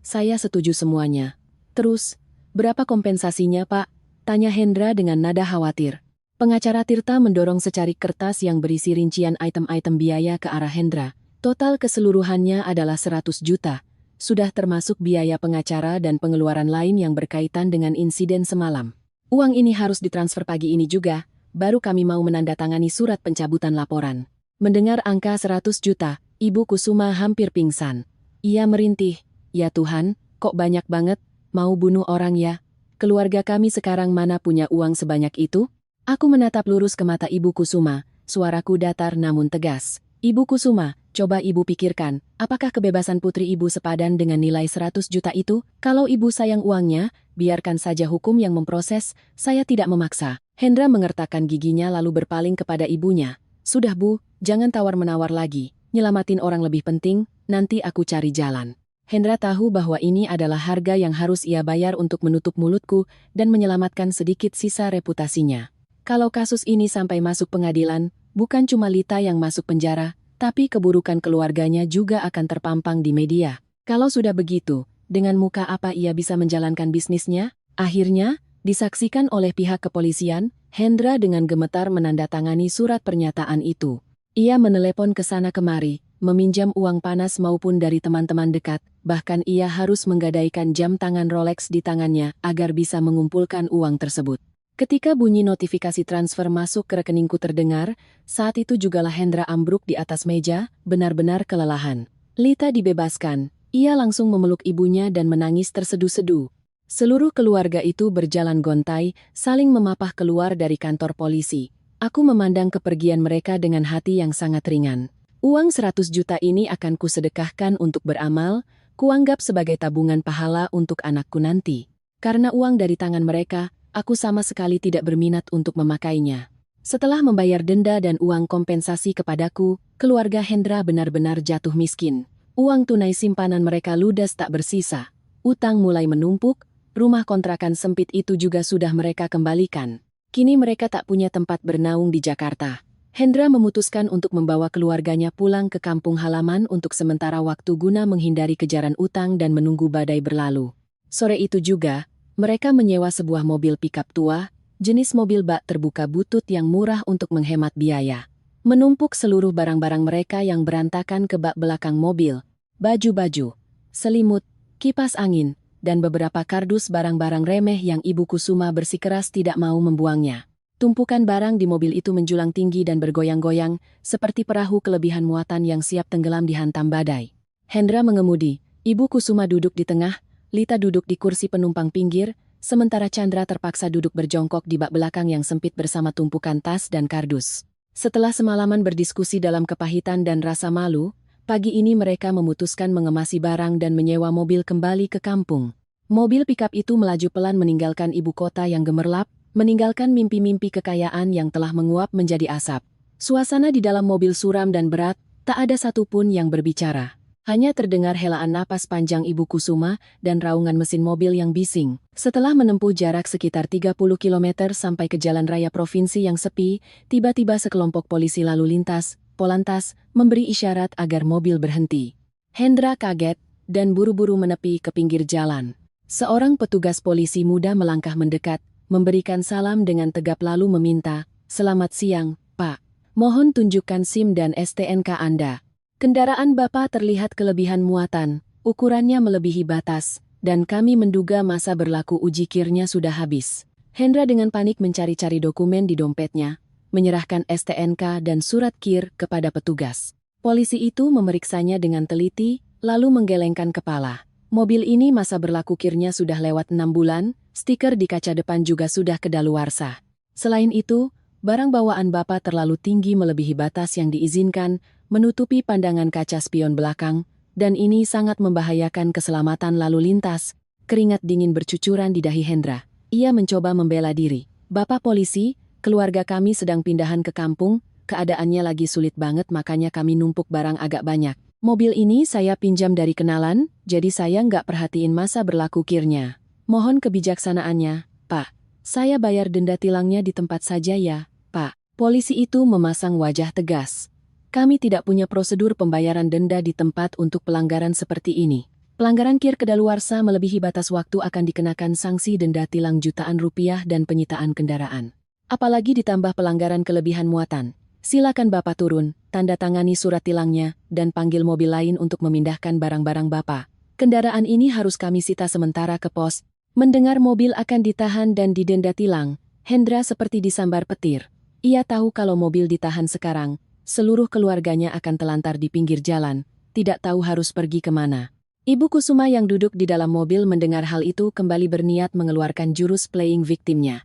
saya setuju semuanya. Terus, berapa kompensasinya Pak? Tanya Hendra dengan nada khawatir. Pengacara Tirta mendorong secarik kertas yang berisi rincian item-item biaya ke arah Hendra. Total keseluruhannya adalah 100 juta. Sudah termasuk biaya pengacara dan pengeluaran lain yang berkaitan dengan insiden semalam. Uang ini harus ditransfer pagi ini juga, baru kami mau menandatangani surat pencabutan laporan. Mendengar angka 100 juta, Ibu Kusuma hampir pingsan. Ia merintih, ya Tuhan, kok banyak banget, mau bunuh orang ya? Keluarga kami sekarang mana punya uang sebanyak itu? Aku menatap lurus ke mata Ibu Kusuma, suaraku datar namun tegas. Ibu Kusuma, coba Ibu pikirkan, apakah kebebasan putri Ibu sepadan dengan nilai 100 juta itu? Kalau Ibu sayang uangnya, biarkan saja hukum yang memproses, saya tidak memaksa. Hendra mengertakkan giginya lalu berpaling kepada ibunya. Sudah Bu, jangan tawar-menawar lagi, nyelamatin orang lebih penting, nanti aku cari jalan. Hendra tahu bahwa ini adalah harga yang harus ia bayar untuk menutup mulutku dan menyelamatkan sedikit sisa reputasinya. Kalau kasus ini sampai masuk pengadilan, bukan cuma Lita yang masuk penjara, tapi keburukan keluarganya juga akan terpampang di media. Kalau sudah begitu, dengan muka apa ia bisa menjalankan bisnisnya? Akhirnya, disaksikan oleh pihak kepolisian, Hendra dengan gemetar menandatangani surat pernyataan itu. Ia menelepon ke sana kemari, meminjam uang panas maupun dari teman-teman dekat, bahkan ia harus menggadaikan jam tangan Rolex di tangannya agar bisa mengumpulkan uang tersebut. Ketika bunyi notifikasi transfer masuk ke rekeningku terdengar, saat itu jugalah Hendra ambruk di atas meja, benar-benar kelelahan. Lita dibebaskan, ia langsung memeluk ibunya dan menangis tersedu-sedu. Seluruh keluarga itu berjalan gontai, saling memapah keluar dari kantor polisi. Aku memandang kepergian mereka dengan hati yang sangat ringan. Uang 100 juta ini akan kusedekahkan untuk beramal, kuanggap sebagai tabungan pahala untuk anakku nanti. Karena uang dari tangan mereka, aku sama sekali tidak berminat untuk memakainya. Setelah membayar denda dan uang kompensasi kepadaku, keluarga Hendra benar-benar jatuh miskin. Uang tunai simpanan mereka ludes tak bersisa. Utang mulai menumpuk, rumah kontrakan sempit itu juga sudah mereka kembalikan. Kini mereka tak punya tempat bernaung di Jakarta. Hendra memutuskan untuk membawa keluarganya pulang ke kampung halaman untuk sementara waktu guna menghindari kejaran utang dan menunggu badai berlalu. Sore itu juga, mereka menyewa sebuah mobil pickup tua, jenis mobil bak terbuka butut yang murah untuk menghemat biaya. Menumpuk seluruh barang-barang mereka yang berantakan ke bak belakang mobil, baju-baju, selimut, kipas angin, dan beberapa kardus barang-barang remeh yang Ibu Kusuma bersikeras tidak mau membuangnya. Tumpukan barang di mobil itu menjulang tinggi dan bergoyang-goyang, seperti perahu kelebihan muatan yang siap tenggelam dihantam badai. Hendra mengemudi, Ibu Kusuma duduk di tengah, Lita duduk di kursi penumpang pinggir, sementara Chandra terpaksa duduk berjongkok di bak belakang yang sempit bersama tumpukan tas dan kardus. Setelah semalaman berdiskusi dalam kepahitan dan rasa malu, pagi ini mereka memutuskan mengemasi barang dan menyewa mobil kembali ke kampung. Mobil pikap itu melaju pelan meninggalkan ibu kota yang gemerlap, meninggalkan mimpi-mimpi kekayaan yang telah menguap menjadi asap. Suasana di dalam mobil suram dan berat, tak ada satupun yang berbicara. Hanya terdengar helaan napas panjang Ibu Kusuma dan raungan mesin mobil yang bising. Setelah menempuh jarak sekitar 30 km sampai ke jalan raya provinsi yang sepi, tiba-tiba sekelompok polisi lalu lintas, Polantas, memberi isyarat agar mobil berhenti. Hendra kaget dan buru-buru menepi ke pinggir jalan. Seorang petugas polisi muda melangkah mendekat, memberikan salam dengan tegap lalu meminta, "Selamat siang, Pak. Mohon tunjukkan SIM dan STNK Anda." Kendaraan Bapak terlihat kelebihan muatan, ukurannya melebihi batas, dan kami menduga masa berlaku uji kirnya sudah habis. Hendra dengan panik mencari-cari dokumen di dompetnya, menyerahkan STNK dan surat kir kepada petugas. Polisi itu memeriksanya dengan teliti, lalu menggelengkan kepala. Mobil ini masa berlaku kirnya sudah lewat 6 bulan, stiker di kaca depan juga sudah kedaluarsa. Selain itu, barang bawaan Bapak terlalu tinggi melebihi batas yang diizinkan, menutupi pandangan kaca spion belakang, dan ini sangat membahayakan keselamatan lalu lintas. Keringat dingin bercucuran di dahi Hendra. Ia mencoba membela diri. "Bapak polisi, keluarga kami sedang pindahan ke kampung, keadaannya lagi sulit banget makanya kami numpuk barang agak banyak. Mobil ini saya pinjam dari kenalan, jadi saya nggak perhatiin masa berlaku kirnya. Mohon kebijaksanaannya, Pak. Saya bayar denda tilangnya di tempat saja ya, Pak." Polisi itu memasang wajah tegas. "Kami tidak punya prosedur pembayaran denda di tempat untuk pelanggaran seperti ini. Pelanggaran kir kedaluarsa melebihi batas waktu akan dikenakan sanksi denda tilang jutaan rupiah dan penyitaan kendaraan. Apalagi ditambah pelanggaran kelebihan muatan. Silakan Bapak turun, tanda tangani surat tilangnya, dan panggil mobil lain untuk memindahkan barang-barang Bapak. Kendaraan ini harus kami sita sementara ke pos." Mendengar mobil akan ditahan dan didenda tilang, Hendra seperti disambar petir. Ia tahu kalau mobil ditahan sekarang, seluruh keluarganya akan telantar di pinggir jalan, tidak tahu harus pergi kemana. Ibu Kusuma yang duduk di dalam mobil mendengar hal itu kembali berniat mengeluarkan jurus playing victimnya.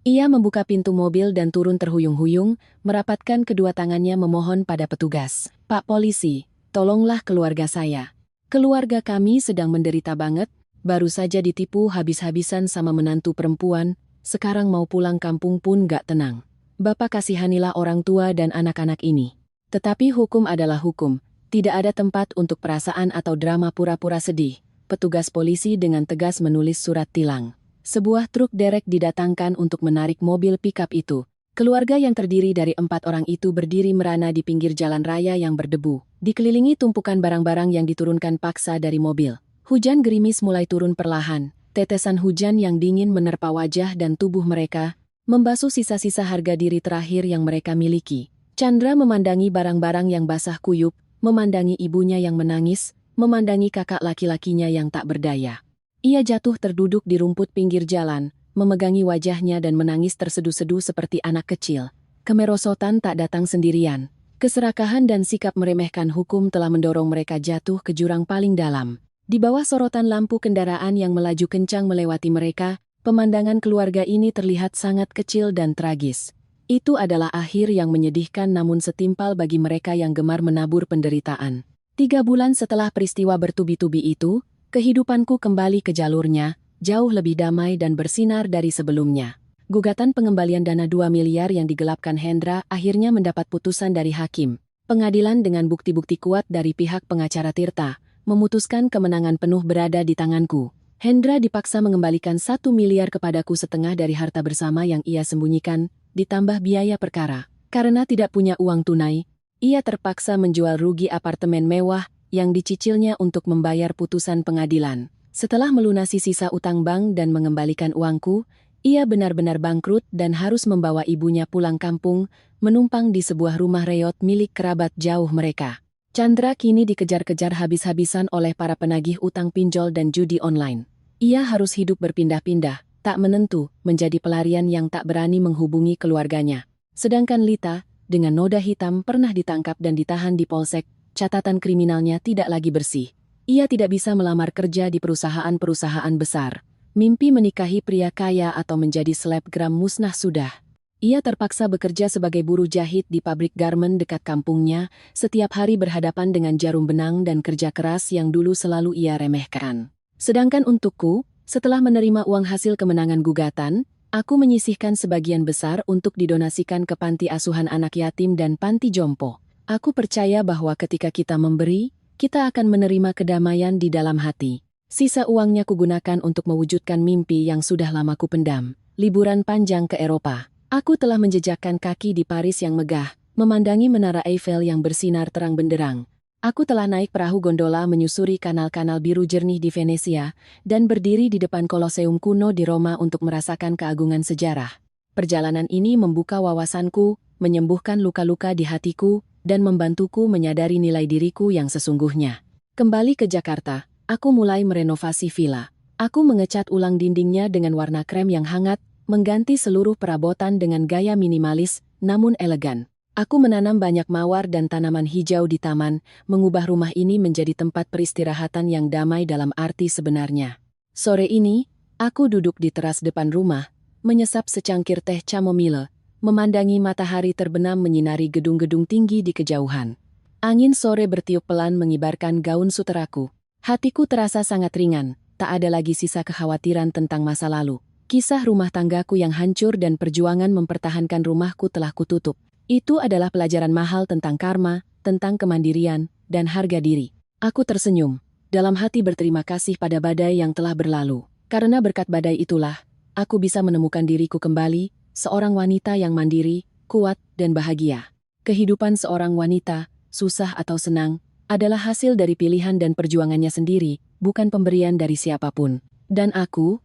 Ia membuka pintu mobil dan turun terhuyung-huyung, merapatkan kedua tangannya memohon pada petugas. "Pak polisi, tolonglah keluarga saya. Keluarga kami sedang menderita banget, baru saja ditipu habis-habisan sama menantu perempuan, sekarang mau pulang kampung pun gak tenang. Bapak kasihanilah orang tua dan anak-anak ini." Tetapi hukum adalah hukum, tidak ada tempat untuk perasaan atau drama pura-pura sedih. Petugas polisi dengan tegas menulis surat tilang. Sebuah truk derek didatangkan untuk menarik mobil pikap itu. Keluarga yang terdiri dari 4 orang itu berdiri merana di pinggir jalan raya yang berdebu, dikelilingi tumpukan barang-barang yang diturunkan paksa dari mobil. Hujan gerimis mulai turun perlahan, tetesan hujan yang dingin menerpa wajah dan tubuh mereka, membasuh sisa-sisa harga diri terakhir yang mereka miliki. Chandra memandangi barang-barang yang basah kuyup, memandangi ibunya yang menangis, memandangi kakak laki-lakinya yang tak berdaya. Ia jatuh terduduk di rumput pinggir jalan, memegangi wajahnya dan menangis terseduh-seduh seperti anak kecil. Kemerosotan tak datang sendirian. Keserakahan dan sikap meremehkan hukum telah mendorong mereka jatuh ke jurang paling dalam. Di bawah sorotan lampu kendaraan yang melaju kencang melewati mereka, pemandangan keluarga ini terlihat sangat kecil dan tragis. Itu adalah akhir yang menyedihkan namun setimpal bagi mereka yang gemar menabur penderitaan. 3 bulan setelah peristiwa bertubi-tubi itu, kehidupanku kembali ke jalurnya, jauh lebih damai dan bersinar dari sebelumnya. Gugatan pengembalian dana 2 miliar yang digelapkan Hendra akhirnya mendapat putusan dari hakim. Pengadilan dengan bukti-bukti kuat dari pihak pengacara Tirta, memutuskan kemenangan penuh berada di tanganku. Hendra dipaksa mengembalikan 1 miliar kepadaku setengah dari harta bersama yang ia sembunyikan, ditambah biaya perkara. Karena tidak punya uang tunai, ia terpaksa menjual rugi apartemen mewah yang dicicilnya untuk membayar putusan pengadilan. Setelah melunasi sisa utang bank dan mengembalikan uangku, ia benar-benar bangkrut dan harus membawa ibunya pulang kampung, menumpang di sebuah rumah reot milik kerabat jauh mereka. Chandra kini dikejar-kejar habis-habisan oleh para penagih utang pinjol dan judi online. Ia harus hidup berpindah-pindah, tak menentu, menjadi pelarian yang tak berani menghubungi keluarganya. Sedangkan Lita, dengan noda hitam pernah ditangkap dan ditahan di polsek, catatan kriminalnya tidak lagi bersih. Ia tidak bisa melamar kerja di perusahaan-perusahaan besar. Mimpi menikahi pria kaya atau menjadi selebgram musnah sudah. Ia terpaksa bekerja sebagai buruh jahit di pabrik garmen dekat kampungnya, setiap hari berhadapan dengan jarum benang dan kerja keras yang dulu selalu ia remehkan. Sedangkan untukku, setelah menerima uang hasil kemenangan gugatan, aku menyisihkan sebagian besar untuk didonasikan ke panti asuhan anak yatim dan panti jompo. Aku percaya bahwa ketika kita memberi, kita akan menerima kedamaian di dalam hati. Sisa uangnya kugunakan untuk mewujudkan mimpi yang sudah lama kupendam, liburan panjang ke Eropa. Aku telah menjejakkan kaki di Paris yang megah, memandangi Menara Eiffel yang bersinar terang benderang. Aku telah naik perahu gondola menyusuri kanal-kanal biru jernih di Venesia, dan berdiri di depan Koloseum kuno di Roma untuk merasakan keagungan sejarah. Perjalanan ini membuka wawasanku, menyembuhkan luka-luka di hatiku, dan membantuku menyadari nilai diriku yang sesungguhnya. Kembali ke Jakarta. Aku mulai merenovasi villa. Aku mengecat ulang dindingnya dengan warna krem yang hangat, mengganti seluruh perabotan dengan gaya minimalis, namun elegan. Aku menanam banyak mawar dan tanaman hijau di taman, mengubah rumah ini menjadi tempat peristirahatan yang damai dalam arti sebenarnya. Sore ini, aku duduk di teras depan rumah, menyesap secangkir teh chamomile, memandangi matahari terbenam menyinari gedung-gedung tinggi di kejauhan. Angin sore bertiup pelan mengibarkan gaun suteraku. Hatiku terasa sangat ringan, tak ada lagi sisa kekhawatiran tentang masa lalu. Kisah rumah tanggaku yang hancur dan perjuangan mempertahankan rumahku telah kututup. Itu adalah pelajaran mahal tentang karma, tentang kemandirian, dan harga diri. Aku tersenyum, dalam hati berterima kasih pada badai yang telah berlalu. Karena berkat badai itulah, aku bisa menemukan diriku kembali, seorang wanita yang mandiri, kuat, dan bahagia. Kehidupan seorang wanita, susah atau senang, adalah hasil dari pilihan dan perjuangannya sendiri, bukan pemberian dari siapapun. Dan aku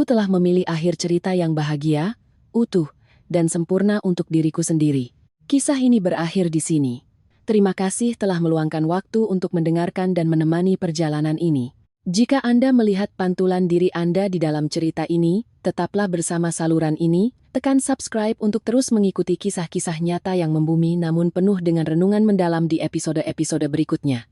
telah memilih akhir cerita yang bahagia, utuh, dan sempurna untuk diriku sendiri. Kisah ini berakhir di sini. Terima kasih telah meluangkan waktu untuk mendengarkan dan menemani perjalanan ini. Jika Anda melihat pantulan diri Anda di dalam cerita ini, tetaplah bersama saluran ini, tekan subscribe untuk terus mengikuti kisah-kisah nyata yang membumi namun penuh dengan renungan mendalam di episode-episode berikutnya.